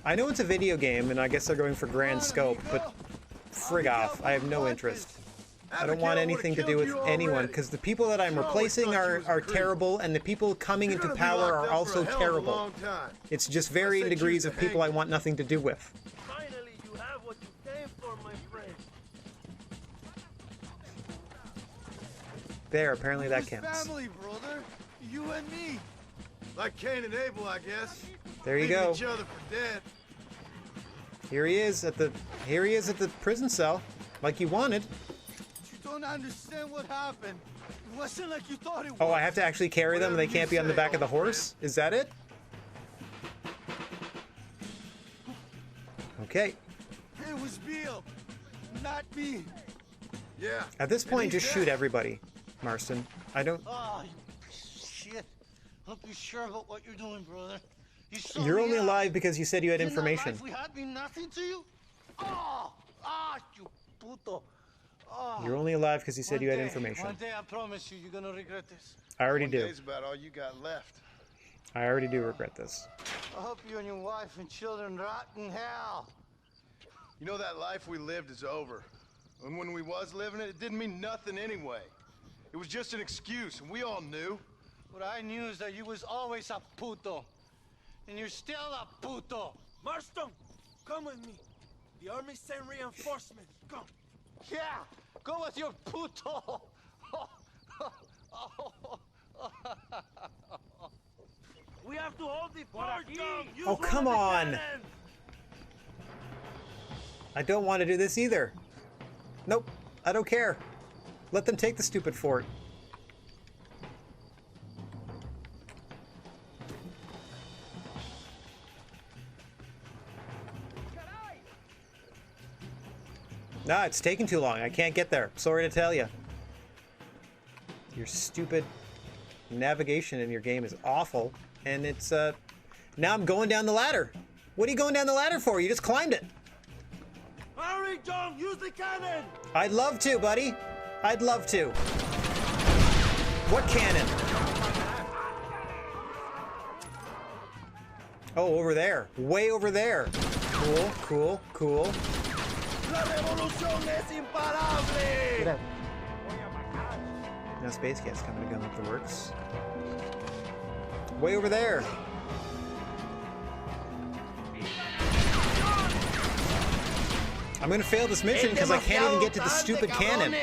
I know it's a video game and I guess they're going for grand scope, but frig off. I have no interest. I don't want anything to do with anyone because the people that I'm replacing are terrible and the people coming into power are also terrible. It's just varying degrees of people I want nothing to do with. Finally, you have what you came for, my friend. There, apparently that counts. Family, brother. You and me. Like Cain and Abel, I guess. There you Leaving go. each other for dead. Here he is at the prison cell, like you wanted. You don't understand what happened. It wasn't like you thought it was. Oh, I have to actually carry them and they can't be on the back of the horse? Is that it? Okay. It was Bill, not me. Yeah. At this point, just shoot everybody, Marston. I don't... Oh, you shit. Hope you're sure about what you're doing, brother. You're only alive because you said you had information. Didn't that life we had mean nothing to you? Oh, you puto. Oh. You're only alive because you said you had information. One day, I promise you, you're gonna regret this. I already do. One day's about all you got left. I already do regret this. I hope you and your wife and children rot in hell. You know that life we lived is over. And when we was living it, it didn't mean nothing anyway. It was just an excuse, and we all knew. What I knew is that you was always a puto. And you're still a puto. Marston, come with me. The army sent reinforcements. Come. Yeah, go with your puto. We have to hold the fort down. Oh, come on. I don't want to do this either. Nope, I don't care. Let them take the stupid fort. Nah, it's taking too long. I can't get there. Sorry to tell you. Your stupid navigation in your game is awful. And it's, now I'm going down the ladder. What are you going down the ladder for? You just climbed it. Hurry, John! Use the cannon! I'd love to, buddy. I'd love to. What cannon? Oh, over there. Way over there. Cool, cool, cool. La revolución es imparable! Now Space Cat's coming to gun up the works. Way over there. I'm gonna fail this mission because I can't even get to the stupid cannon.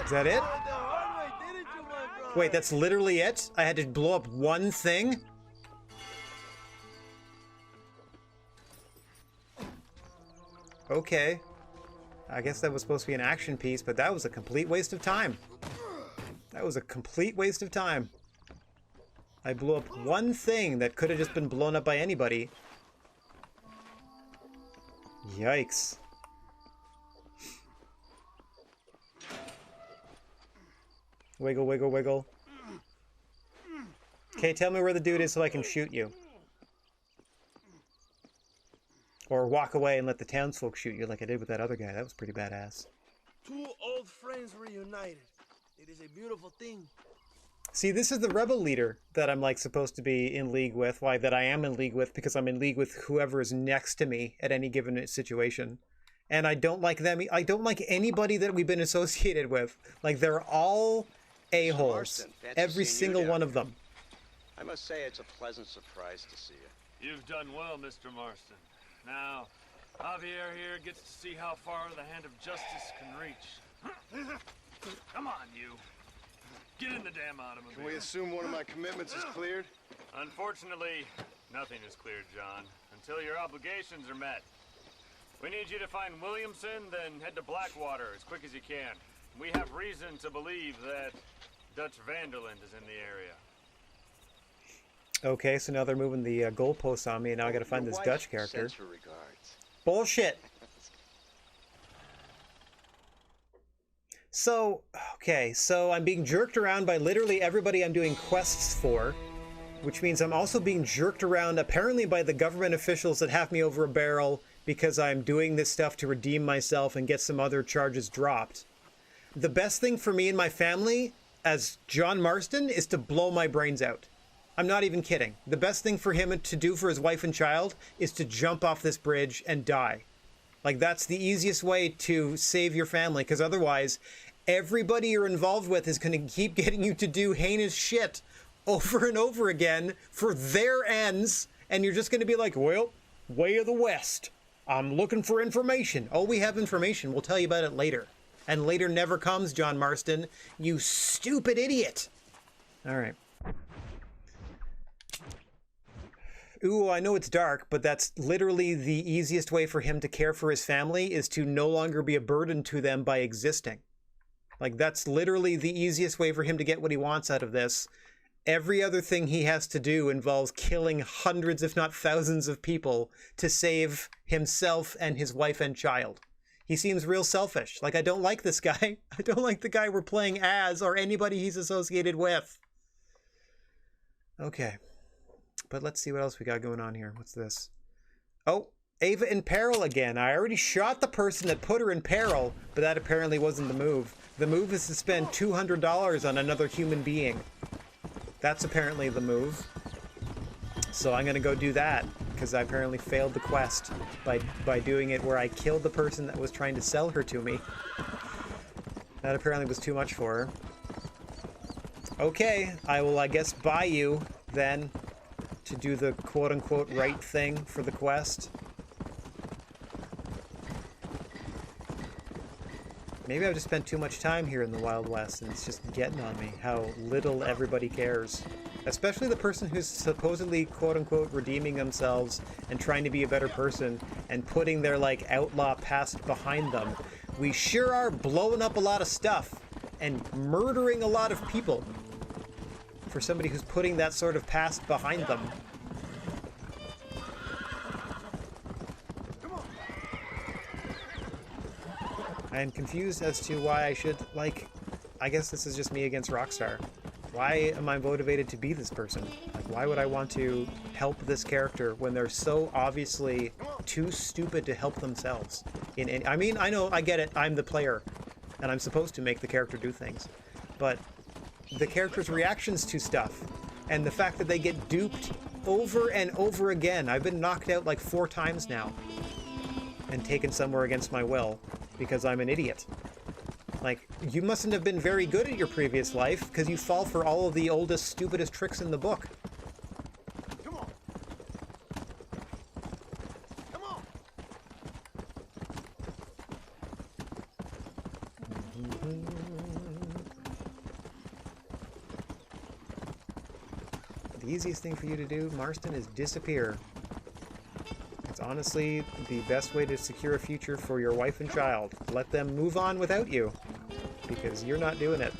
Is that it? Wait, that's literally it? I had to blow up one thing? Okay. I guess that was supposed to be an action piece, but that was a complete waste of time. That was a complete waste of time. I blew up one thing that could have just been blown up by anybody. Yikes. Wiggle, wiggle, wiggle. Okay, tell me where the dude is so I can shoot you. Or walk away and let the townsfolk shoot you like I did with that other guy. That was pretty badass. Two old friends reunited. It is a beautiful thing. See, this is the rebel leader that I'm like supposed to be in league with. Why, that I am in league with because I'm in league with whoever is next to me at any given situation. And I don't like them. I don't like anybody that we've been associated with. Like, they're all a-holes. Every single one of them. I must say it's a pleasant surprise to see you. You've done well, Mr. Marston. Now, Javier here gets to see how far the hand of justice can reach. Come on, you. Get in the damn automobile. Can we assume one of my commitments is cleared? Unfortunately, nothing is cleared, John, until your obligations are met. We need you to find Williamson, then head to Blackwater as quick as you can. We have reason to believe that Dutch Vanderland is in the area. Okay, so now they're moving the goalposts on me, and now I gotta find this Dutch character. Sends her regards. Bullshit! So, okay, so I'm being jerked around by literally everybody I'm doing quests for, which means I'm also being jerked around apparently by the government officials that have me over a barrel because I'm doing this stuff to redeem myself and get some other charges dropped. The best thing for me and my family as John Marston is to blow my brains out. I'm not even kidding. The best thing for him to do for his wife and child is to jump off this bridge and die. Like, that's the easiest way to save your family, because otherwise everybody you're involved with is going to keep getting you to do heinous shit over and over again for their ends, and you're just going to be like, well, way of the West. I'm looking for information. Oh, we have information. We'll tell you about it later. And later never comes, John Marston. You stupid idiot. All right. Ooh, I know it's dark, but that's literally the easiest way for him to care for his family, is to no longer be a burden to them by existing. Like, that's literally the easiest way for him to get what he wants out of this. Every other thing he has to do involves killing hundreds, if not thousands of people to save himself and his wife and child. He seems real selfish. Like, I don't like this guy. I don't like the guy we're playing as or anybody he's associated with. Okay. But let's see what else we got going on here. What's this? Oh, Ava in peril again. I already shot the person that put her in peril, but that apparently wasn't the move. The move is to spend $200 on another human being. That's apparently the move. So I'm going to go do that, because I apparently failed the quest by doing it where I killed the person that was trying to sell her to me. That apparently was too much for her. Okay, I will, I guess, buy you then to do the quote-unquote right thing for the quest. Maybe I've just spent too much time here in the Wild West and it's just getting on me how little everybody cares. Especially the person who's supposedly quote-unquote redeeming themselves and trying to be a better person and putting their, like, outlaw past behind them. We sure are blowing up a lot of stuff and murdering a lot of people for somebody who's putting that sort of past behind them. I am confused as to why I should, like, I guess this is just me against Rockstar. Why am I motivated to be this person? Like, why would I want to help this character when they're so obviously too stupid to help themselves? I mean, I know, I get it, I'm the player, and I'm supposed to make the character do things. But the character's reactions to stuff, and the fact that they get duped over and over again. I've been knocked out like 4 times now, and taken somewhere against my will, because I'm an idiot. Like, you mustn't have been very good at your previous life, because you fall for all of the oldest, stupidest tricks in the book. Come on. Come on. The easiest thing for you to do, Marston, is disappear. It's honestly the best way to secure a future for your wife and child. Let them move on without you, because you're not doing it.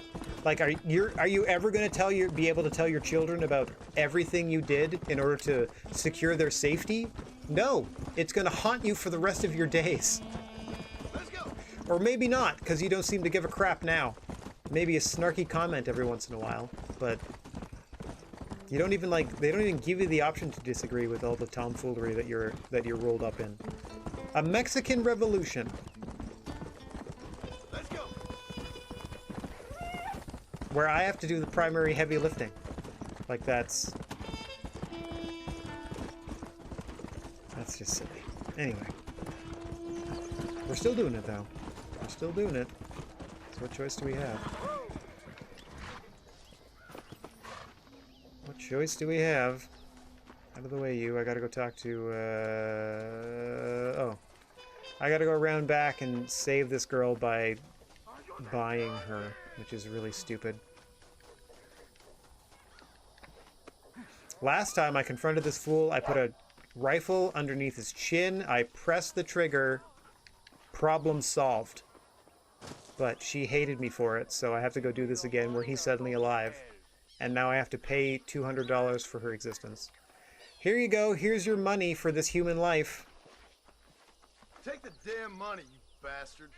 Like, are you ever going to be able to tell your children about everything you did in order to secure their safety? No, it's going to haunt you for the rest of your days. Let's go. Or maybe not, because you don't seem to give a crap now. Maybe a snarky comment every once in a while, but you don't even, like, they don't even give you the option to disagree with all the tomfoolery that you're rolled up in. A Mexican Revolution. Let's go. Where I have to do the primary heavy lifting. Like, that's just silly. Anyway. We're still doing it, though. We're still doing it. So what choice do we have? What choice do we have? Out of the way, you. I gotta go talk to, oh. I gotta go around back and save this girl by buying her, which is really stupid. Last time I confronted this fool, I put a rifle underneath his chin, I pressed the trigger, problem solved. but she hated me for it, so I have to go do this again where he's suddenly alive. And now I have to pay $200 for her existence. Here you go, here's your money for this human life. Take the damn money, you bastard.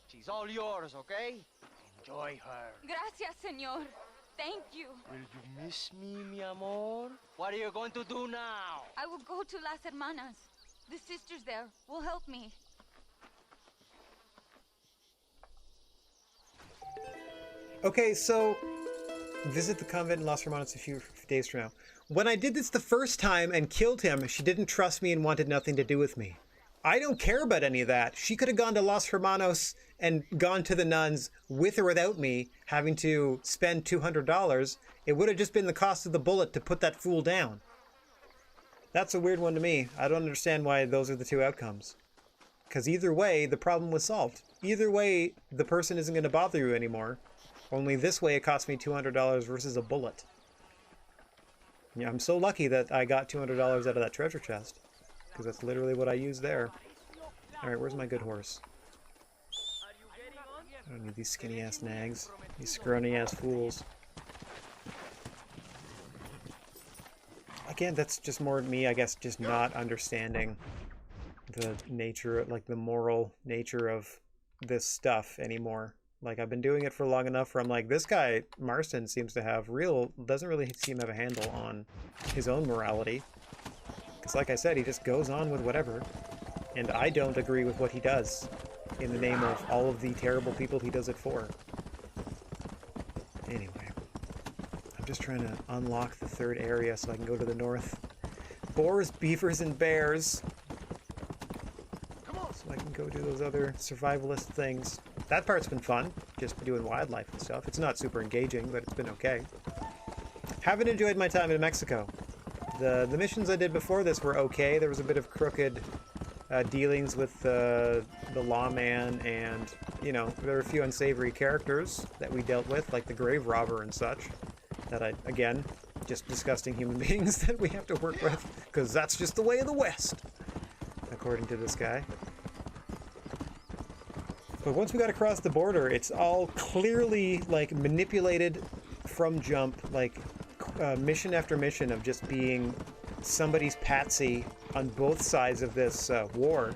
She's all yours, okay? Enjoy her. Gracias, señor. Thank you. Will you miss me, mi amor? What are you going to do now? I will go to Las Hermanas. The sisters there will help me. Okay, so visit the convent in Las Hermanas a few days from now. When I did this the first time and killed him, she didn't trust me and wanted nothing to do with me. I don't care about any of that. She could have gone to Los Hermanos and gone to the nuns with or without me having to spend $200. It would have just been the cost of the bullet to put that fool down. That's a weird one to me. I don't understand why those are the two outcomes. Because either way, the problem was solved. Either way, the person isn't going to bother you anymore. Only this way it cost me $200 versus a bullet. Yeah, I'm so lucky that I got $200 out of that treasure chest. Because that's literally what I used there. Alright, where's my good horse? I don't need these skinny ass nags. These scrawny ass fools. Again, that's just more me, I guess, just not understanding the nature, like the moral nature of this stuff anymore. Like, I've been doing it for long enough where I'm like, this guy, Marston, seems to have doesn't really seem to have a handle on his own morality. Because like I said, he just goes on with whatever. And I don't agree with what he does in the name of all of the terrible people he does it for. Anyway, I'm just trying to unlock the third area so I can go to the north. Boars, beavers, and bears. So I can go do those other survivalist things. That part's been fun, just doing wildlife and stuff. It's not super engaging, but it's been okay. Haven't enjoyed my time in Mexico. The missions I did before this were okay. There was a bit of crooked dealings with the lawman, and, you know, there were a few unsavory characters that we dealt with, like the grave robber and such, that again, just disgusting human beings that we have to work with, because that's just the way of the West, according to this guy. But once we got across the border, it's all clearly, like, manipulated from jump, like, mission after mission of just being somebody's patsy on both sides of this war,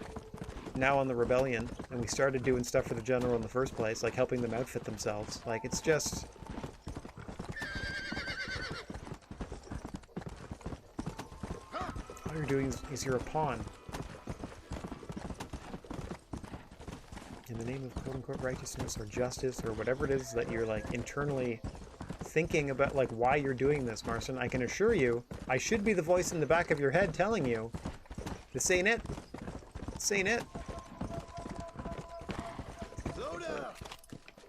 now on the rebellion. And we started doing stuff for the general in the first place, like helping them outfit themselves. Like, it's just... all you're doing is you're a pawn. In the name of quote-unquote righteousness or justice or whatever it is that you're, like, internally thinking about, like, why you're doing this, Marston, I can assure you, I should be the voice in the back of your head telling you, this ain't it. This ain't it.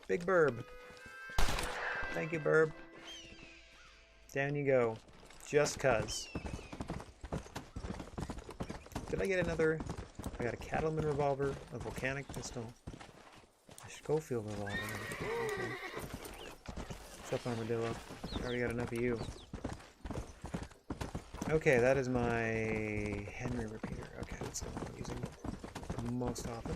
Big Burb. Thank you, Burb. Down you go. Just cuz. Did I get another? I got a cattleman revolver, a volcanic pistol, a Schofield revolver. Okay. What's up, Armadillo? I already got enough of you. Okay, that is my Henry repeater. Okay, that's the one I'm using most often.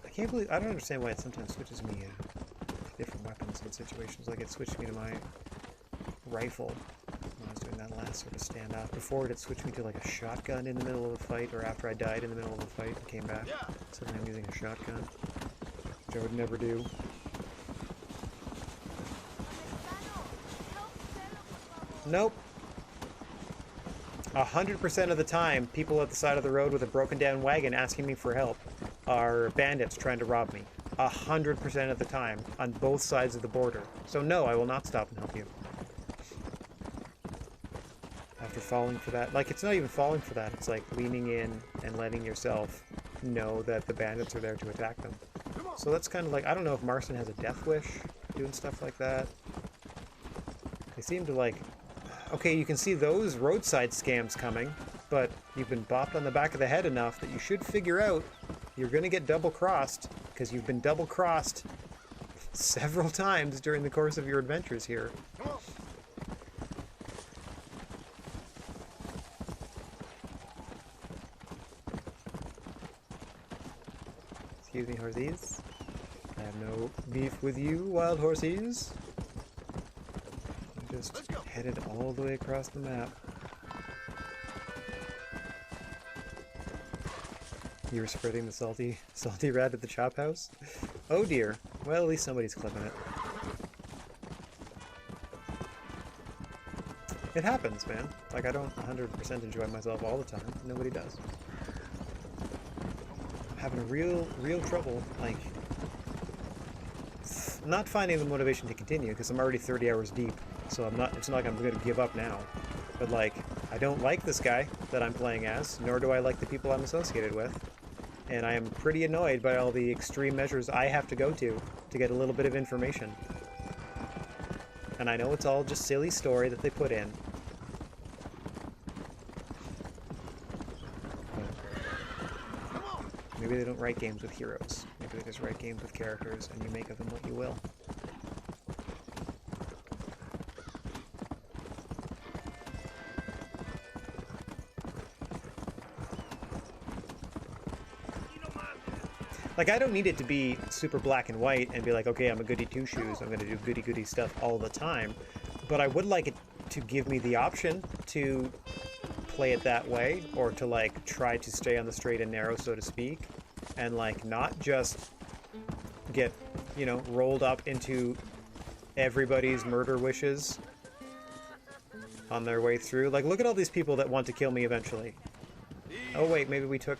I can't believe, I don't understand why it sometimes switches me different weapons in situations. Like, it switched me to my rifle when I was doing that last sort of standoff. Before it switched me to, like, a shotgun in the middle of a fight, or after I died in the middle of a fight and came back. Suddenly I'm using a shotgun, which I would never do. Nope. 100% of the time, people at the side of the road with a broken down wagon asking me for help are bandits trying to rob me. 100% of the time, on both sides of the border. So no, I will not stop and help you. After falling for that, like, it's not even falling for that, it's like leaning in and letting yourself know that the bandits are there to attack them. So that's kind of like, I don't know if Marston has a death wish doing stuff like that. They seem to, like, okay, you can see those roadside scams coming, but you've been bopped on the back of the head enough that you should figure out you're going to get double-crossed, because you've been double-crossed several times during the course of your adventures here. Excuse me, horsies. I have no beef with you, wild horsies. I'm just headed all the way across the map. You were spreading the salty rat at the chop house? Oh dear. Well, at least somebody's clipping it. It happens, man. Like, I don't 100% enjoy myself all the time. Nobody does. I'm having real trouble, like, not finding the motivation to continue, because I'm already 30 hours deep, so it's not like I'm going to give up now. But, like, I don't like this guy that I'm playing as, nor do I like the people I'm associated with. And I am pretty annoyed by all the extreme measures I have to go to get a little bit of information. And I know it's all just silly story that they put in. Maybe they don't write games with heroes. Maybe they just write games with characters and you make of them what you will. Like, I don't need it to be super black and white and be like, okay, I'm a goody two-shoes, I'm going to do goody-goody stuff all the time. But I would like it to give me the option to play it that way, or to, like, try to stay on the straight and narrow, so to speak, and, like, not just get, you know, rolled up into everybody's murder wishes on their way through. Like, look at all these people that want to kill me eventually. Oh, wait, maybe we took...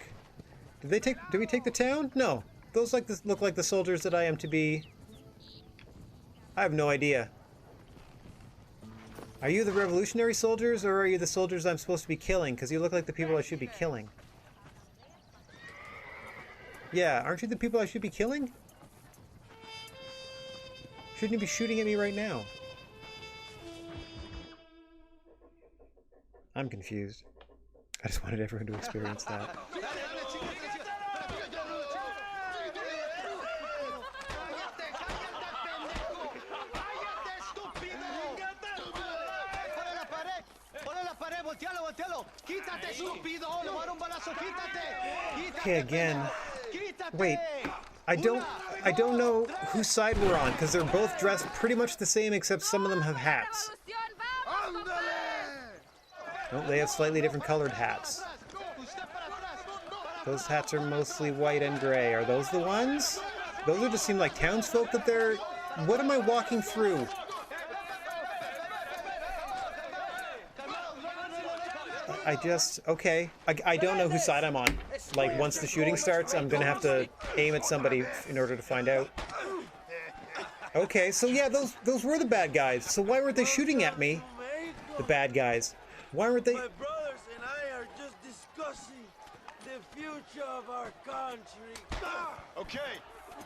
Did we take the town? No. Those look like the soldiers that I am to be... I have no idea. Are you the revolutionary soldiers, or are you the soldiers I'm supposed to be killing? Because you look like the people I should be killing. Yeah, aren't you the people I should be killing? Shouldn't you be shooting at me right now? I'm confused. I just wanted everyone to experience that. Okay, again. Wait, I don't know whose side we're on, because they're both dressed pretty much the same, except some of them have hats. No, they have slightly different colored hats. Those hats are mostly white and gray. Are those the ones? Those are just seem like townsfolk that they're... What am I walking through? I just... Okay. I don't know whose side I'm on. Like, once the shooting starts, I'm gonna have to aim at somebody in order to find out. Okay, so yeah, those were the bad guys. So why weren't they shooting at me? The bad guys. Why weren't they... My brothers and I are just discussing the future of our country. Okay,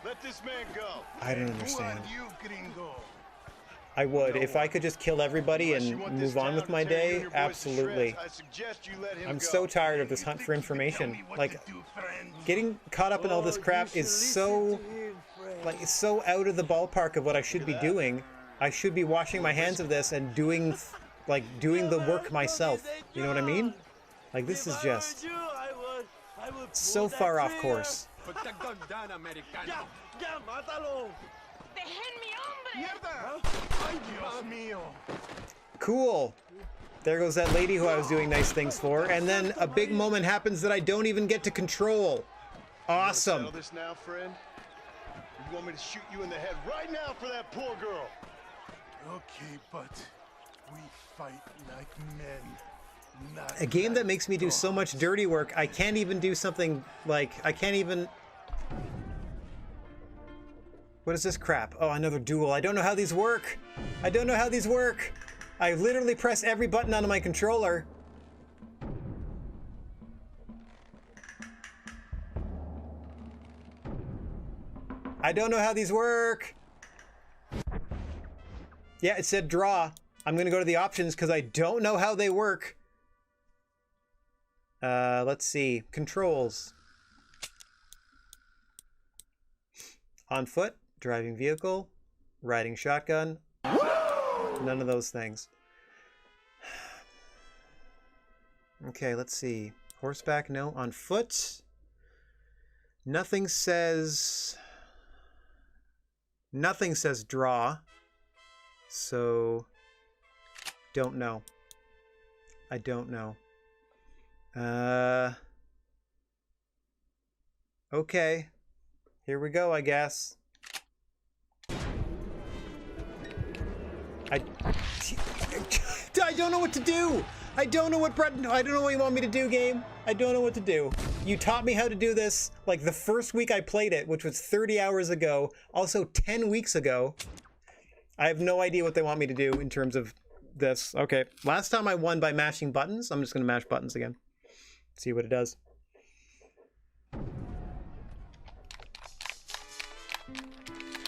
let this man go. I don't understand. Who are you, gringo? I would. If I could just kill everybody and move on with my day, absolutely. I'm so tired of this hunt for information. Like, getting caught up in all this crap is so... Like, it's so out of the ballpark of what I should be doing. I should be washing my hands of this and doing the work myself. You know what I mean? Like, this is just so far off course. Cool. There goes that lady who I was doing nice things for, and then a big moment happens that I don't even get to control. Awesome. You settle this now, friend? You want me to shoot you in the head right now for that poor girl? Okay, but we fight like men, not A game that like makes me do so much dirty work, I can't even do something like... I can't even... What is this crap? Oh, another duel. I don't know how these work. I don't know how these work. I literally press every button on my controller. I don't know how these work. Yeah, it said draw. I'm gonna go to the options because I don't know how they work. Let's see. Controls. On foot, driving vehicle, riding shotgun. None of those things. Okay, let's see. Horseback, no. On foot. Nothing says draw. So don't know. I don't know. Okay. Here we go, I guess. I don't know what to do. I don't know what you want me to do, game. I don't know what to do. You taught me how to do this like the first week I played it, which was 30 hours ago, also 10 weeks ago. I have no idea what they want me to do in terms of this. Okay, last time I won by mashing buttons. I'm just gonna mash buttons again. See what it does.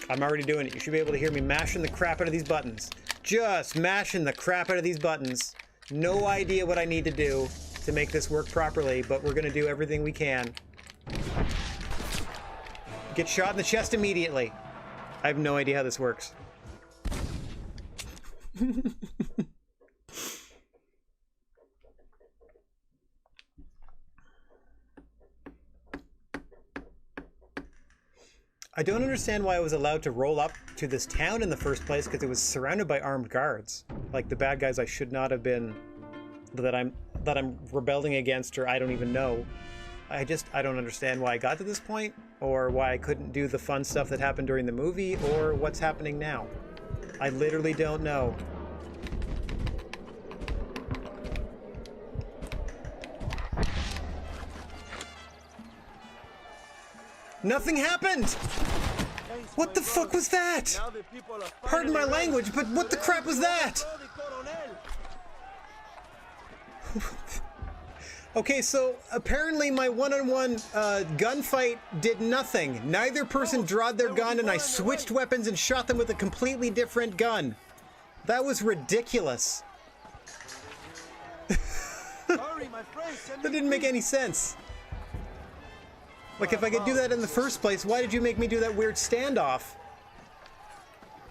I'm already doing it. You should be able to hear me mashing the crap out of these buttons. Just mashing the crap out of these buttons. No idea what I need to do to make this work properly, but we're gonna do everything we can. Get shot in the chest immediately. I have no idea how this works. I don't understand why I was allowed to roll up to this town in the first place, because it was surrounded by armed guards. Like the bad guys I should not have been, that I'm rebelling against, or I don't even know. I don't understand why I got to this point, or why I couldn't do the fun stuff that happened during the movie, or what's happening now. I literally don't know. Nothing happened! What the fuck was that? Pardon my language, but what the crap was that? Okay, so apparently my one-on-one gunfight did nothing. Neither person drawed their gun, and I switched weapons and shot them with a completely different gun. That was ridiculous. That didn't make any sense. Like, if I could do that in the first place, why did you make me do that weird standoff?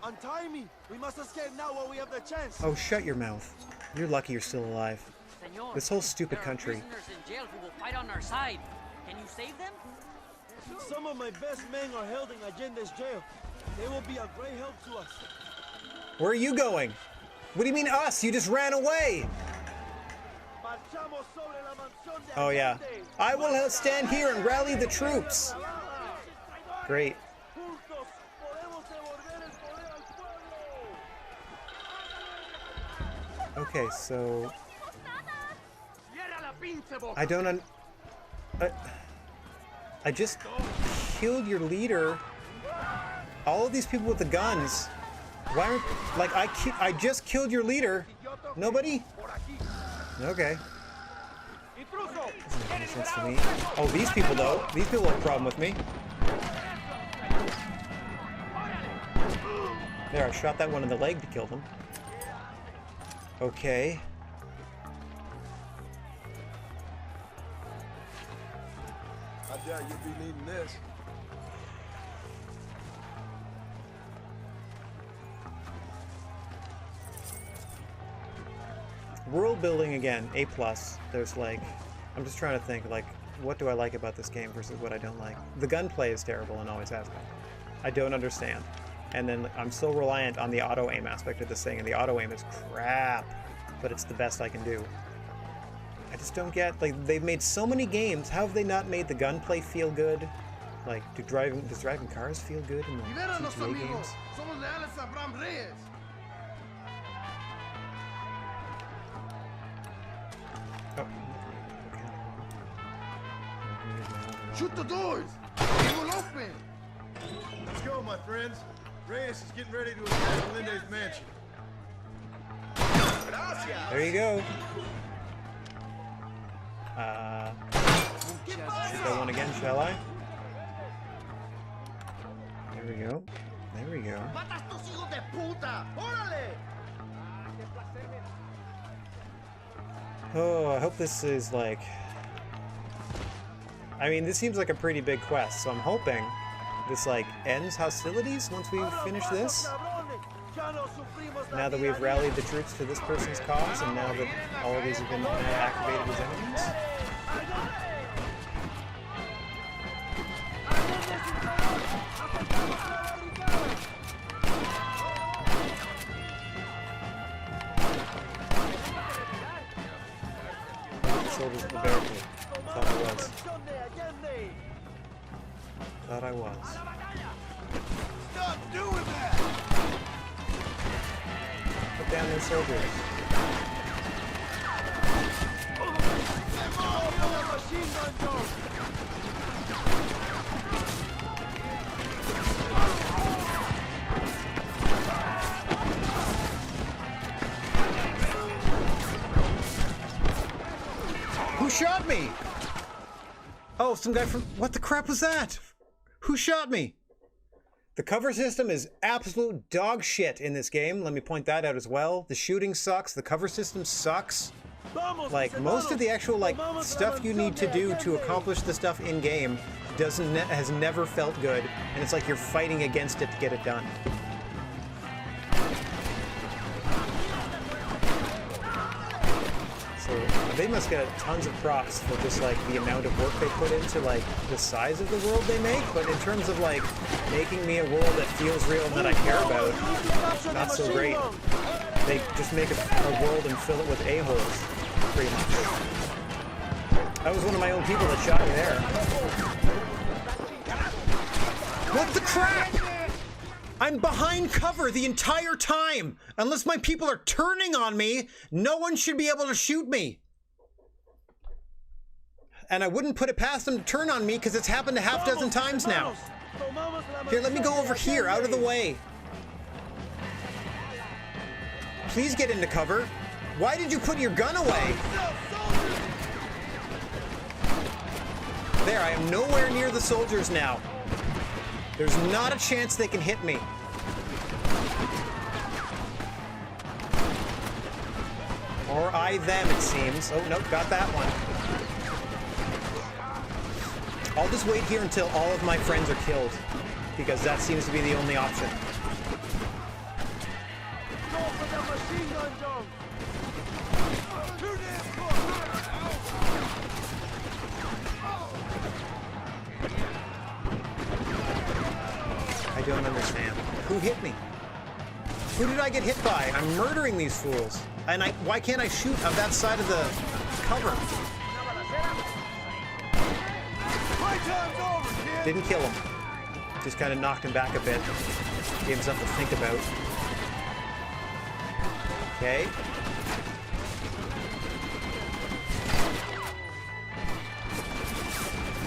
Untie me. We must escape now while we have the chance. Oh, shut your mouth. You're lucky you're still alive. This whole stupid country. Prisoners in jail who will fight on our side. Can you save them? Some of my best men are held in Allende's jail. They will be a great help to us. Where are you going? What do you mean us? You just ran away. Oh yeah. I will stand here and rally the troops. Great. Okay, so I don't I just killed your leader. All of these people with the guns. Why aren't, like, I just killed your leader. Nobody? Okay. Doesn't make any sense to me. Oh, these people though. These people have a problem with me. There, I shot that one in the leg to kill them. Okay. I doubt you'll be needing this. World building again, A+. There's like, I'm just trying to think, like, what do I like about this game versus what I don't like? The gunplay is terrible and always has been. I don't understand. And then I'm so reliant on the auto-aim aspect of this thing, and the auto-aim is crap, but it's the best I can do. I just don't get, like, they've made so many games, how have they not made the gunplay feel good? Like, does driving cars feel good in the GTA games? Oh. Shoot the doors! They will open! Let's go, my friends. Reyes is getting ready to attack Linde's mansion. There you go. Shoot that one again, shall I? There we go. There we go. Oh, I hope this is like... I mean, this seems like a pretty big quest, so I'm hoping this like ends hostilities once we finish this. Now that we've rallied the troops to this person's cause, and now that all of these have been activated as enemies. Soldiers at the barricade. Thought I was. Thought I was. Stop doing that! Put down those soldiers. Who shot me? Oh, some guy from... What the crap was that? Who shot me? The cover system is absolute dog shit in this game. Let me point that out as well. The shooting sucks. The cover system sucks. Like, most of the actual, like, stuff you need to do to accomplish the stuff in-game has never felt good. And it's like you're fighting against it to get it done. So they must get tons of props for just like the amount of work they put into like the size of the world they make, but in terms of like making me a world that feels real and that I care about, not so great. They just make a world and fill it with a-holes, pretty much. That was one of my own people that shot me there. What the crap? I'm behind cover the entire time! Unless my people are turning on me, no one should be able to shoot me. And I wouldn't put it past them to turn on me because it's happened a half dozen times now. Here, let me go over here, out of the way. Please get into cover. Why did you put your gun away? There, I am nowhere near the soldiers now. There's not a chance they can hit me. Or I them, it seems. Oh, nope, got that one. I'll just wait here until all of my friends are killed, because that seems to be the only option. I don't understand. Who hit me? Who did I get hit by? I'm murdering these fools. And why can't I shoot on that side of the cover? Didn't kill him. Just kind of knocked him back a bit. Gave him something to think about. Okay.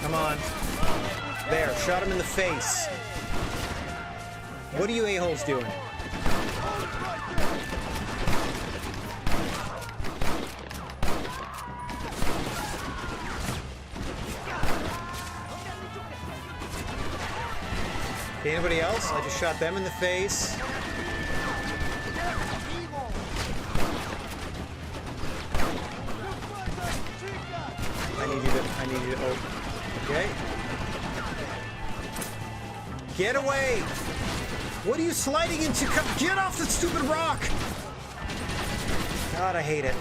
Come on. There, shot him in the face. What are you a-holes doing? Okay, anybody else? I just shot them in the face. I need you to, oh, okay. Get away! What are you sliding into? Get off the stupid rock! God, I hate it.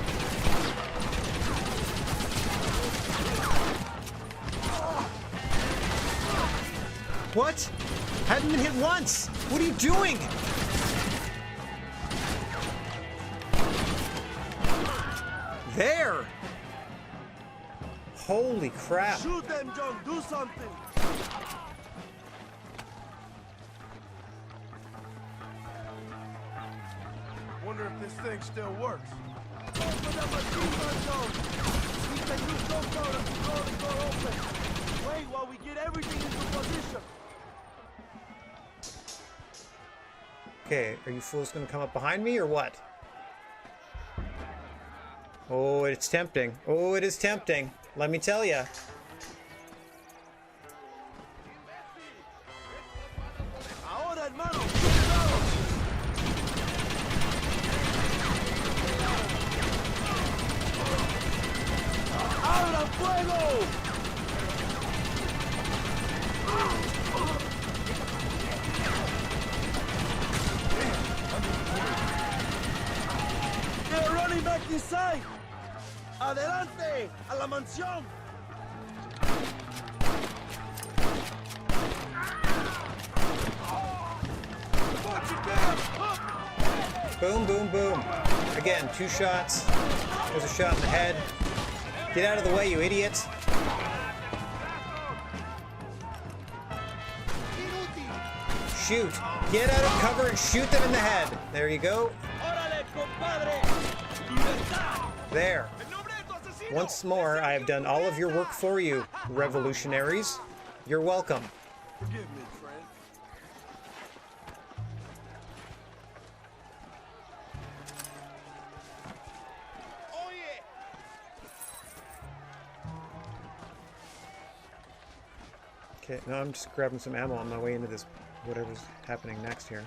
What? Hadn't been hit once! What are you doing? There! Holy crap. Shoot them, John! Do something! Wonder if this thing still works. Wait while we get everything into position. Okay, are you fools gonna come up behind me or what? Oh, it's tempting. Oh, it is tempting. Let me tell you. Ahora, hermano. ¡Abran fuego! They're running back inside. Adelante, a la mansión. Boom, boom, boom. Again, 2 shots. There's a shot in the head. Get out of the way, you idiots. Shoot. Get out of cover and shoot them in the head. There you go. There. Once more, I have done all of your work for you, revolutionaries. You're welcome. Forgive me, friend. Oh, yeah. Okay, now I'm just grabbing some ammo on my way into this, whatever's happening next here.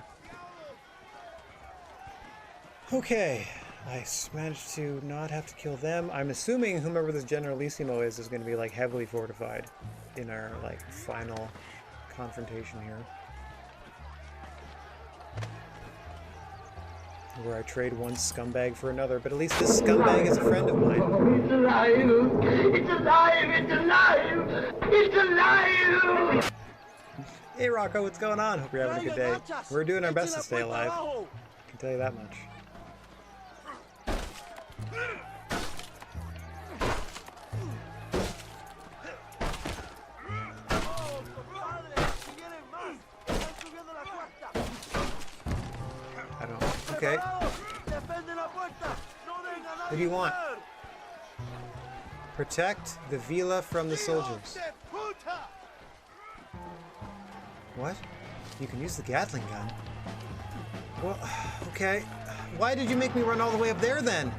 Okay, I managed to not have to kill them. I'm assuming whomever this Generalissimo is going to be like heavily fortified in our like final confrontation here. Where I trade one scumbag for another, but at least this scumbag is a friend of mine. It's alive! It's alive! It's alive! It's alive! Hey Rocco, what's going on? Hope you're having a good day. We're doing our best to stay alive. I can tell you that much. I don't. Okay. What do you want? Protect the villa from the soldiers. What? You can use the Gatling gun? Well, okay. Why did you make me run all the way up there then?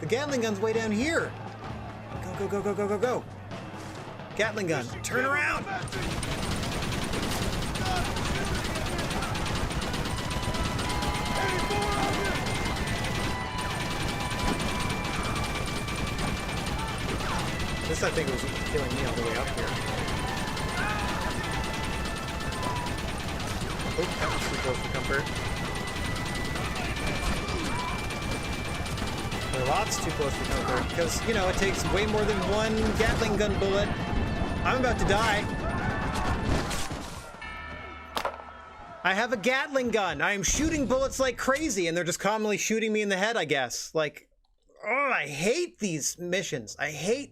The Gatling gun's way down here. Go, go, go, go, go, go, go. Gatling gun, turn around! This, I think, was killing me on the way up here. Oh, that was too close for comfort. Or lots too close for comfort, because, you know, it takes way more than one Gatling gun bullet. I'm about to die. I have a Gatling gun. I am shooting bullets like crazy, and they're just calmly shooting me in the head, I guess. Like, oh, I hate these missions. I hate,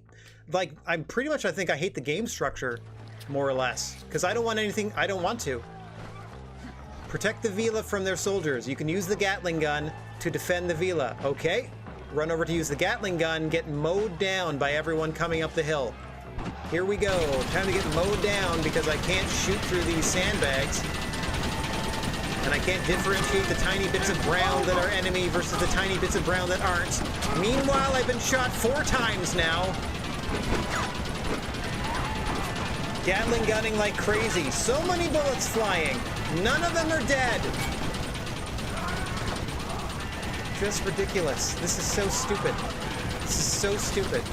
like, I think I hate the game structure, more or less. Because I don't want anything, I don't want to. Protect the villa from their soldiers. You can use the Gatling gun to defend the villa. Okay, run over to use the Gatling gun, get mowed down by everyone coming up the hill. Here we go. Time to get mowed down because I can't shoot through these sandbags. And I can't differentiate the tiny bits of brown that are enemy versus the tiny bits of brown that aren't. Meanwhile, I've been shot 4 times now. Gatling gunning like crazy. So many bullets flying. None of them are dead. Just ridiculous. This is so stupid. This is so stupid.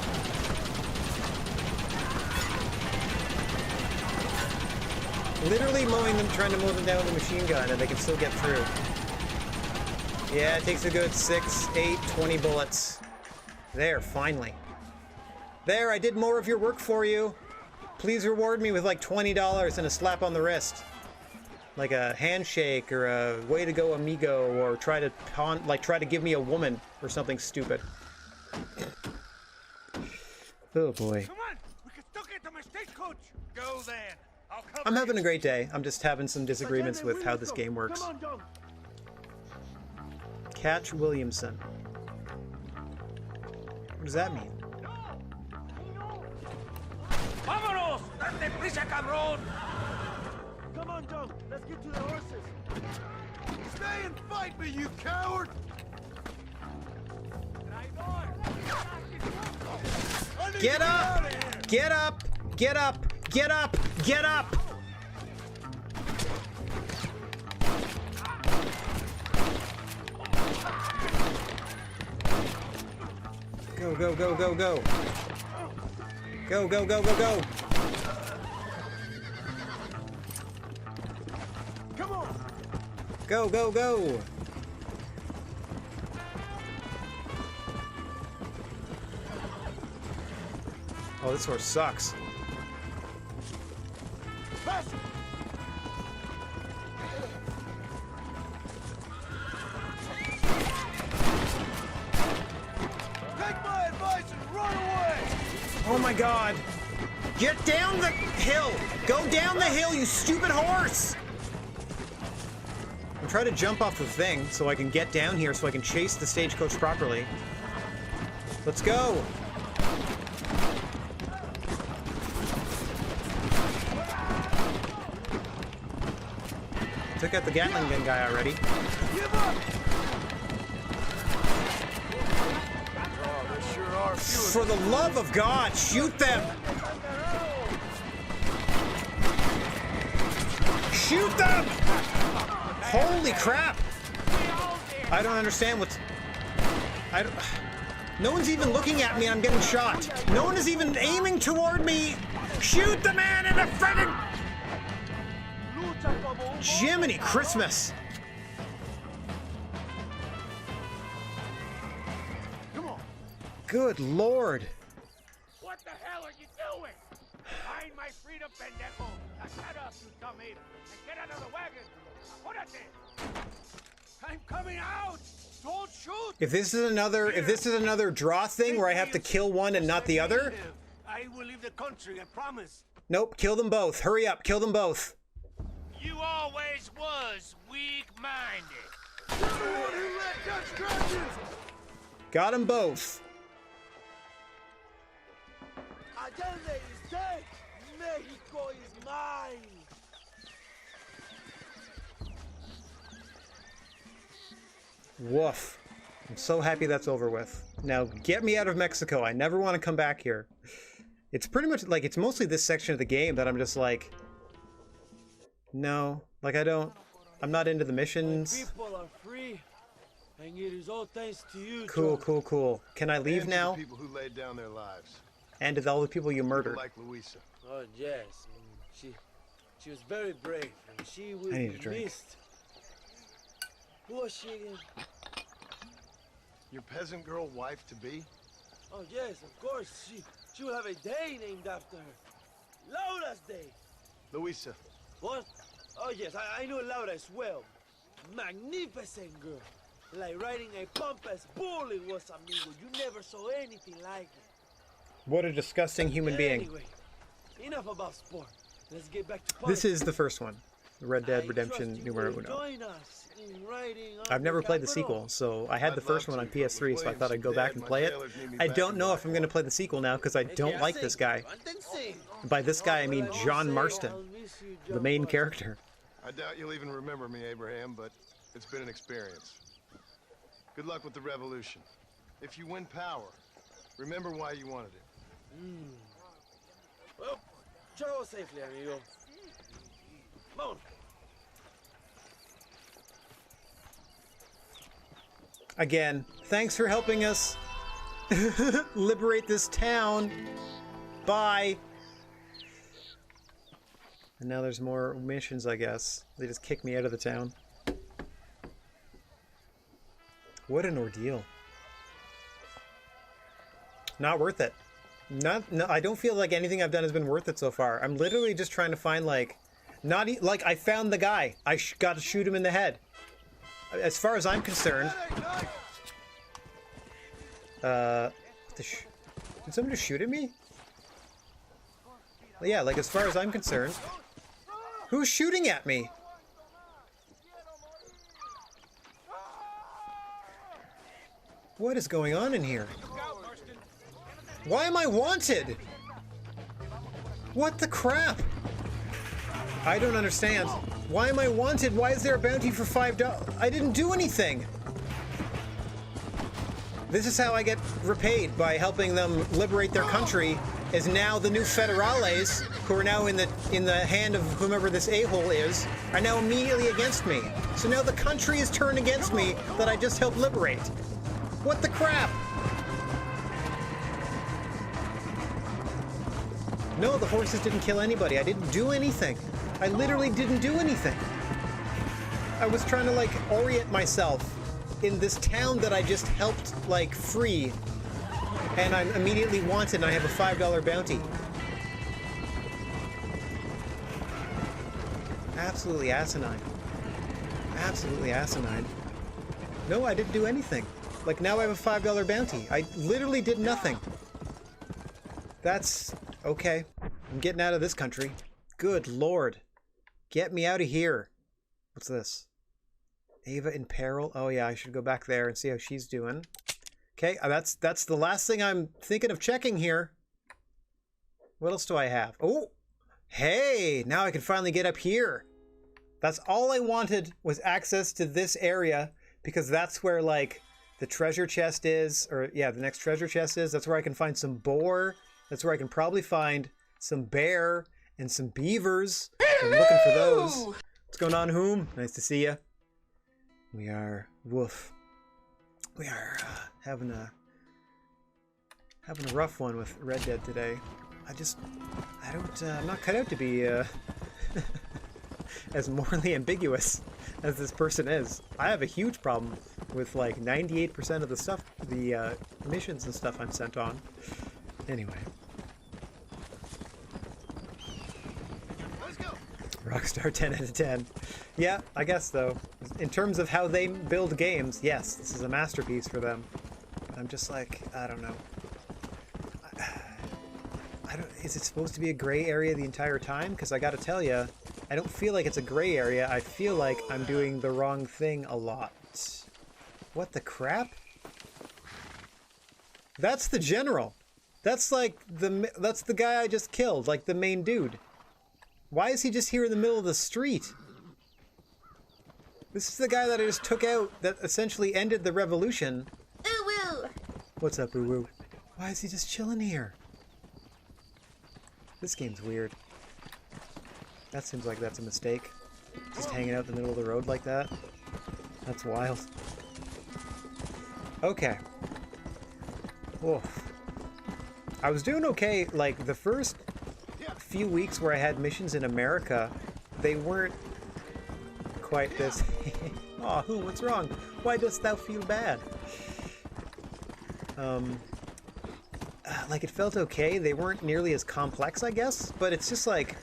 Literally mowing them, trying to mow them down with a machine gun, and they can still get through. Yeah, it takes a good 6, 8, 20 bullets. There, finally. There, I did more of your work for you. Please reward me with like $20 and a slap on the wrist. Like a handshake or a way to go amigo, or try to give me a woman or something stupid. Oh boy. Come on, we can still get to my stagecoach. Go then. I'll cover I'm having a great day. I'm just having some disagreements with how this game works. Come on, John. Catch Williamson. What does that mean? Vámonos! Date prisa, cabrón! Come on, John. Let's get to the horses. Stay and fight me, you coward! Get up! Get up! Get up! Get up! Get up! Go, go, go, go, go! Go, go, go, go, go! Come on! Go, go, go! Oh, this horse sucks. Faster! Oh my god. Get down the hill! Go down the hill, you stupid horse! I'm trying to jump off the thing so I can get down here so I can chase the stagecoach properly. Let's go! Took out the Gatling gun guy already. For the love of God, shoot them! Shoot them! Holy crap! I don't understand what's... No one's even looking at me, I'm getting shot. No one is even aiming toward me! Shoot the man in the friggin'... Jiminy Christmas! Good Lord! What the hell are you doing? Find my freedom, pendejo! Shut up, you dumb ape! And get out of the wagon! Apúrate! I'm coming out! Don't shoot! If this is another draw thing where I have to kill one and not the other... I will leave the country, I promise. Nope, kill them both. Hurry up, kill them both. You always was weak-minded. Got them both. Allende is dead. Mexico is mine. Woof. I'm so happy that's over with. Now get me out of Mexico. I never want to come back here. It's pretty much like, it's mostly this section of the game that I'm just like, no, like I'm not into the missions. People are free, and it is all thanks to you. Cool, cool, cool. Can I leave now? People who laid down their lives. And to all the people you murdered. Like Luisa. Oh yes, she was very brave, and she will be missed. Who was she again? Your peasant girl wife to be? Oh yes, of course. She will have a day named after her. Laura's Day. Luisa. What? Oh yes, I know Laura as well. Magnificent girl. Like riding a pompous bull it was, amigo. You never saw anything like it. What a disgusting human being. Anyway, enough about sport. Let's get back to This is the first one. Red Dead Redemption numero uno. I've never played the sequel, so I had the first one on PS3, so I thought I'd go back and play it. I don't know if I'm going to play the sequel now, because I don't like this guy. By this guy, I mean John Marston, the main character. I doubt you'll even remember me, Abraham, but it's been an experience. Good luck with the revolution. If you win power, remember why you wanted it. Well, travel safely, amigo. Come on. Again, thanks for helping us liberate this town. Bye. And now there's more missions, I guess. They just kicked me out of the town. What an ordeal. Not worth it. No, I don't feel like anything I've done has been worth it so far. I'm literally just trying to find, like, like, I found the guy. I got to shoot him in the head. As far as I'm concerned... did someone just shoot at me? Well, yeah, like, as far as I'm concerned... Who's shooting at me? What is going on in here? Why am I wanted? What the crap? I don't understand. Why am I wanted? Why is there a bounty for $5? I didn't do anything. This is how I get repaid, by helping them liberate their country, is now the new federales, who are now in the hand of whomever this a-hole is, are now immediately against me. So now the country is turned against me that I just helped liberate. What the crap? No, the horses didn't kill anybody. I didn't do anything. I literally didn't do anything. I was trying to, like, orient myself in this town that I just helped, like, free. And I'm immediately wanted and I have a $5 bounty. Absolutely asinine. Absolutely asinine. No, I didn't do anything. Like, now I have a $5 bounty. I literally did nothing. That's okay. I'm getting out of this country. Good lord. Get me out of here. What's this? Ava in peril. Oh yeah, I should go back there and see how she's doing. Okay, that's the last thing I'm thinking of checking here. What else do I have? Oh, hey, now I can finally get up here. That's all I wanted was access to this area because that's where like the treasure chest is, or yeah, the next treasure chest is. That's where I can find some boar. That's where I can probably find some bear and some beavers. So I'm looking for those. What's going on, Whom? Nice to see you. We are woof. We are having a rough one with Red Dead today. I'm not cut out to be as morally ambiguous as this person is. I have a huge problem with like 98% of the stuff, the missions and stuff I'm sent on. Anyway. Rockstar 10 out of 10. Yeah, I guess though. In terms of how they build games, yes, this is a masterpiece for them. But I'm just like, I don't know. Is it supposed to be a gray area the entire time? Because I gotta tell you, I don't feel like it's a gray area. I feel like I'm doing the wrong thing a lot. What the crap? That's the general. That's like that's the guy I just killed, like the main dude. Why is he just here in the middle of the street? This is the guy that I just took out that essentially ended the revolution. Ooh-woo! What's up, Ooh-woo? Why is he just chilling here? This game's weird. That seems like that's a mistake. Just hanging out in the middle of the road like that. That's wild. Okay. Whoa. I was doing okay, like, the first few weeks where I had missions in America, they weren't quite this... Aw, who? What's wrong? Why dost thou feel bad? Like, it felt okay. They weren't nearly as complex, I guess, but it's just like...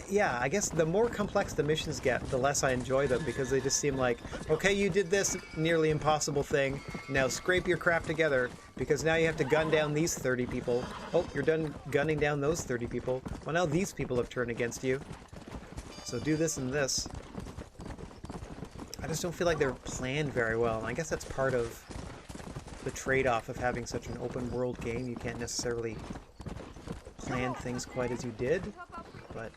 yeah, I guess the more complex the missions get, the less I enjoy them, because they just seem like, okay, you did this nearly impossible thing, now scrape your crap together, because now you have to gun down these 30 people. Oh, you're done gunning down those 30 people. Well, now these people have turned against you. So do this and this. I just don't feel like they're planned very well, and I guess that's part of the trade-off of having such an open-world game. You can't necessarily plan things quite as you did, but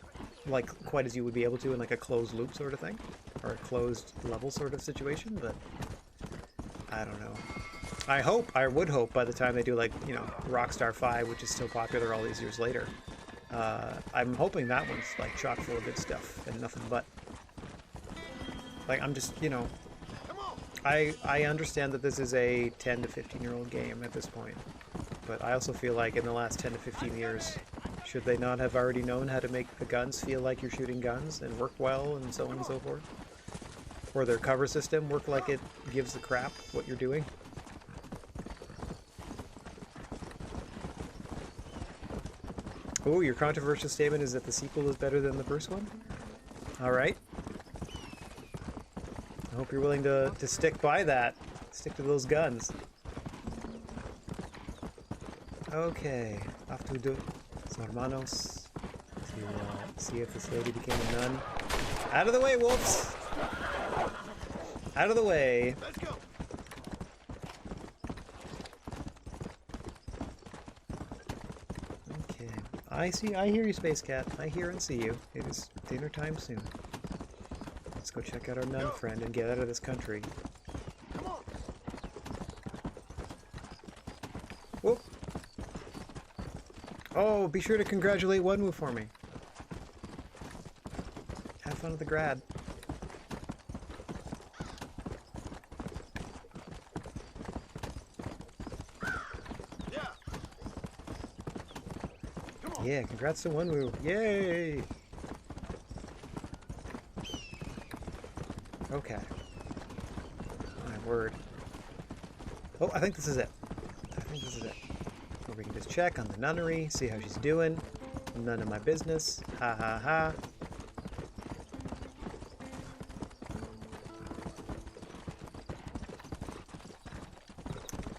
like quite as you would be able to in like a closed loop sort of thing, or a closed level sort of situation, but I don't know. I would hope by the time they do like, you know, Rockstar 5, which is still popular all these years later, I'm hoping that one's like chock full of good stuff and nothing but. Like, I'm just, you know, I understand that this is a 10 to 15-year-old game at this point, but I also feel like in the last 10 to 15 years, should they not have already known how to make the guns feel like you're shooting guns and work well and so on and so forth? Or their cover system work like it gives the crap what you're doing? Oh, your controversial statement is that the sequel is better than the first one? Alright. I hope you're willing to stick by that. Stick to those guns. Okay. Off to do hermanos to see if this lady became a nun. Out of the way, wolves! Out of the way. Let's go. Okay. I hear you, Space Cat. I hear and see you. It is dinner time soon. Let's go check out our nun friend and get out of this country. Come on. Whoop. Oh, be sure to congratulate Wenwu for me. Have fun at the grad. Yeah. Come on. Yeah, congrats to Wenwu. Yay! Okay. My word. Oh, I think this is it. I think this is it. Where we can just check on the nunnery, see how she's doing. None of my business. Ha ha ha.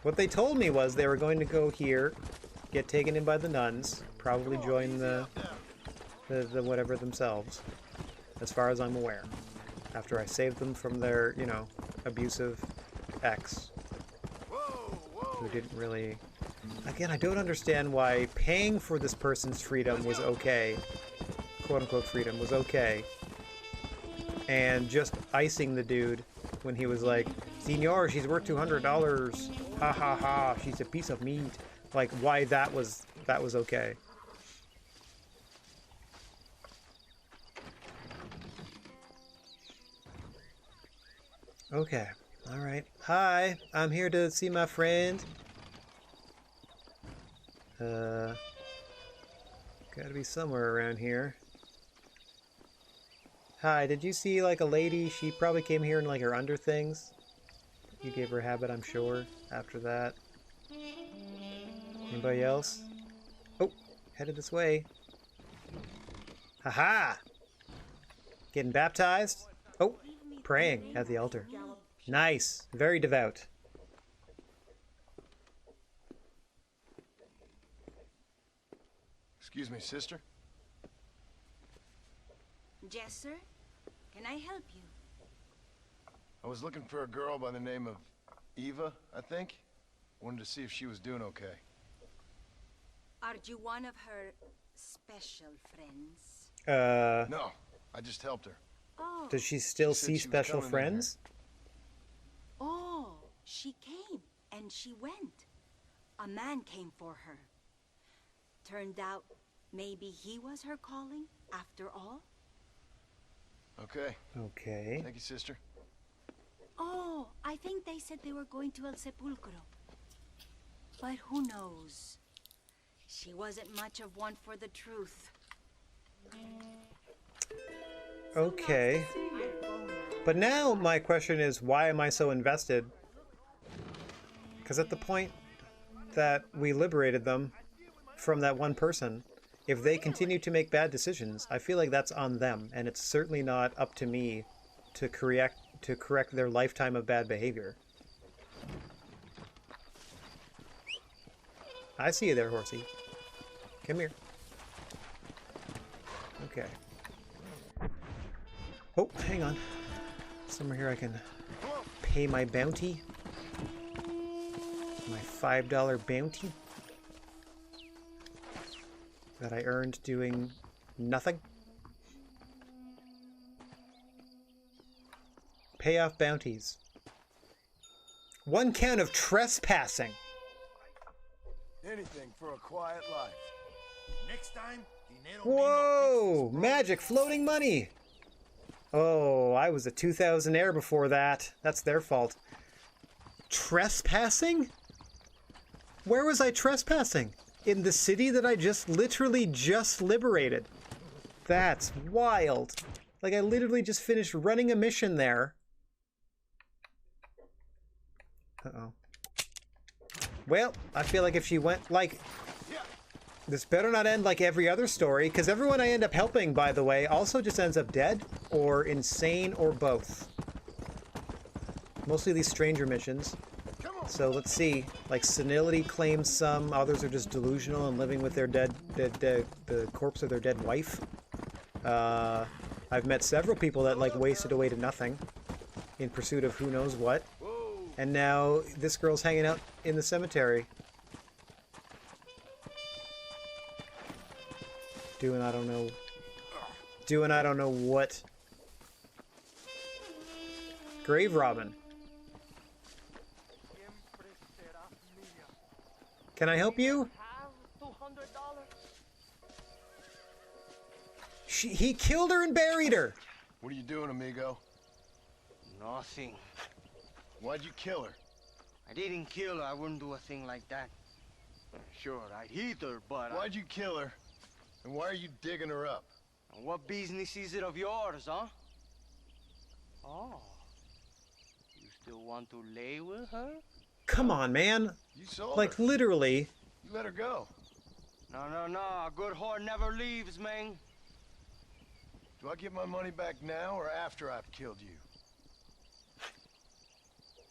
What they told me was they were going to go here get taken in by the nuns, probably join the whatever themselves, as far as I'm aware. After I saved them from their, you know, abusive ex, who didn't really... Again, I don't understand why paying for this person's freedom was okay, quote-unquote freedom, was okay, and just icing the dude when he was like, "Senor, she's worth $200. Ha ha ha, she's a piece of meat." Like, why that was okay. Okay, alright. Hi, I'm here to see my friend. Gotta be somewhere around here. Hi, did you see, like, a lady? She probably came here in, like, her under things. You gave her a habit, I'm sure, after that. Anybody else? Oh, headed this way. Haha! Getting baptized? Oh, praying at the altar. Nice. Very devout. Excuse me, sister? Yes, sir? Can I help you? I was looking for a girl by the name of Eva, I think. Wanted to see if she was doing okay. Are you one of her special friends? No, I just helped her. Oh. Does she still She said see she was special coming in friends? Oh, she came and she went. A man came for her. Turned out maybe he was her calling after all. Okay. Okay. Thank you, sister. Oh, I think they said they were going to El Sepulcro. But who knows? She wasn't much of one for the truth. Okay. But now my question is, why am I so invested? Because at the point that we liberated them from that one person, if they continue to make bad decisions, I feel like that's on them, and it's certainly not up to me to correct their lifetime of bad behavior. I see you there, horsey. Come here. Okay. Oh, hang on. Somewhere here I can pay my bounty. My $5 bounty that I earned doing nothing. Pay off bounties. 1 count of trespassing. Anything for a quiet life. Next time, Whoa! Magic floating money! Oh, I was a 2000 air before that. That's their fault. Trespassing? Where was I trespassing? In the city that I literally just liberated. That's wild. Like, I literally just finished running a mission there. Uh-oh. Well, I feel like if she went, like... This better not end like every other story, because everyone I end up helping, by the way, also just ends up dead, or insane, or both. Mostly these stranger missions. So let's see. Like, senility claims some, others are just delusional and living with their the corpse of their dead wife. I've met several people that, like, wasted away to nothing in pursuit of who knows what. And now this girl's hanging out in the cemetery. Doing I don't know what. Grave Robin. Can I help you? He killed her and buried her. What are you doing, amigo? Nothing. Why'd you kill her? I didn't kill her. I wouldn't do a thing like that. Sure, I'd hit her, but Why'd you kill her? And why are you digging her up? And what business is it of yours, huh? Oh. You still want to lay with her? Come on, man. You sold like, her. literally. You let her go. No. A good whore never leaves, man. Do I get my money back now or after I've killed you?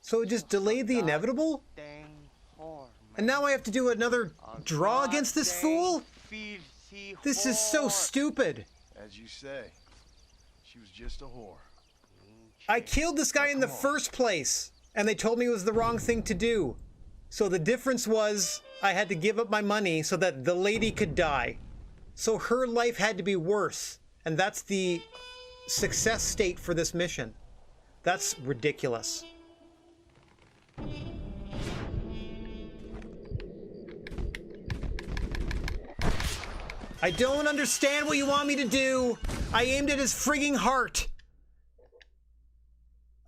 So it just delayed the inevitable? Dang whore, And now I have to do another draw against this fool? This is so stupid. As you say, she was just a whore. I killed this guy in the first place, and they told me it was the wrong thing to do. So the difference was I had to give up my money so that the lady could die. So her life had to be worse. And that's the success state for this mission. That's ridiculous. I don't understand what you want me to do. I aimed at his frigging heart.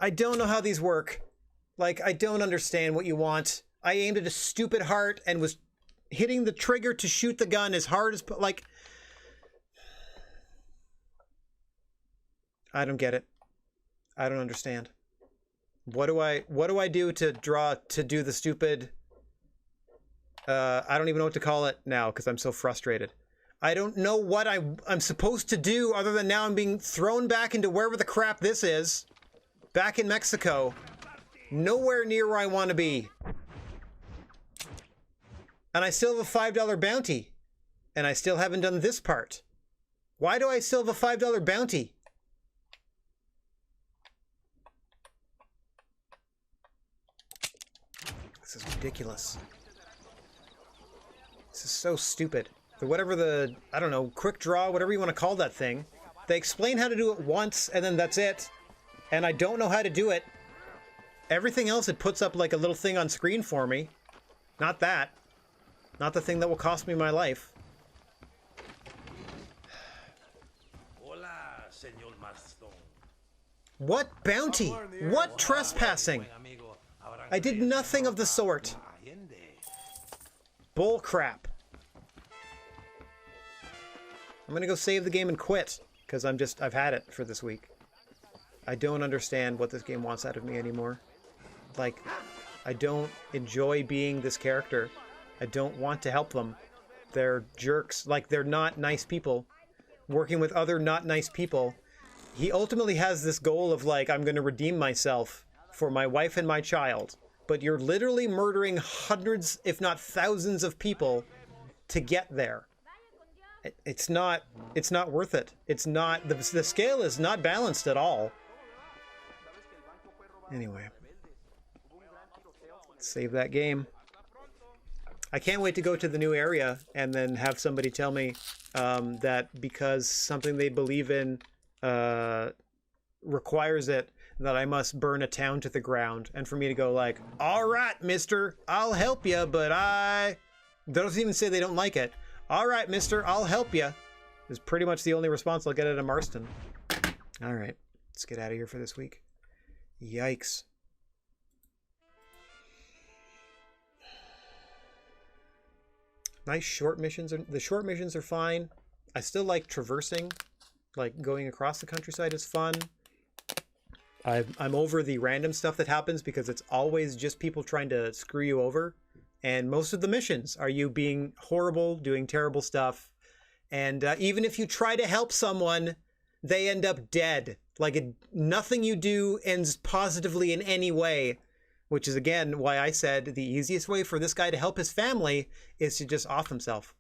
I don't know how these work. Like, I don't understand what you want. I aimed at a stupid heart and was hitting the trigger to shoot the gun as hard as, like... I don't get it. I don't understand. What do I do to do the stupid... I don't even know what to call it now because I'm so frustrated. I don't know what I'm supposed to do other than now I'm being thrown back into wherever the crap this is. Back in Mexico. Nowhere near where I want to be. And I still have a $5 bounty. And I still haven't done this part. Why do I still have a $5 bounty? This is ridiculous. This is so stupid. Whatever the, I don't know, quick draw, whatever you want to call that thing. They explain how to do it once, and then that's it. And I don't know how to do it. Everything else, it puts up like a little thing on screen for me. Not that. Not the thing that will cost me my life. Hola, Señor Marston. What bounty? What trespassing? I did nothing of the sort. Bull crap. I'm gonna go save the game and quit, because I've had it for this week. I don't understand what this game wants out of me anymore. Like, I don't enjoy being this character. I don't want to help them. They're jerks. Like, they're not nice people. Working with other not nice people. He ultimately has this goal of, like, I'm gonna redeem myself for my wife and my child. But you're literally murdering hundreds, if not thousands of people to get there. It's not worth it. It's not, the scale is not balanced at all. Anyway. Save that game. I can't wait to go to the new area and then have somebody tell me that because something they believe in requires it, that I must burn a town to the ground. And for me to go like, all right, mister, I'll help you, but they don't even say they don't like it. All right, mister, I'll help you. Is pretty much the only response I'll get out of Marston. All right, let's get out of here for this week. Yikes. Nice short missions. The short missions are fine. I still like traversing. Like going across the countryside is fun. I'm over the random stuff that happens because it's always just people trying to screw you over. And most of the missions are you being horrible, doing terrible stuff. And even if you try to help someone, they end up dead. Like nothing you do ends positively in any way. Which is, again, why I said the easiest way for this guy to help his family is to just off himself.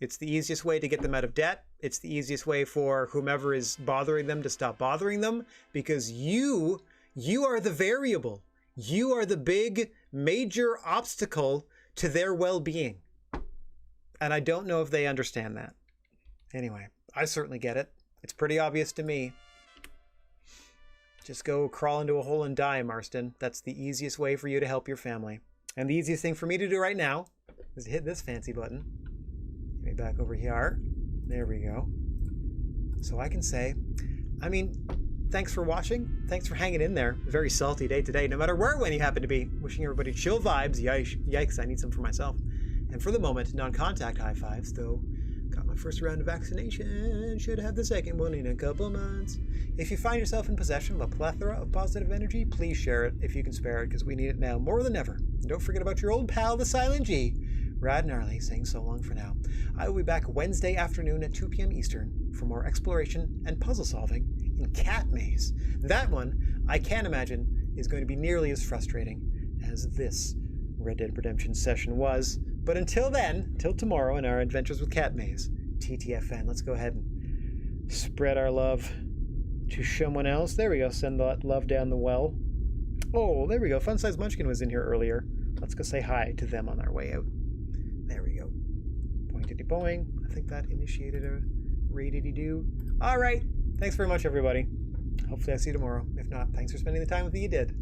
It's the easiest way to get them out of debt. It's the easiest way for whomever is bothering them to stop bothering them. Because you are the variable. You are the big, major obstacle to their well-being. And I don't know if they understand that. Anyway, I certainly get it. It's pretty obvious to me. Just go crawl into a hole and die, Marston. That's the easiest way for you to help your family. And the easiest thing for me to do right now is hit this fancy button. Get me back over here. There we go. So I can say, thanks for watching. Thanks for hanging in there. Very salty day today, no matter where when you happen to be. Wishing everybody chill vibes. Yikes, I need some for myself. And for the moment, non-contact high fives, though. Got my first round of vaccination. Should have the second one in a couple months. If you find yourself in possession of a plethora of positive energy, please share it if you can spare it, because we need it now more than ever. And don't forget about your old pal, the Silent G. Rad Gnarly, saying so long for now. I will be back Wednesday afternoon at 2 p.m. Eastern for more exploration and puzzle solving in Cat Maze. That one, I can't imagine, is going to be nearly as frustrating as this Red Dead Redemption session was. But until then, till tomorrow in our adventures with Cat Maze, TTFN, let's go ahead and spread our love to someone else. There we go, send that love down the well. Oh, there we go, Fun Size Munchkin was in here earlier. Let's go say hi to them on our way out. There we go. Pointity boing. I think that initiated a raid-a-dee-doo. All right, thanks very much, everybody. Hopefully I see you tomorrow. If not, thanks for spending the time with me. You did.